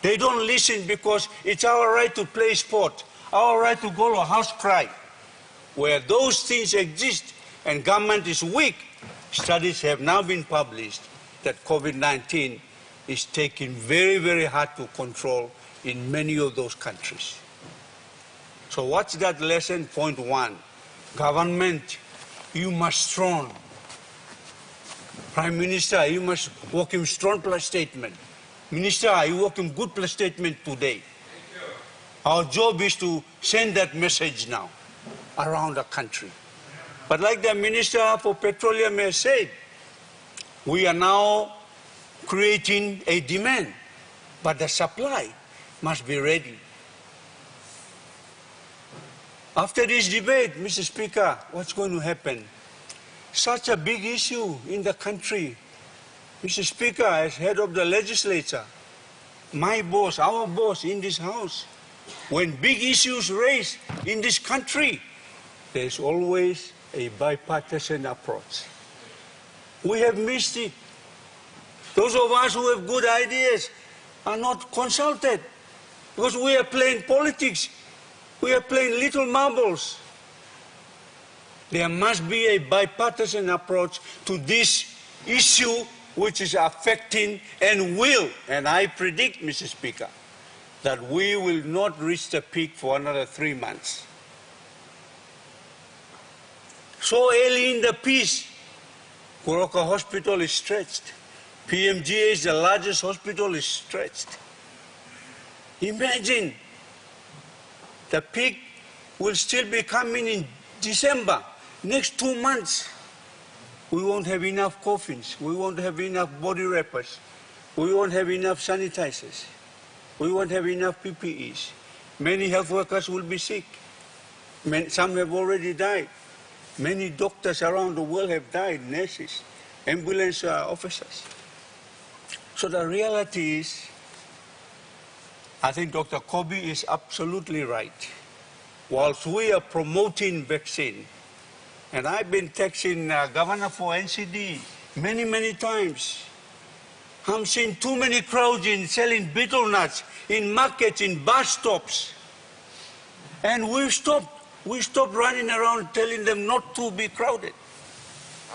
They don't listen because it's our right to play sport, our right to go to a house cry. Where those things exist and government is weak, studies have now been published that COVID-19 is taken very, very hard to control in many of those countries. So what's that lesson? Point one, government, you must strong. Prime Minister, you must work him strong plus statement. Minister, you work him good plus statement today. Our job is to send that message now around the country. But like the Minister for Petroleum has said, we are now creating a demand, but the supply must be ready. After this debate, Mr. Speaker, what's going to happen? Such a big issue in the country. Mr. Speaker, as head of the legislature, my boss, our boss in this house, when big issues raised in this country, there's always a bipartisan approach. We have missed it. Those of us who have good ideas are not consulted because we are playing politics. We are playing little marbles. There must be a bipartisan approach to this issue which is affecting and will, and I predict, Mr. Speaker, that we will not reach the peak for another 3 months. So early in the piece, Goroka Hospital is stretched. PMGA, the largest hospital, is stretched. Imagine the peak will still be coming in December. Next 2 months, we won't have enough coffins. We won't have enough body wrappers. We won't have enough sanitizers. We won't have enough PPEs. Many health workers will be sick. Some have already died. Many doctors around the world have died, nurses, ambulance officers. So the reality is, I think Dr. Kobe is absolutely right. Whilst we are promoting vaccine, and I've been texting Governor for NCD many times, I'm seeing too many crowds in selling betel nuts in markets, in bus stops. And we stopped running around telling them not to be crowded.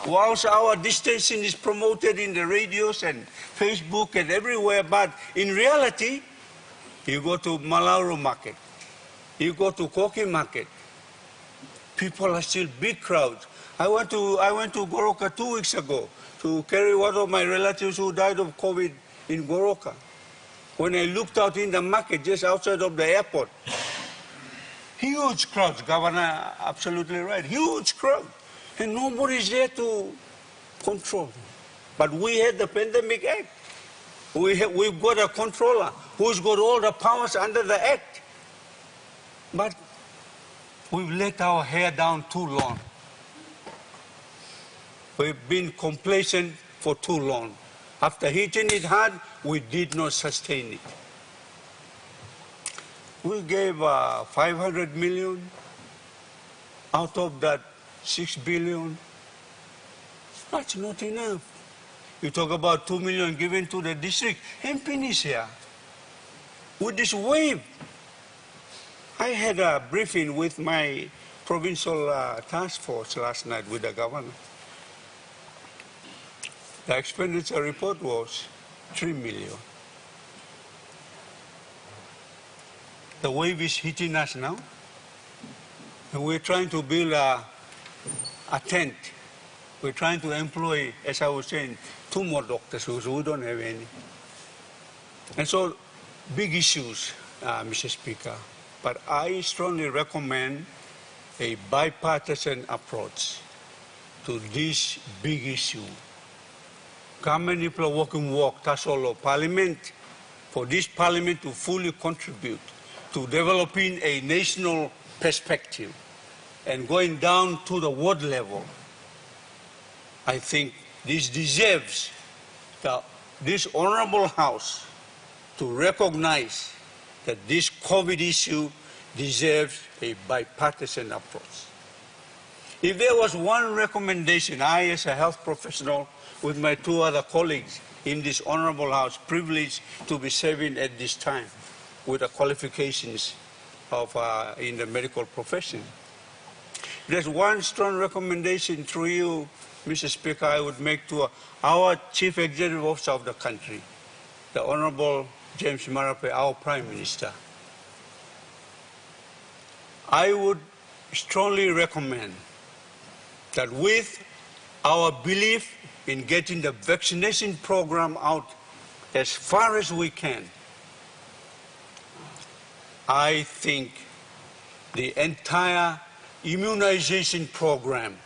Whilst our distancing is promoted in the radios and Facebook and everywhere, but in reality, you go to Malauru market, you go to Koki market, people are still big crowds. I went to Goroka 2 weeks ago to carry one of my relatives who died of COVID in Goroka. When I looked out in the market just outside of the airport, huge crowds, Governor, absolutely right, huge crowd. And nobody's there to control. But we had the Pandemic Act. We've got a controller who's got all the powers under the Act. But we've let our hair down too long. We've been complacent for too long. After hitting it hard, we did not sustain it. We gave 500 million out of that 6 billion. That's not enough. You talk about 2 million given to the district. MP is here. With this wave, I had a briefing with my provincial task force last night with the governor. The expenditure report was 3 million. The wave is hitting us now. And we're trying to build a tent. We're trying to employ, as I was saying, 2 more doctors because we don't have any. And so, big issues, Mr. Speaker. But I strongly recommend a bipartisan approach to this big issue. Government people working work, that's all of Parliament, for this Parliament to fully contribute to developing a national perspective and going down to the ward level. I think this deserves this honorable House to recognize that this COVID issue deserves a bipartisan approach. If there was one recommendation, I as a health professional with my 2 other colleagues in this honorable House, privileged to be serving at this time with the qualifications of in the medical profession. There's one strong recommendation through you, Mr. Speaker, I would make to our Chief Executive Officer of the country, the Honorable James Marape, our Prime Minister. I would strongly recommend that with our belief in getting the vaccination program out as far as we can. I think the entire immunization program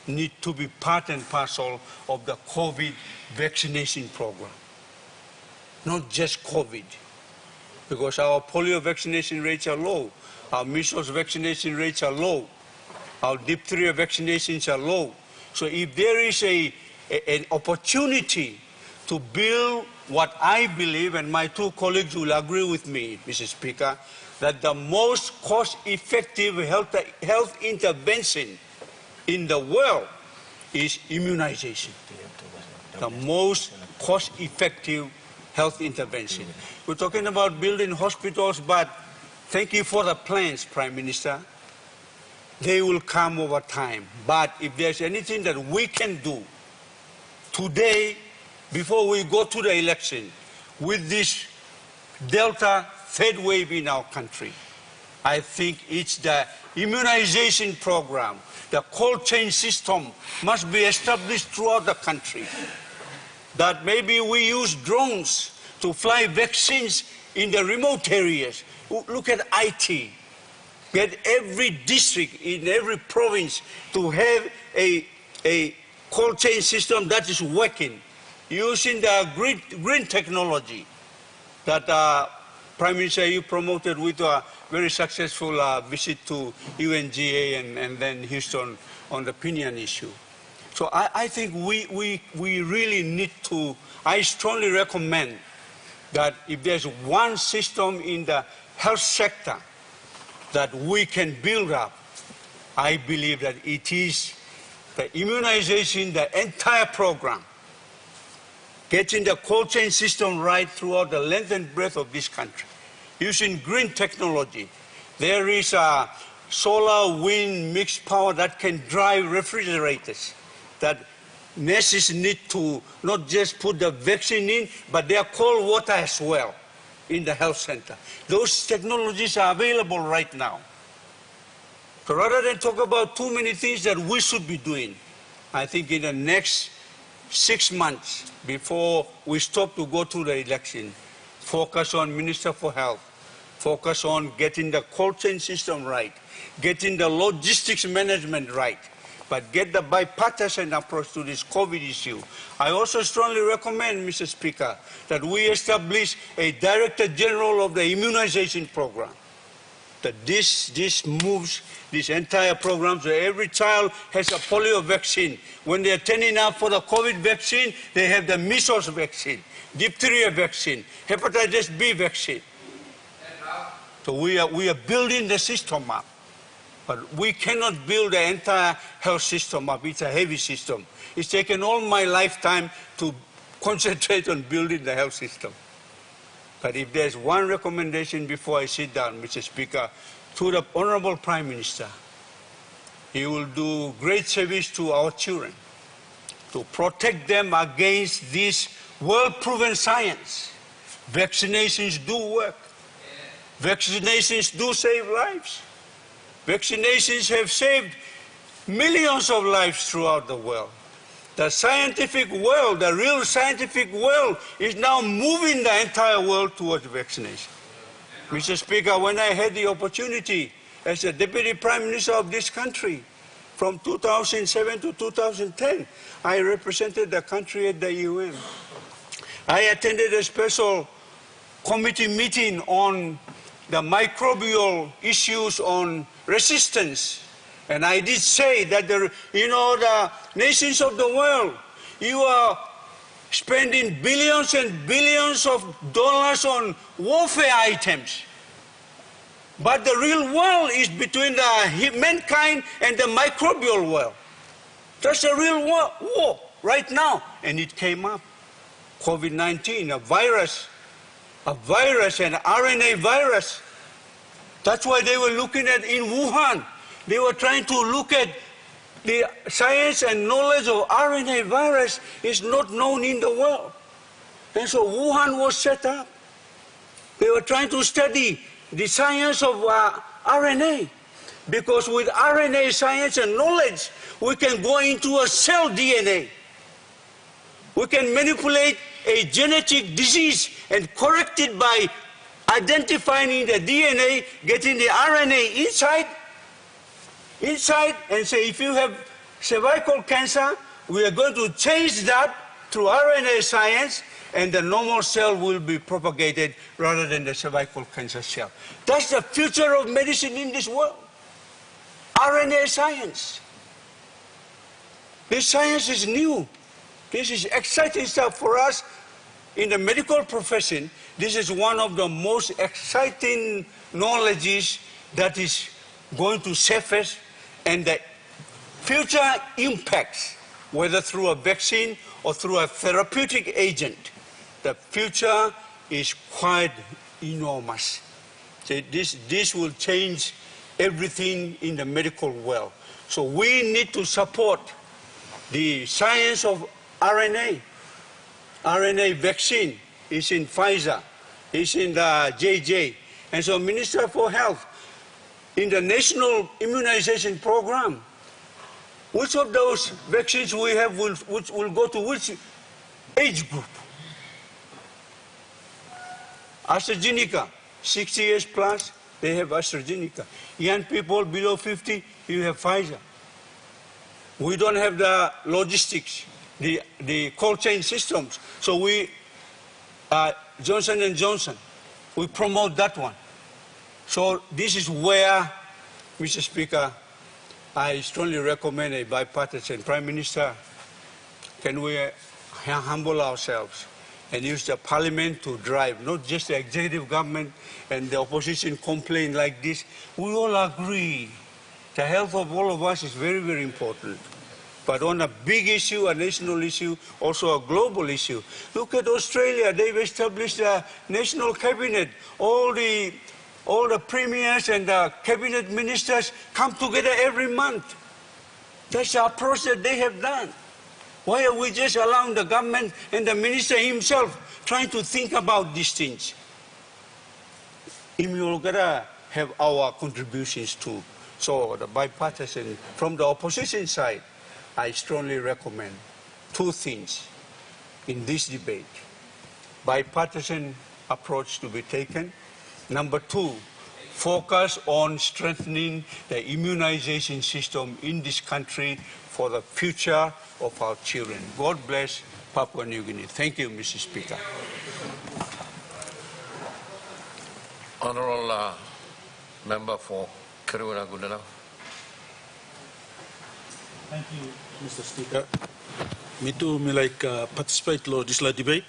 needs to be part and parcel of the COVID vaccination program. Not just COVID, because our polio vaccination rates are low, our measles vaccination rates are low, our diphtheria vaccinations are low. So if there is an opportunity to build what I believe, and my two colleagues will agree with me, Mr. Speaker, that the most cost-effective health intervention in the world is immunization. The most cost-effective health intervention. We're talking about building hospitals, but thank you for the plans, Prime Minister. They will come over time. But if there's anything that we can do today, before we go to the election, with this Delta third wave in our country, I think it's the immunization program. The cold chain system must be established throughout the country. That maybe we use drones to fly vaccines in the remote areas. Look at IT. Get every district in every province to have a cold chain system that is working, using the green technology that Prime Minister, you promoted with a very successful visit to UNGA and then Houston on the Pinyon issue. So I think we really need to, I strongly recommend that if there's one system in the health sector that we can build up, I believe that it is the immunization, the entire program, getting the cold chain system right throughout the length and breadth of this country, using green technology. There is a solar wind mixed power that can drive refrigerators, that nurses need to not just put the vaccine in, but they are cold water as well in the health center. Those technologies are available right now. So rather than talk about too many things that we should be doing, I think in the next 6 months before we stop to go to the election, focus on Minister for Health, focus on getting the cold chain system right, getting the logistics management right, but get the bipartisan approach to this COVID issue. I also strongly recommend, Mr. Speaker, that we establish a Director General of the immunization program, that this moves this entire program so every child has a polio vaccine. When they're turning up for the COVID vaccine, they have the measles vaccine, diphtheria vaccine, hepatitis B vaccine. So we are building the system up. But we cannot build the entire health system up. It's a heavy system. It's taken all my lifetime to concentrate on building the health system. But if there's one recommendation before I sit down, Mr. Speaker, to the Honorable Prime Minister, he will do great service to our children, to protect them against this world-proven science. Vaccinations do work. Vaccinations do save lives. Vaccinations have saved millions of lives throughout the world. The scientific world, the real scientific world, is now moving the entire world towards vaccination. Mr. Speaker, when I had the opportunity as the Deputy Prime Minister of this country, from 2007 to 2010, I represented the country at the UN. I attended a special committee meeting on the microbial issues on resistance. And I did say that, the nations of the world, you are spending billions and billions of dollars on warfare items. But the real world is between the mankind and the microbial world. That's a real war right now. And it came up. COVID-19, a virus, an RNA virus. That's why they were looking at in Wuhan. They were trying to look at the science and knowledge of RNA virus is not known in the world. And so Wuhan was set up. They were trying to study the science of RNA. Because with RNA science and knowledge, we can go into a cell DNA. We can manipulate a genetic disease and correct it by identifying the DNA, getting the RNA inside, and say, if you have cervical cancer, we are going to change that through RNA science, and the normal cell will be propagated rather than the cervical cancer cell. That's the future of medicine in this world. RNA science. This science is new. This is exciting stuff for us in the medical profession. This is one of the most exciting knowledges that is going to surface, and the future impacts, whether through a vaccine or through a therapeutic agent, the future is quite enormous. So this will change everything in the medical world. So we need to support the science of RNA. RNA vaccine is in Pfizer, is in the JJ. And so Minister for Health, in the national immunization program, which of those vaccines we have will go to which age group? AstraZeneca, 60 years plus, they have AstraZeneca. Young people below 50, you have Pfizer. We don't have the logistics, the cold chain systems. So we, Johnson & Johnson, we promote that one. So this is where, Mr. Speaker, I strongly recommend a bipartisan. Prime Minister, can we humble ourselves and use the parliament to drive, not just the executive government and the opposition complain like this. We all agree the health of all of us is very, very important. But on a big issue, a national issue, also a global issue. Look at Australia. They've established a national cabinet. All the premiers and the cabinet ministers come together every month. That's the approach that they have done. Why are we just allowing the government and the minister himself trying to think about these things? We're going to have our contributions too. So the bipartisan, from the opposition side, I strongly recommend two things in this debate. Bipartisan approach to be taken. Number two, focus on strengthening the immunization system in this country for the future of our children. God bless Papua New Guinea. Thank you, Mr. Speaker. Honourable Member for Kiriwara-Gundanao. Thank you, Mr. Speaker. Me too, participate in this debate.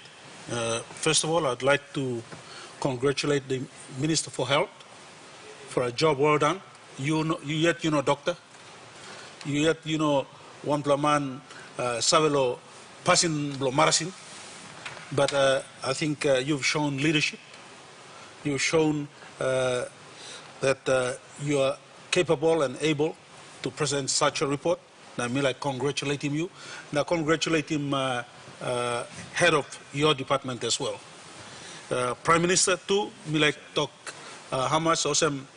First of all, I'd like to congratulate the Minister for Health for a job well done. Doctor. One plaman Savelo passing marasin. But I think you've shown leadership. You've shown that you are capable and able to present such a report. I mean, congratulate you. Now congratulate him, head of your department as well. Prime Minister too, me talk how much awesome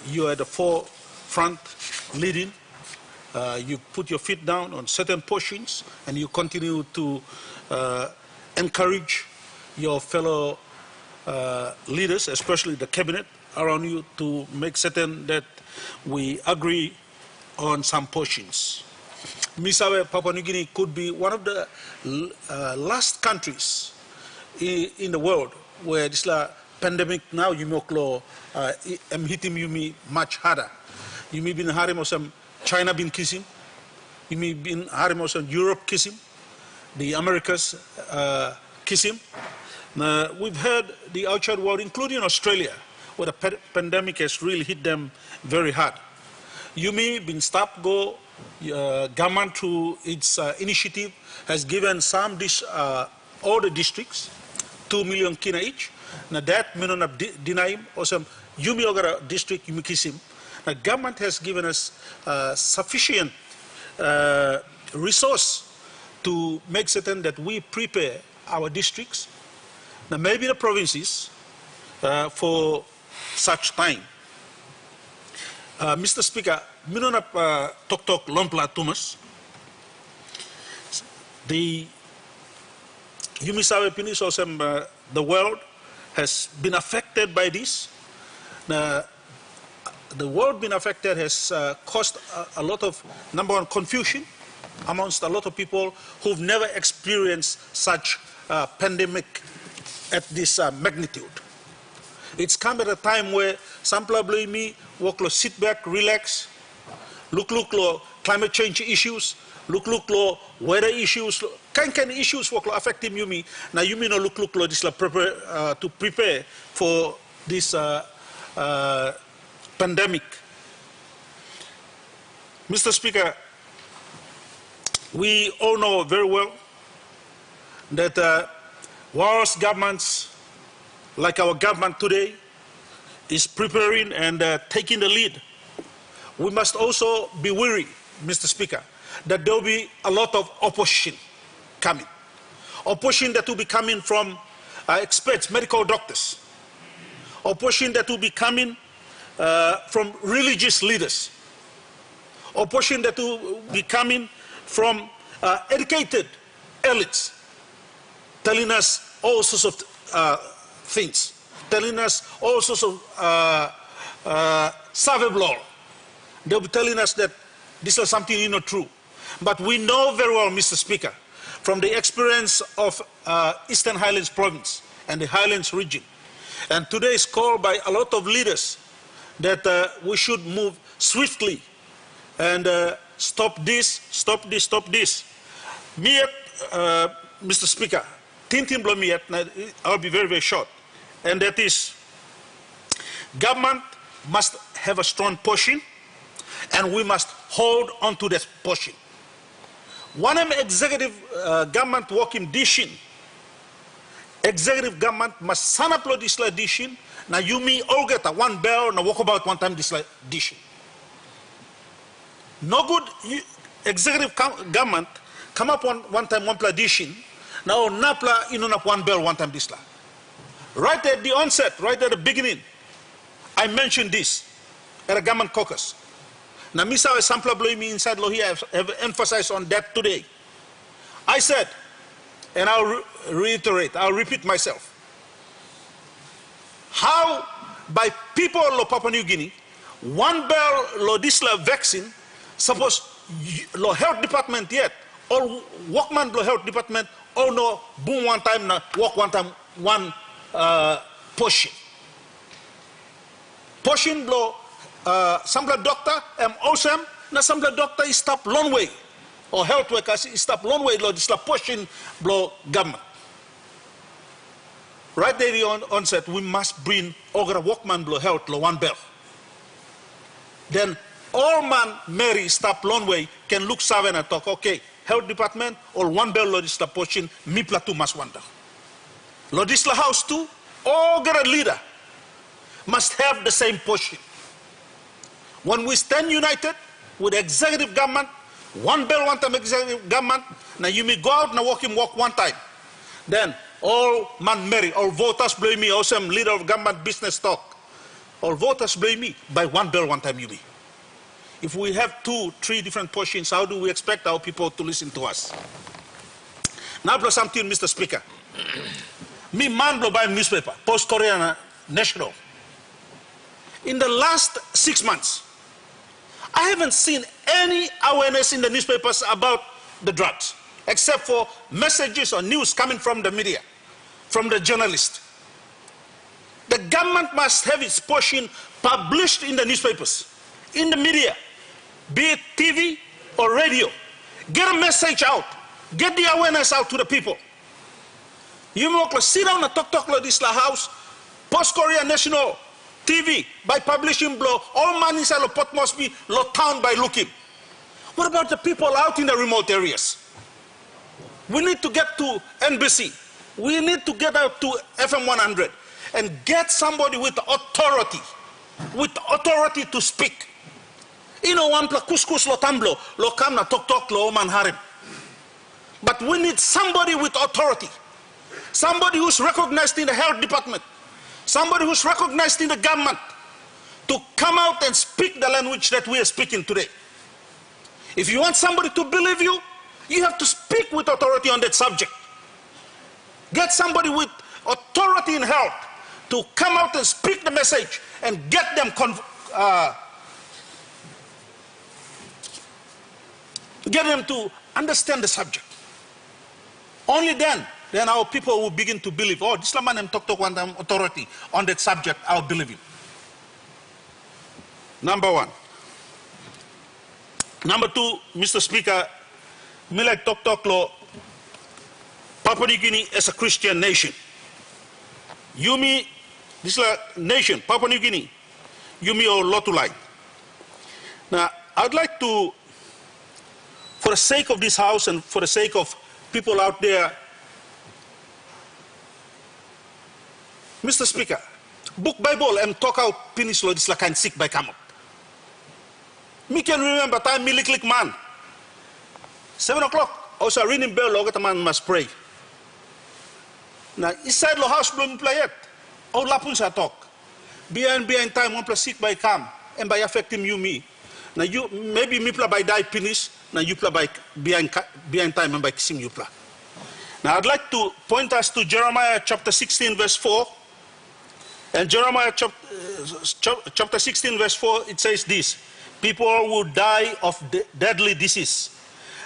you are at the forefront leading. You put your feet down on certain portions and you continue to encourage your fellow leaders, especially the cabinet around you, to make certain that we agree on some portions. Misawe, Papua New Guinea could be one of the last countries in the world where this pandemic now you am hitting you much harder. You may be in harem or some China been kissing. You may be in harem or some Europe kissing. The Americas kissing. We've heard the outside world, including Australia, where the pandemic has really hit them very hard. You may been stopped go. Government through its initiative has given some all the districts 2 million kina each. Now that may not deny him or some Yumi district Yumikisim. Now government has given us sufficient resource to make certain that we prepare our districts. Now maybe the provinces for such time. Mr. Speaker, minunap tok lompla tumas. The Yumisawe Pinis also the world has been affected by this. The world being affected has caused a lot of, number one, confusion amongst a lot of people who've never experienced such pandemic at this magnitude. It's come at a time where some people me work sit back, relax, look climate change issues, look weather issues, kind issues work affecting you. Now you no look this prepare to prepare for this pandemic. Mr. Speaker, we all know very well that whilst governments like our government today is preparing and taking the lead, we must also be wary, Mr. Speaker, that there will be a lot of opposition coming. Opposition that will be coming from experts, medical doctors. Opposition that will be coming from religious leaders. Opposition that will be coming from educated elites, telling us all sorts of things, telling us all sorts of savage law. They'll be telling us that this is something not true. But we know very well, Mr. Speaker, from the experience of Eastern Highlands Province and the Highlands region, and today's call by a lot of leaders that we should move swiftly and stop this. Me, Mr. Speaker, Tintin Blomiet, I'll be very, very short. And that is, government must have a strong pushing, and we must hold on to that pushing. One executive government working dishing, executive government must sign up this dishing. Now you me all get a one bell and walk about one time this dishing. No good executive government come up one time one play dishing. Now napla in one bell one time this. Right at the onset, right at the beginning, I mentioned this at a government caucus. Now, Mr. Sampler Blow me inside law here, I have emphasized on that today. I said, and I'll reiterate, I'll repeat myself. How by people of Papua New Guinea, one bell lo this vaccine, suppose lo health department yet, or workman lo health department, or no boom one time, na work one time, one portion. Portion blow sambla doctor awesome na sambla doctor is stop long way or health workers is stop long way lo this la portion blow government. Right there the onset we must bring ogra workman blow health lo one bell. Then all man Mary stop long way can look seven and talk okay health department or one bell lo this la portion mi platu must wonder. Lo this la house too all get a leader must have the same portion. When we stand united with executive government, one bell one time executive government, now you may go out and walk one time. Then all man marry, all voters blame me, also I'm leader of government business talk. All voters blame me by one bell one time you may. If we have 2, 3 different portions, how do we expect our people to listen to us? Now blow something, Mr. Speaker. Me man blow by newspaper, Post-Korean National. In the last 6 months, I haven't seen any awareness in the newspapers about the drugs, except for messages or news coming from the media, from the journalists. The government must have its portion published in the newspapers, in the media, be it TV or radio. Get a message out, get the awareness out to the people. You may sit down and talk like this house, Post-Korea National, TV, by publishing blow, all man inside the pot must be low town by looking. What about the people out in the remote areas? We need to get to NBC. We need to get out to FM 100 and get somebody with authority to speak. You know, one pla kuskus lo tamblo, lo kamna talk lo man harem. But we need somebody with authority. Somebody who's recognized in the health department. Somebody who's recognized in the government to come out and speak the language that we are speaking today. If you want somebody to believe you, you have to speak with authority on that subject. Get somebody with authority in health to come out and speak the message and get them to understand the subject. Only then our people will begin to believe, oh, this man and talk one authority on that subject, I'll believe him. Number one. Number two, Mr. Speaker, me like talk law, Papua New Guinea as a Christian nation. You me, this nation, Papua New Guinea, you me or Lotulai. Now, I'd like to, for the sake of this house and for the sake of people out there, Mr. Speaker, book Bible and talk out Peninsula this like I'm sick by come up. Me can remember time me lick man. 7 o'clock, also reading bell, the man must pray. Now, inside the house, bloom play it. Oh, lapunsa talk. Behind time, one plus sick by come, and by affecting you, me. Now, you, maybe me play by die finish, now you play by behind time and by kissing you play. Now, I'd like to point us to Jeremiah chapter 16, verse 4. And Jeremiah chapter 16, verse 4, it says this. People will die of deadly disease.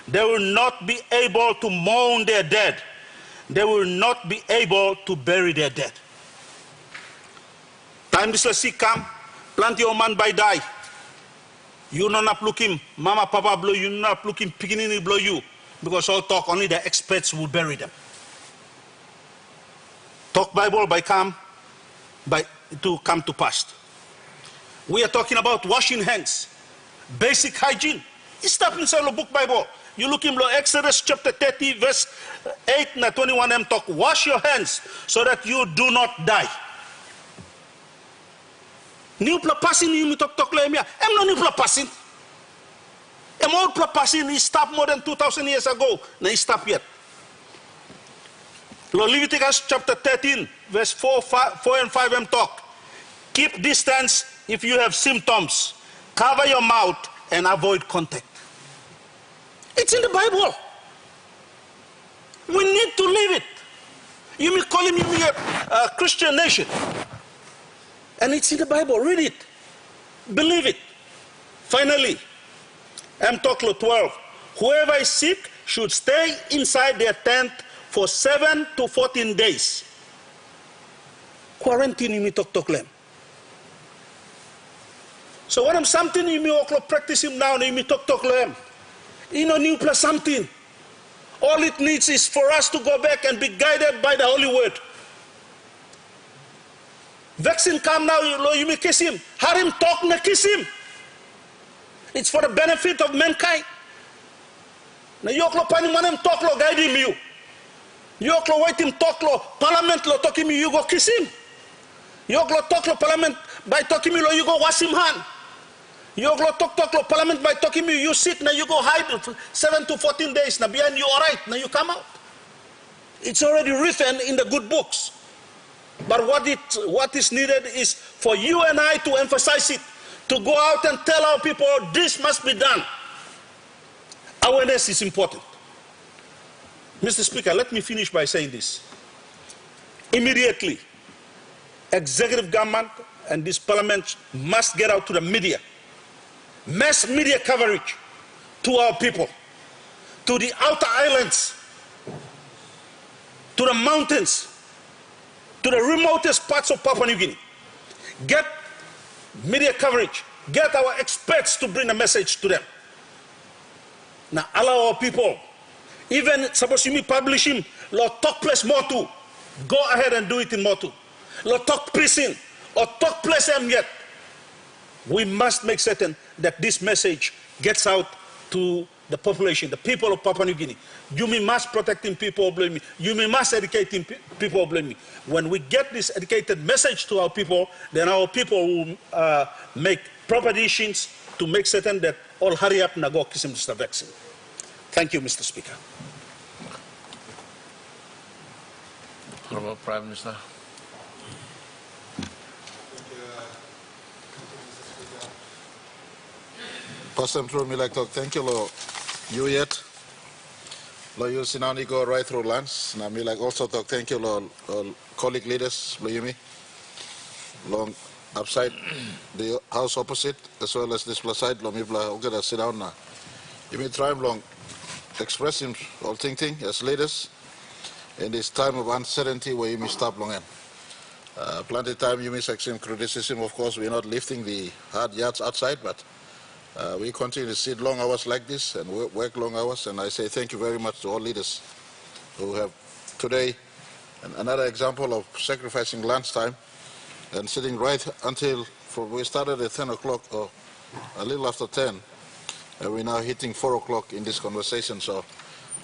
They will not be able to mourn their dead. They will not be able to bury their dead. Time this sick come, plenty of man by die. You not looking, mama, papa blow you, not looking, picking blow you. Because all talk, only the experts will bury them. Talk Bible by come, to come to pass. We are talking about washing hands. Basic hygiene. It's up inside the book Bible. You look in Exodus chapter 30, verse 8 and 21, them talk, wash your hands so that you do not die. New passing, you talk lemia. I'm not new passing. I'm old passing, he stopped more than 2,000 years ago. Now he stopped yet. Leviticus chapter 13, verse 4 and 5, them talk. Keep distance if you have symptoms. Cover your mouth and avoid contact. It's in the Bible. We need to live it. You may call him a Christian nation. And it's in the Bible. Read it. Believe it. Finally, Talk 12. Whoever is sick should stay inside their tent for 7 to 14 days. Quarantine you may talk them. So when I'm something you may practice him now, you may talk them. You know, new plus something. All it needs is for us to go back and be guided by the Holy Word. Vaccine come now, you may kiss him. Harim talk na kiss him. It's for the benefit of mankind. Now you pani manem talk lo guide him you. You wait him talk lo parliament lo talk him you go kiss him. You talk lo parliament by talking lo you go wash him hand. You talk lo parliament by talking you sick now you go hide 7 to 14 days now behind you alright now you come out. It's already written in the good books. But what is needed is for you and I to emphasize it, to go out and tell our people this must be done. Awareness is important. Mr. Speaker, let me finish by saying this. Immediately, executive government and this parliament must get out to the media. Mass media coverage to our people, to the outer islands, to the mountains, to the remotest parts of Papua New Guinea. Get media coverage. Get our experts to bring a message to them. Now allow our people, even suppose you may publish him, Lord talk place more too. Go ahead and do it in more too. Lord talk prison or talk place them yet. We must make certain that this message gets out to the population, the people of Papua New Guinea. You must protecting people blame me. You must educating people blame me. When we get this educated message to our people, then our people will make proper decisions to make certain that all hurry up and go kiss him the vaccine. Thank you, Mr. Speaker. Honorable Prime Minister. First time through me like talk, thank you, lo, you yet. Lo, you see now, go right through lunch. Now, me like also talk, thank you, lo, colleague leaders, lo, you me. Long upside the house opposite, as well as this plus side, lo, me, bla, okay, sit down now. You may try long express him all thinking as leaders in this time of uncertainty where you may stop long end. Plenty of time you may some criticism, of course, we're not lifting the hard yards outside, but we continue to sit long hours like this and work long hours, and I say thank you very much to all leaders who have today another example of sacrificing lunchtime and sitting right until we started at 10 o'clock or a little after 10, and we're now hitting 4 o'clock in this conversation. So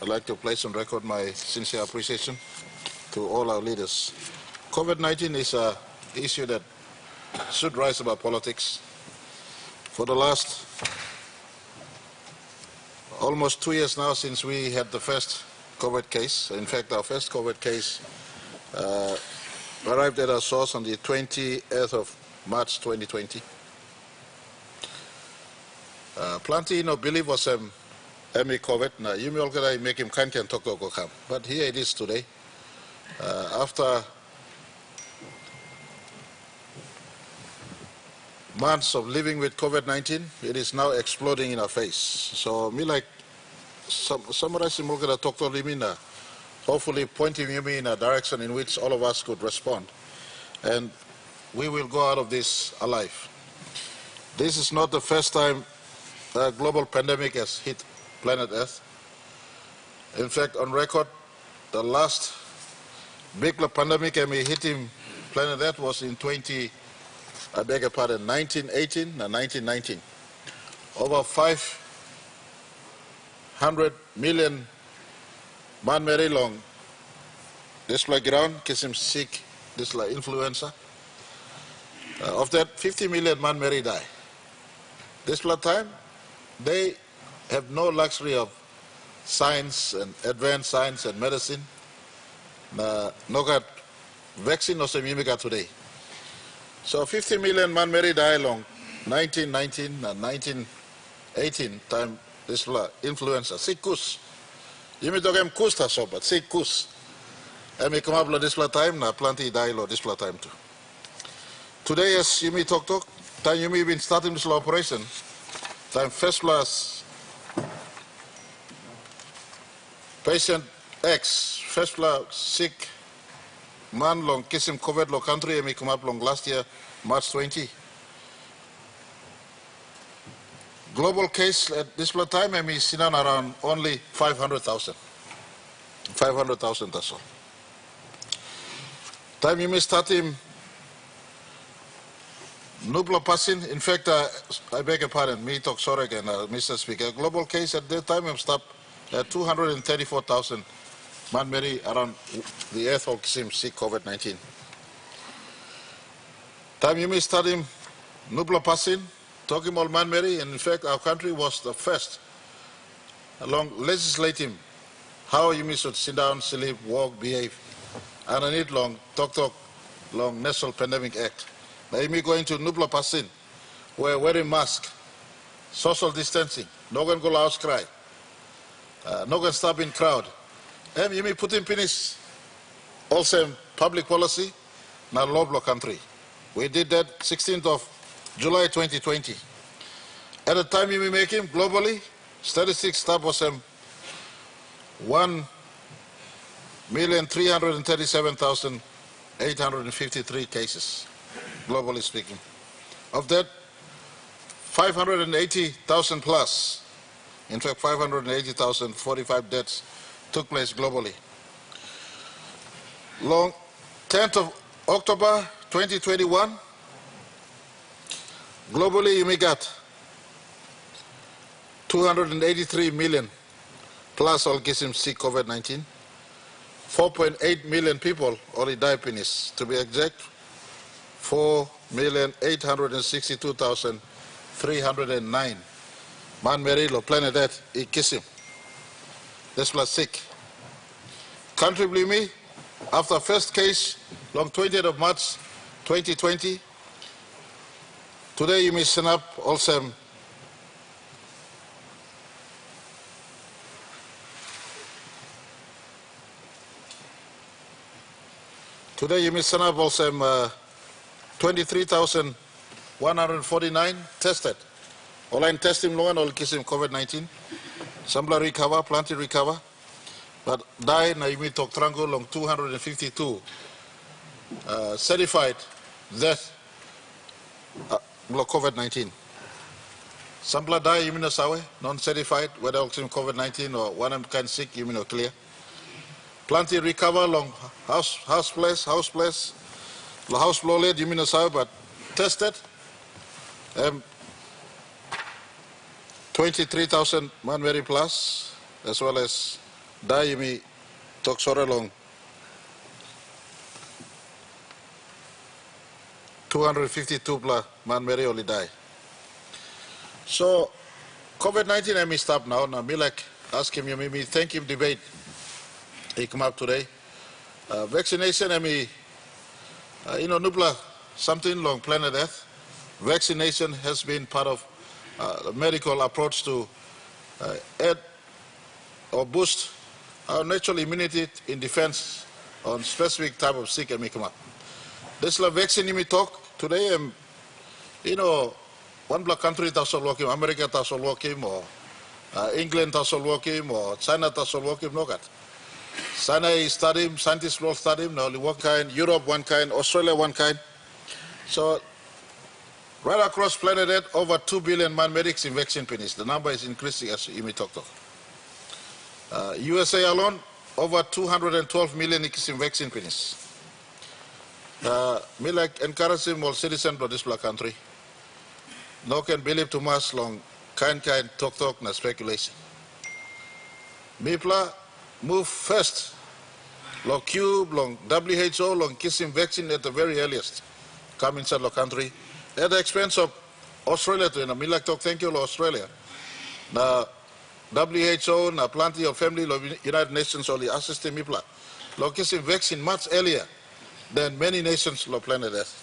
I'd like to place on record my sincere appreciation to all our leaders. COVID-19 is an issue that should rise above politics. For the last almost 2 years now since we had the first COVID case, in fact our first COVID case arrived at our source on the 28th of March 2020. Plenty no believe was COVID. Now you may all make him can talk to come, but here it is today. After months of living with COVID-19, it is now exploding in our face. So me like summarizing more gonna talk to me now, hopefully pointing me in a direction in which all of us could respond, and we will go out of this alive. This is not the first time a global pandemic has hit planet Earth. In fact, on record, the last big pandemic hitting planet Earth was in 1918 and 1919. Over 500 million man very long. This like ground, kiss him sick, this like influenza. Of that, 50 million man very die. This time, they have no luxury of science and advanced science and medicine. No got vaccine or some today. So 50 million man very die long 1919 and 1918 time this influenza. Sick kus. You may talk him kus so but sick kus. And me come up this time na plenty die lo this time too. Today as you may talk time you may been starting this operation. Time first class patient X, first class sick man long kiss him COVID lo country and me come up long last year, March 20. Global case at this time and me sit down around only 500,000. 500,000 that's all. Time you may start him Nublo passing, in fact, I beg your pardon, me talk sorry again, Mr. Speaker. Global case at that time have stopped at 234,000 man many around the earth all seem sick COVID-19. Time you may start him Nublo passing, talking about man many, and in fact our country was the first along legislating how you may should sit down, sleep, walk, behave, and I need long talk long National Pandemic Act. Now you may go into Nublo Passin, where wearing mask, social distancing, no one go loud cry, no one stop in crowd. And you may put in finish also public policy, now law block country. We did that 16th of July 2020. At the time you may make him globally, statistics stop was 1,337,853 cases. Globally speaking. Of that, 580,000 plus, in fact 580,045 deaths took place globally. Long 10th of October 2021, globally you may get 283 million plus all cases sick COVID-19. 4.8 million people only died in this, to be exact. 4,862,309 man merilo planet Earth I kiss him. This was sick. Country believe me, after first case, long 20th of March 2020, today you may send up also Today, you missed up also 23,149 tested. Online testing low and all cases COVID-19. Some recover, plenty recover. But die na you talk trango long 252 certified death COVID-19. Some die you mean sawe non-certified whether COVID-19 or one kind sick you mean clear. Plenty recover long house place, the house flow late you mean sawe but tested. 23,000 man very plus as well as die you mean talk sore long 252 plus man very only die. So COVID-19 I may stop now. Now me like ask him, you maybe thank him debate. He come up today. Vaccination I mean nubla something long planet Earth. Vaccination has been part of the medical approach to add or boost our natural immunity in defense on specific type of sick and come up. This vaccine you may talk today one black country that's all working, America that's all working, or England that's all working, or China that's all working, no God. China is studying, scientists will study, only one kind, Europe one kind, Australia one kind. So right across planet Earth, over 2 billion man medics in vaccine finish. The number is increasing as you may talk to. USA alone, over 212 million in vaccine finish. Me like encouraging all citizens of this black country. No can believe too much long kind talk na speculation. Mipla move first. Long Cube, long WHO, long kissing vaccine at the very earliest. Come inside the country. At the expense of Australia to me like talk thank you Australia. Na WHO na plenty of family United Nations only assisting Mipla. Long kissing vaccine much earlier than many nations on planet Earth.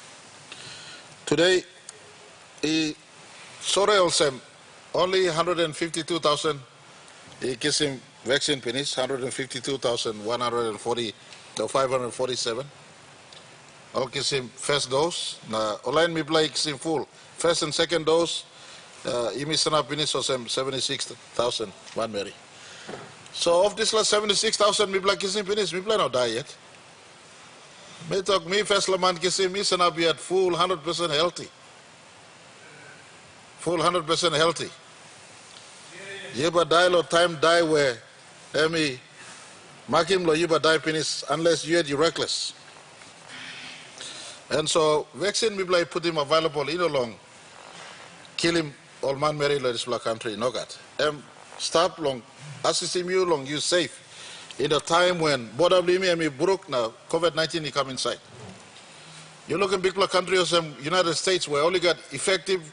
Today sorry also only 152,000 kissing vaccine finished, 152,140 to 547. All kissing first dose. Na online me play kissing full. First and second dose, you miss up finish or 76,000 one Mary. So of this last 76,000 me play kissing finish, me play not die yet. Me talk me first man kissing me sana be at full 100% healthy. Full 100% healthy. Yeba die lo time die where me makim lo yeba die finish unless you had you reckless. And so vaccine people put him available in a long kill him all man marry lo this black country no got. Stop long assist him you long you safe in a time when border me broke now COVID-19 he come inside. You look in big black countries United States where only got effective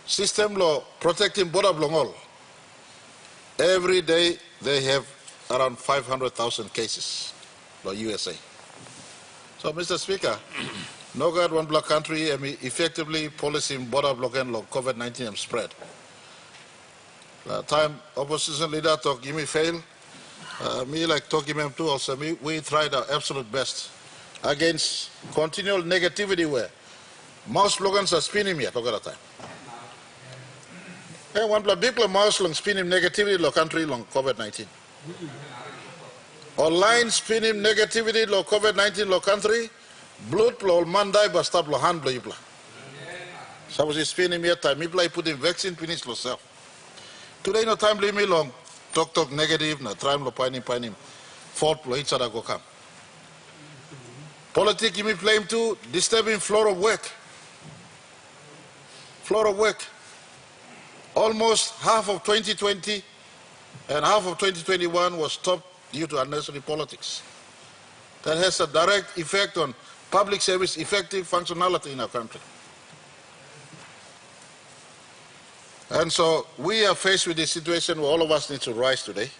system law protecting border long all. Every day they have around 500,000 cases for USA. So Mr. Speaker, no God one black country effectively policy border block and law COVID-19 spread. Time opposition leader talk give me fail. Me like talking him too also we tried our absolute best against continual negativity where most slogans are spinning me at all time. And one big mouse long spinning negativity lo country long COVID-19. Online spinning negativity lo COVID-19 lo country, blood lo mandai bastap lo hand blow ibla. Suppose spinning me time ibla put in vaccine finish lo self. Today no time leave me long talk negative na try lo pining fault lo each other go come. Politics you me blame to disturbing floor of work. Floor of work. Almost half of 2020 and half of 2021 was stopped due to unnecessary politics. That has a direct effect on public service effective functionality in our country. And so we are faced with a situation where all of us need to rise today.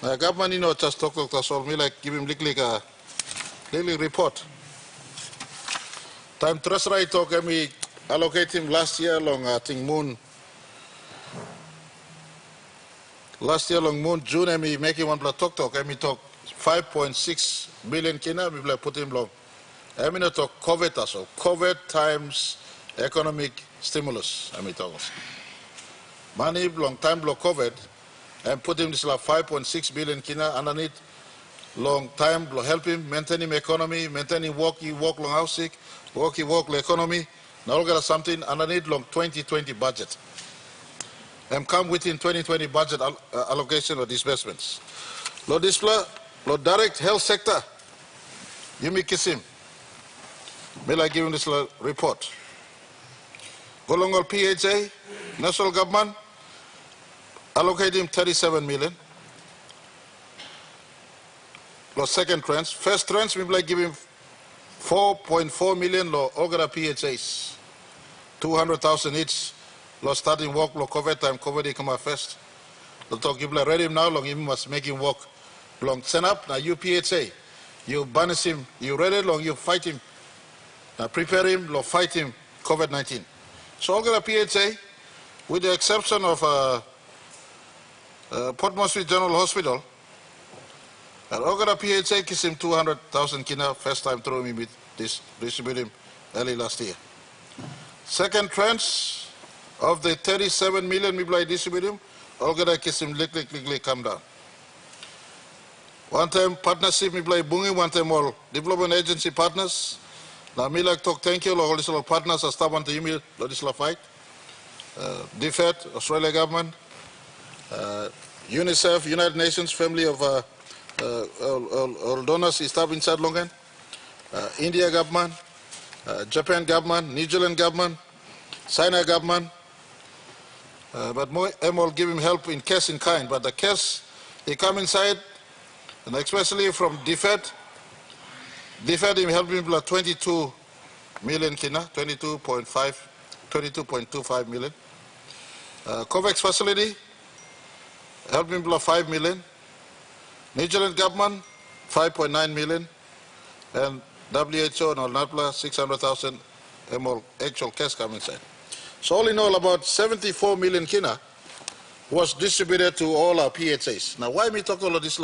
The government, just talk to us all, me like give him a daily report. Time trust right talk, me allocate him last year long, I think Last year long June, me making one talk, me talk 5.6 billion kina, we will put him long. I mean, to COVID also, COVID times economic stimulus, I mean, money long time below COVID, and put him this like 5.6 billion kina underneath, long time below help him, maintaining economy, maintaining work long house sick, work the economy, now look at something underneath long 2020 budget. And come within 2020 budget allocation of disbursements. Lo display, lo direct health sector, you may kiss him. May I give him this report. Golongol PHA, national government, allocate him 37 million. Lo second tranche. First tranche, we will give him 4.4 million lo Ogara PHAs. 200,000 each. Lo starting work lo COVID time, COVID come first. Lo talk give ready him now, long him must make him work. Long send up, now you PHA. You banish him, you ready long, you fight him. Now prepare him, lo fight him, COVID-19. So Ogara PHA, with the exception of Port Moresby General Hospital, Ogara PHA kiss him 200,000 kina, first time through me with this, distribute him early last year. Second tranche of the 37 million people I distribute him, Ogara kiss him, lick, come down. One time partnership, me play bungi, one time all development agency partners. Now me like talk thank you, all these partners are stubborn to email, this fight. DFED, Australia government, UNICEF, United Nations, family of all donors established inside Longan, India government, Japan government, New Zealand government, China government, but more all give him help in cash in kind, but the cash, they come inside, and especially from DFED him help him like 22 million kina, 22.25 million. COVAX facility, help him like 5 million. New Zealand government, 5.9 million. And WHO and NAPLA, 600,000 ML actual cash come inside. So all in all, about 74 million kina was distributed to all our PHAs. Now why me talk all of this?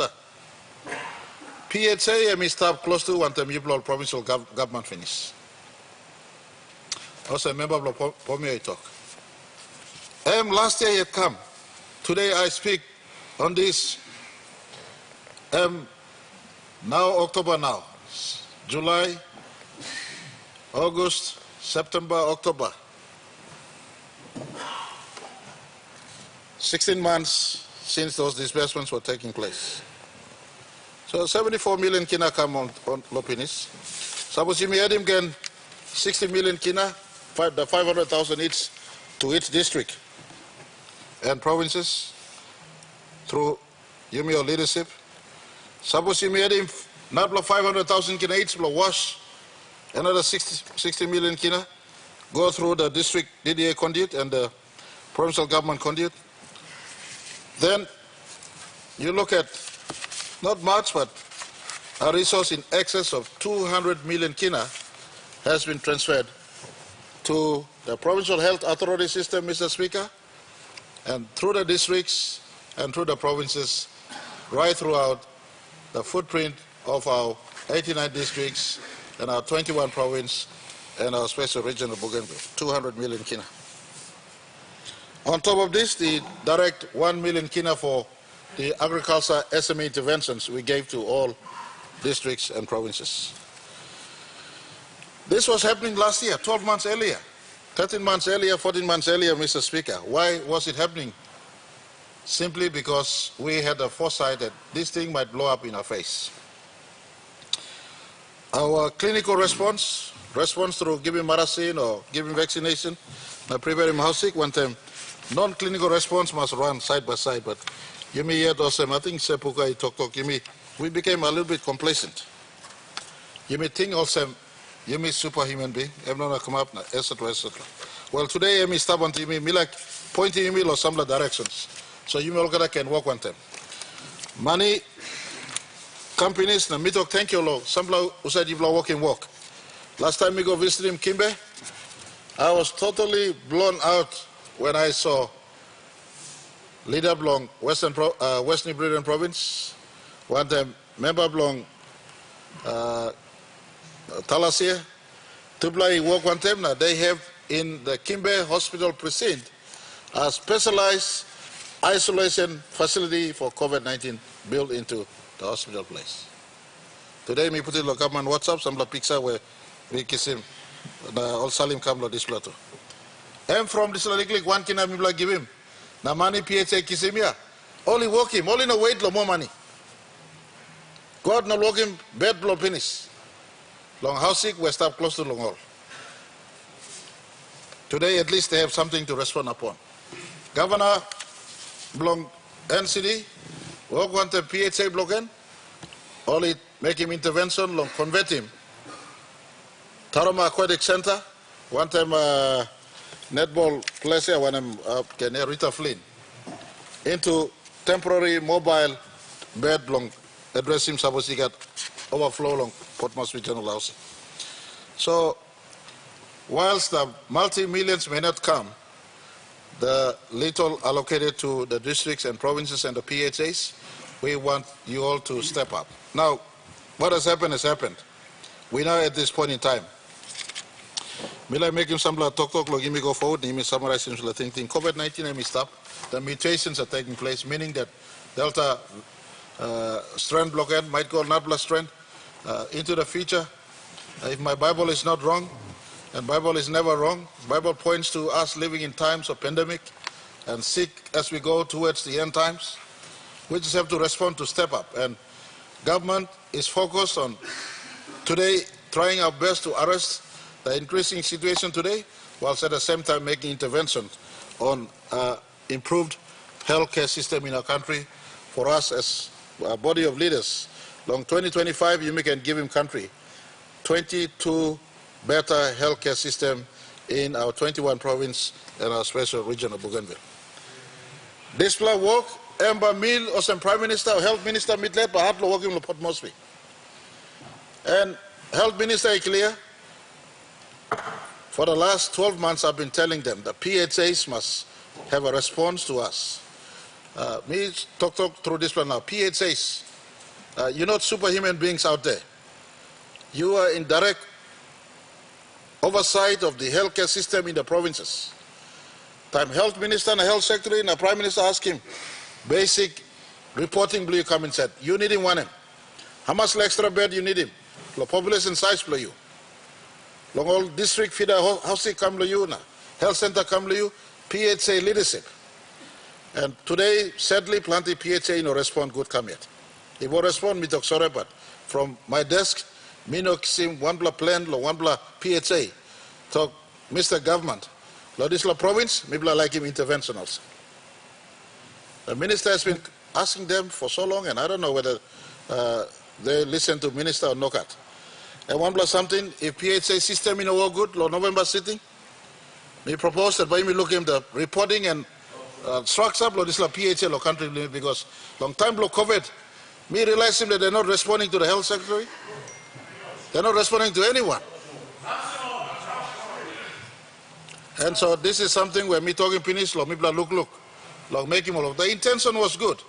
PHA, I stop close to one time you provincial government finish. Also a member of the Pomio talk. Last year it come. Today I speak on this. Now October now. July, August, September, October. 16 months since those disbursements were taking place. So 74 million kina come on Lopinis. Suppose you may add him again 60 million kina, the 500,000 each to each district and provinces through your leadership. Suppose you may add him not 500,000 kina each, wash another 60 million kina, go through the district DDA conduit and the provincial government conduit. Then you look at not much, but a resource in excess of 200 million kina has been transferred to the provincial health authority system, Mr. Speaker, and through the districts and through the provinces, right throughout the footprint of our 89 districts and our 21 province and our special region of Bougainville, 200 million kina. On top of this, the direct 1 million kina for the agriculture SME interventions we gave to all districts and provinces. This was happening last year, 12 months earlier, 13 months earlier, 14 months earlier, Mr. Speaker. Why was it happening? Simply because we had the foresight that this thing might blow up in our face. Our clinical response through giving maracin or giving vaccination, preparing house sick one time, non-clinical response must run side by side, but you may hear those, I think Sepuka talk, we became a little bit complacent. You may think also, you may superhuman being, everyone come up, etc., etc. Well, today, I may stop on me like pointing me or some directions. So you may all can walk one time. Money, companies, na me talk thank you, Lord. Some who said you walking walk. Last time we go visit him, Kimbe, I was totally blown out when I saw leader belong Western Britain province. One time member belong Talasia, Tublai work one time now. They have in the Kimbe Hospital precinct a specialized isolation facility for COVID-19 built into the hospital place. Today, me put it on government WhatsApp, some picture where we kiss him, all Salim Kamlo display. And from this click one kina me give him. Na money PHA kiss him here. Only work him, only no wait more money. God no work him, bed blow penis. Long house sick, we stop close to long all. Today, at least they have something to respond upon. Governor belong NCD, work want the PHA block in, only make him intervention, long convert him. Tarama Aquatic Center, one time netball placer when I'm Rita Flynn, into temporary mobile bed long address him suppose he got overflow long Port Moresby General Housing. So whilst the multi-millions may not come, the little allocated to the districts and provinces and the PHAs, we want you all to step up. Now, what has happened. We know at this point in time. Will I make him some talk, let me go forward, let me summarize him thinking. COVID-19, let me stop. The mutations are taking place, meaning that Delta strand blockade might go Nabla strand into the future. If my Bible is not wrong, and Bible is never wrong, Bible points to us living in times of pandemic and sick as we go towards the end times. We just have to respond to step up. And government is focused on today trying our best to arrest the increasing situation today, whilst at the same time making interventions on improved healthcare system in our country for us as a body of leaders. Long 2025, you can give him country 22 better healthcare system in our 21 province and our special region of Bougainville. This plan work, Ember Mill or some Prime Minister or Health Minister mid-led by Hatlo working in Port Moresby. And Health Minister is clear. For the last 12 months, I've been telling them the PHAs must have a response to us. Me talk through this plan now. PHAs, you're not superhuman beings out there. You are in direct oversight of the healthcare system in the provinces. Time Health Minister and the Health Secretary and the Prime Minister asked him, basic reporting blue come and said, you need him one him. How much extra bed you need him? The population size blue you. Long all district feeder housing come to you now. Health center come to you. PHA leadership. And today, sadly, plenty PHA no respond good come yet. If we respond, me talk sorry, but from my desk, me no sim one blah plan, one blah PHA. Talk, Mr. Government, this province, maybe like him intervention also. The minister has been asking them for so long, and I don't know whether they listen to minister or not. And one plus something, if PHA system in our good, November sitting, we propose that by me look at the reporting and structure, this PHA country, because long time COVID, me realize that they're not responding to the health secretary. They're not responding to anyone. And so this is something where me talking finish, me look, make him all. The intention was good,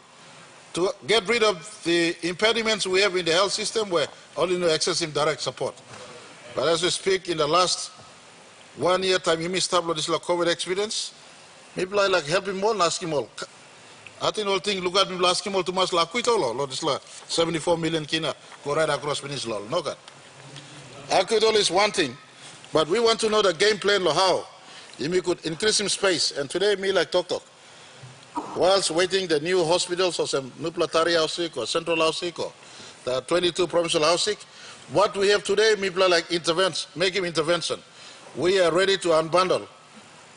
to get rid of the impediments we have in the health system where only no excessive direct support. But as we speak, in the last 1 year time, you missed up this COVID experience, maybe like help him all, ask him all. I think all thing look at me, ask him all too much like quit all, this 74 million kina go right across peninsula. No God. Acquittal is one thing, but we want to know the game plan or how. If we could increase him space, and today me like talk. Whilst waiting the new hospitals or some Nuplatari housing or central housing or the 22 provincial housing, what we have today, people like make him intervention. We are ready to unbundle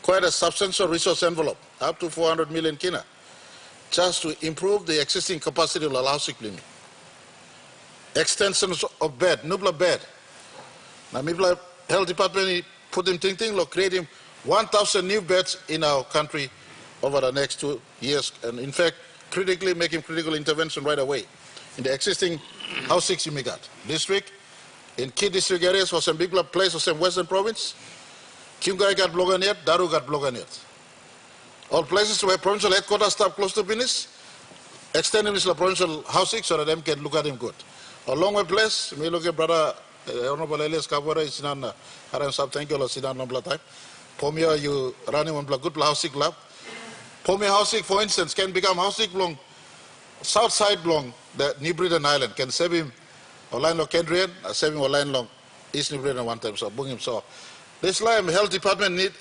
quite a substantial resource envelope, up to 400 million kina, just to improve the existing capacity of the housing. Extensions of bed, Nubla bed. Now, Nubla Health Department put him thinking, creating 1,000 new beds in our country over the next 2 years, and in fact, critically making critical intervention right away in the existing housing you may got district, in key district areas for some big place or some western province. Kyungai got blogan yet, Daru got blogan yet. All places where provincial headquarters stop close to finish, extend him to the provincial housing so that them can look at him good. Along with place, me look at brother Honorable Elias Kabore is in Haram Sab, thank you, Sinan Nombla time. Pomia, you running on good housing club. Pomia housing, for instance, can become housing long, south side long, the New Britain Island, can save him online long Kendrian, save him online long East New Britain one time, so bring him so. This line, health department need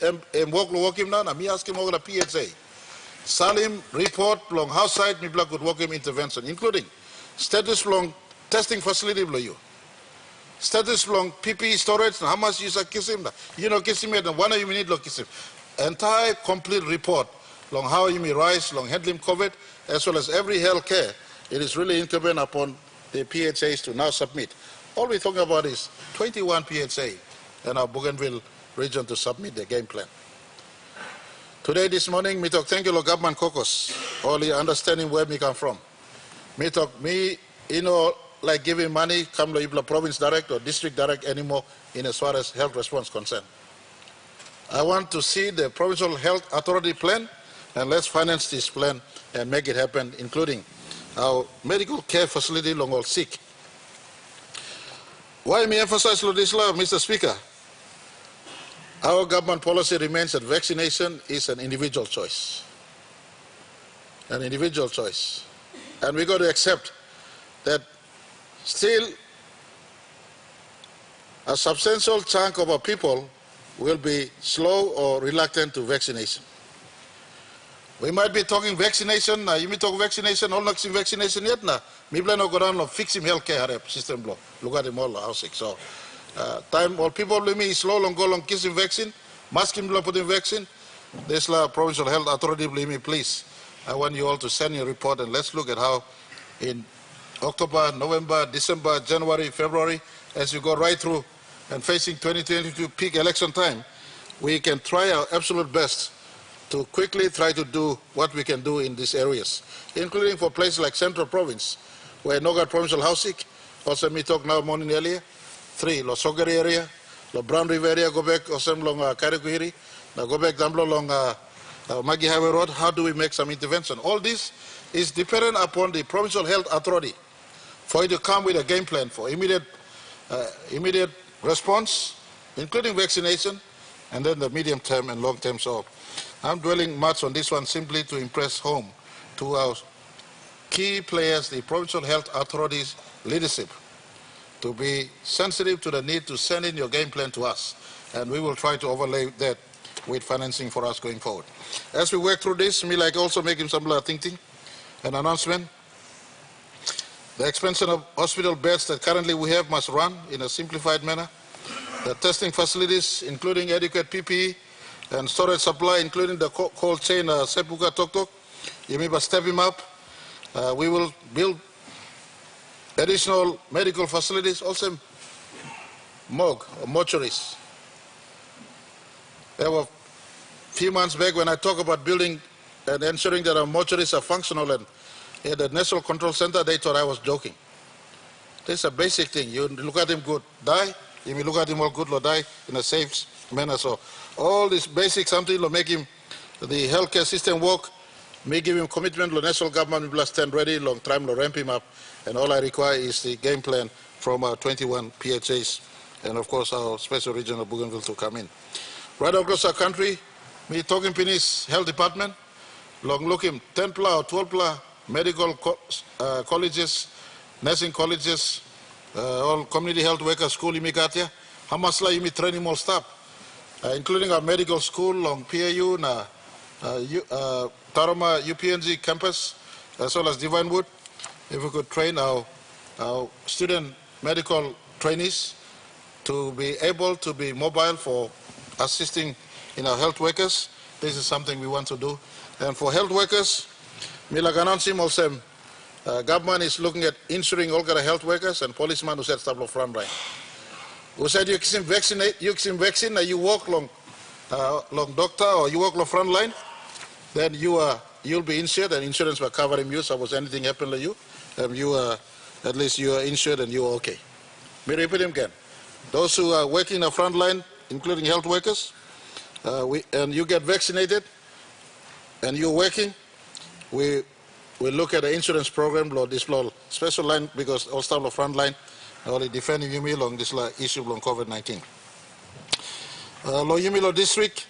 work him down, and me ask him over the PHA. Salim report long house side, me could work him intervention, including status long testing facility below you. Status long PPE storage, how much you kiss him? You know, kiss him, and one of you need to kiss him. Entire complete report long how you may rise, long handling COVID, as well as every health care. It is really incumbent upon the PHAs to now submit. All we're talking about is 21 PHA in our Bougainville region to submit the game plan. Today, this morning, me talk, thank you, government caucus, only understanding where me come from. Me talk, you know, like giving money, come to the province direct or district direct anymore in as far as health response concern. I want to see the provincial health authority plan, and let's finance this plan and make it happen, including our medical care facility long all sick. Why me emphasize this, Mr. Speaker? Our government policy remains that vaccination is an individual choice. An individual choice. And we got to accept that still a substantial chunk of our people will be slow or reluctant to vaccination. We might be talking vaccination, you may talk vaccination, all not vaccination yet, me plan to go down and fix him healthcare system blow. Look at him all housing. So time all people with me slow long go long kiss him vaccine, mask him put him vaccine. This provincial health authority believe me, please. I want you all to send your report and let's look at how in October, November, December, January, February, as you go right through and facing 2022 peak election time, we can try our absolute best to quickly try to do what we can do in these areas, including for places like Central Province, where Nogat Provincial Housing, also me talk now morning earlier, 3, Lo Sogari area, Lo Brown River area, go back, Osem long Karikuhiri, now go back Damblo long Magi Highway Road, how do we make some intervention? All this is dependent upon the Provincial Health Authority for you to come with a game plan for immediate response, including vaccination, and then the medium term and long term. So I'm dwelling much on this one simply to impress home to our key players, the Provincial Health Authority's leadership, to be sensitive to the need to send in your game plan to us, and we will try to overlay that with financing for us going forward. As we work through this, me like also making some thinking, an announcement. The expansion of hospital beds that currently we have must run in a simplified manner. The testing facilities, including adequate PPE and storage supply, including the cold chain Sepuka Tok, you may step him up. We will build additional medical facilities, also morgue or mortuaries. There were a few months back when I talk about building and ensuring that our mortuaries are functional, and at the National Control Center, they thought I was joking. This is a basic thing. You look at him good, die. You may look at him all good, or die in a safe manner. So all this basic something will make him, the healthcare system work, may give him commitment, the national government will stand ready, long time to ramp him up. And all I require is the game plan from our 21 PHAs and of course our special region of Bougainville to come in. Right across our country, me talking Pinis Health Department, long looking 10 or 12 medical colleges, nursing colleges, all community health workers, school imigatia, Hamasla imi training all staff, including our medical school long PAU, Tarama UPNG campus, as well as Divine Wood. If we could train our student medical trainees to be able to be mobile for assisting in our health workers, this is something we want to do. And for health workers, Milaganansim also, government is looking at insuring all the health workers and policemen who said stop of front line. Who said you can vaccinate, you can vaccine, you walk long doctor or you walk long front line, then you'll be insured and insurance will cover you. Suppose anything happen to you, at least you are insured and you are okay. Me repeat him again. Those who are working in the front line, including health workers, and you get vaccinated and you're working, we we look at the insurance program, law this law special line because all staff of front line, only defending you along this issue on COVID-19. Law Yumilo district,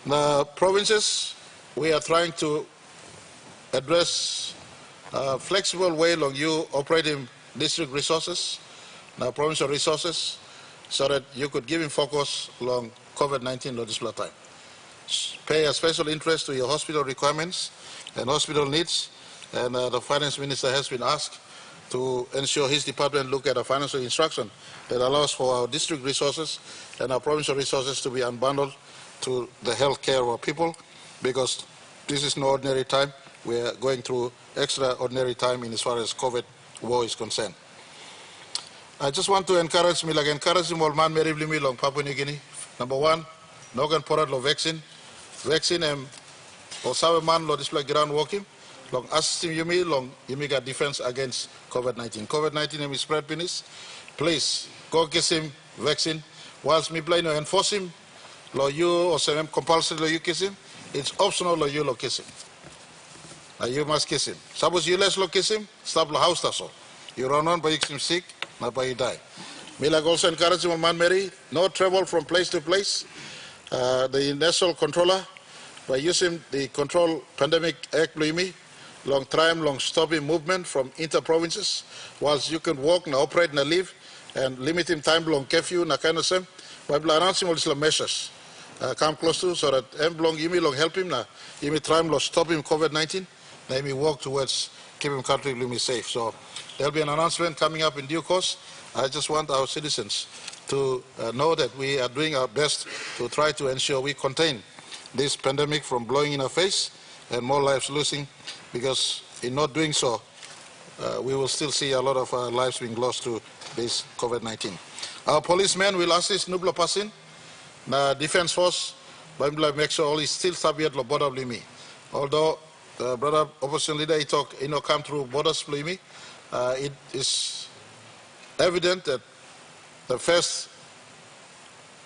the provinces, we are trying to address flexible way long you operating district resources, now provincial resources, so that you could give him focus along COVID-19 law this time. Pay a special interest to your hospital requirements and hospital needs, and the finance minister has been asked to ensure his department look at a financial instruction that allows for our district resources and our provincial resources to be unbundled to the health care of our people, because this is no ordinary time. We are going through extraordinary time in as far as COVID war is concerned. I just want to encourage me, like encouraging all man meribly me long Papua New Guinea. Number one, nogan porat lo vaccine. Vaccine or sabe man lo display ground walking. Long assisting you long you got defense against COVID-19. COVID-19 is spread penis. Please go kiss him vaccine. Whilst me play no enforce him, lo you or some compulsory lo you kiss him. It's optional lo you lo kiss him. Now you must kiss him. Suppose you less lo kiss him, stop lo house that's all. You run on by him sick, not by you die. Me like also encourage my man Mary, no travel from place to place. The national controller, by using the Control Pandemic Act, long time, long stopping movement from inter-provinces, whilst you can walk, and operate, and live, and limiting time, long curfew, and kind of same. But announcing all these measures come close to, so that long long help him, you may try and stop him COVID-19, let me walk towards keeping country safe. So there'll be an announcement coming up in due course. I just want our citizens to know that we are doing our best to try to ensure we contain this pandemic from blowing in our face and more lives losing, because in not doing so, we will still see a lot of lives being lost to this COVID-19. Our policemen will assist Nubla Pasin, the defense force, but make sure all is still subject to border me. Although, brother opposition leader, he talk, come through borders me, it is evident that the first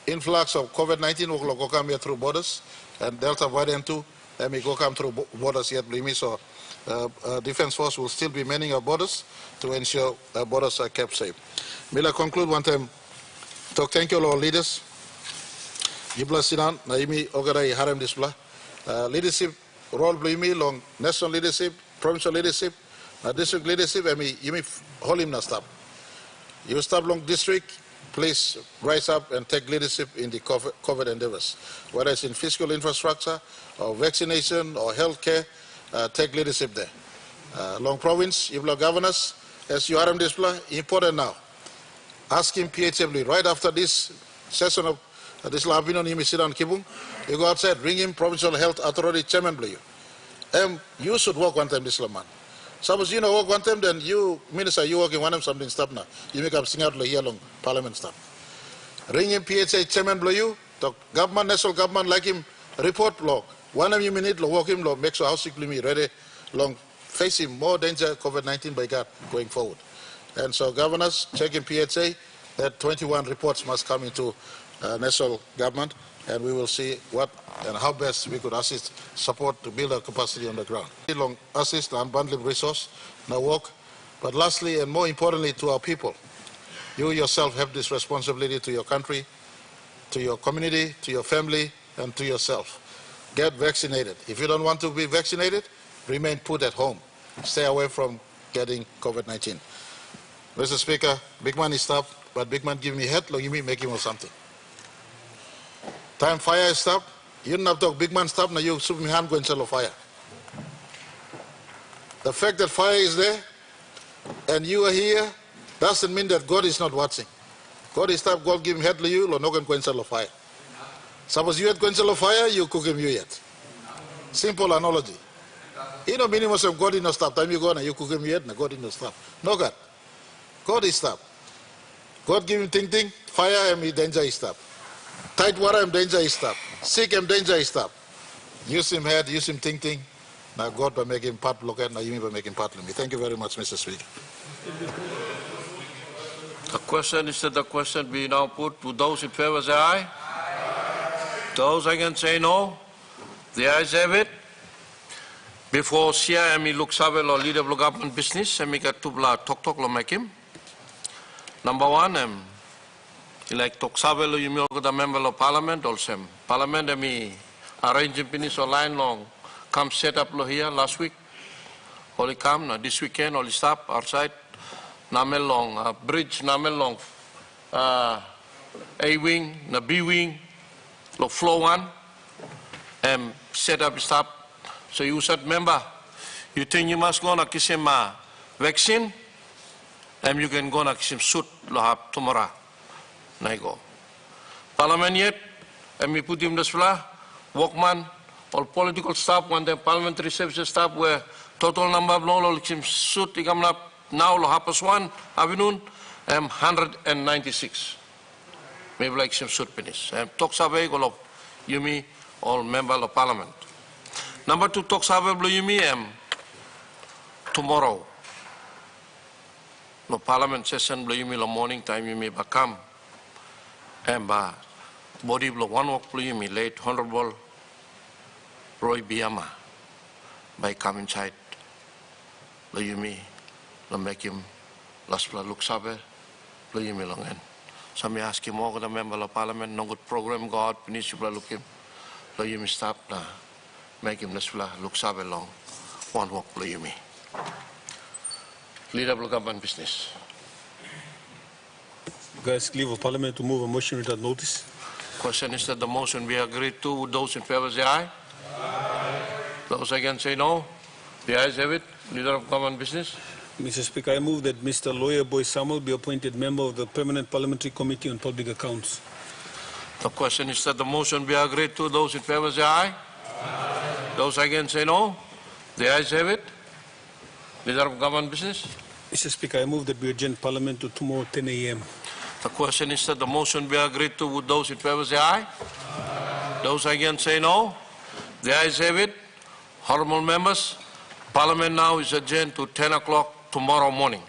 influx of COVID-19 will come here through borders, and Delta variant 2, may go come through borders yet, so defense force will still be manning our borders to ensure our borders are kept safe. May I conclude one time, talk thank you all leaders. Jibla Sinan, Naimi Ogarai Harem Disbla, leadership role Blimi long national leadership, provincial leadership, district leadership, Yimi Holim Nastab. You stop long district, please rise up and take leadership in the COVID endeavors, whether it's in fiscal infrastructure or vaccination or healthcare, take leadership there. Long province, you governors, as you are in display, important now. Asking PHW right after this session of this Labino Nimi Sidan Kibung, you go outside, ring him Provincial Health Authority Chairman Blue. You should work one time this Laman. Suppose you know work one time, then you, minister, you working one time something stop now. You make up sing out here long parliament stuff. Ring him PHA Chairman Blue, the government, national government like him, report log. One of you minute lo work him lo make sure how sick me ready long facing more danger COVID-19 by God going forward. And so governors checking PHA that 21 reports must come into national government, and we will see what and how best we could assist, support to build our capacity on the ground. Long assist and unbundling resource, now work. But lastly and more importantly to our people, you yourself have this responsibility to your country, to your community, to your family, and to yourself. Get vaccinated. If you don't want to be vaccinated, remain put at home. Stay away from getting COVID-19. Mr. Speaker, big man is stopped, but big man give me head, give me make him or something. Time fire is stopped. You don't have to big man stop, now you super me hand go and sell fire. The fact that fire is there and you are here doesn't mean that God is not watching. God is stopped, God give him head to you, no can go and sell fire. Suppose you had go and sell fire, you cook him you yet. Simple analogy. You know, minimum of God is not stop. Time you go and you cook him yet, God is not stop. No God. God is stop. God give him ting, fire and danger is stop. Tight water and danger is stop. Sick and danger is stop. Use him head, use him ting. Now God by making part look at, now you by making part of me. Thank you very much, Mr. Speaker. The question is that the question be now put to those in favor say aye. Aye. Those against say no. The ayes have it. Before share, I look sabe lo leader of government business, I got two bla talk lo makim. Number one, like talk sabe lo you the member of parliament also. Parliament arranging finish online long, come set up lo here last week. Only come na this weekend, only stop outside. Namel long bridge, namel long A wing, na B wing, lo floor one, set up stop. So you said, member, you think you must go na kisim vaccine, and you can go na kisim suit lo hap tomorrow. Na go. Parliament yet, we put him this fla, workman, all political staff, one the parliamentary services staff, where total number of lo kisim suit ikam na now lo hapas one avenue, 196. Maybe like some suit finish. Talk sabe go lo yumi all member of parliament. Number two, talk sabe blo yumi tomorrow. Lo parliament session blo yumi lo morning time yumi bakam. Ba body blo one walk blo yumi late honorable Roy Biama by come inside lo yumi lo make him last blo look sabe blo yumi lo ngen. So me ask him all the member of parliament no good program God finish blo look him lo yumi stop na. Make him look sabe long, one walk play me. Leader of government business. Guys, leave of parliament to move a motion without notice. Question is that the motion be agreed to. Those in favor say aye. Aye. Those against say no. The ayes have it. Leader of government business. Mr. Speaker, I move that Mr. Lawyer Boy Samuel be appointed member of the Permanent Parliamentary Committee on Public Accounts. The question is that the motion be agreed to. Those in favor say aye. Aye. Those against say no. The ayes have it. Leader of government business. Mr. Speaker, I move that we adjourn Parliament to tomorrow 10 a.m. The question is that the motion be agreed to. Would those in favor say aye? Aye. Those against say no. The ayes have it. Honourable members, Parliament now is adjourned to 10 o'clock tomorrow morning.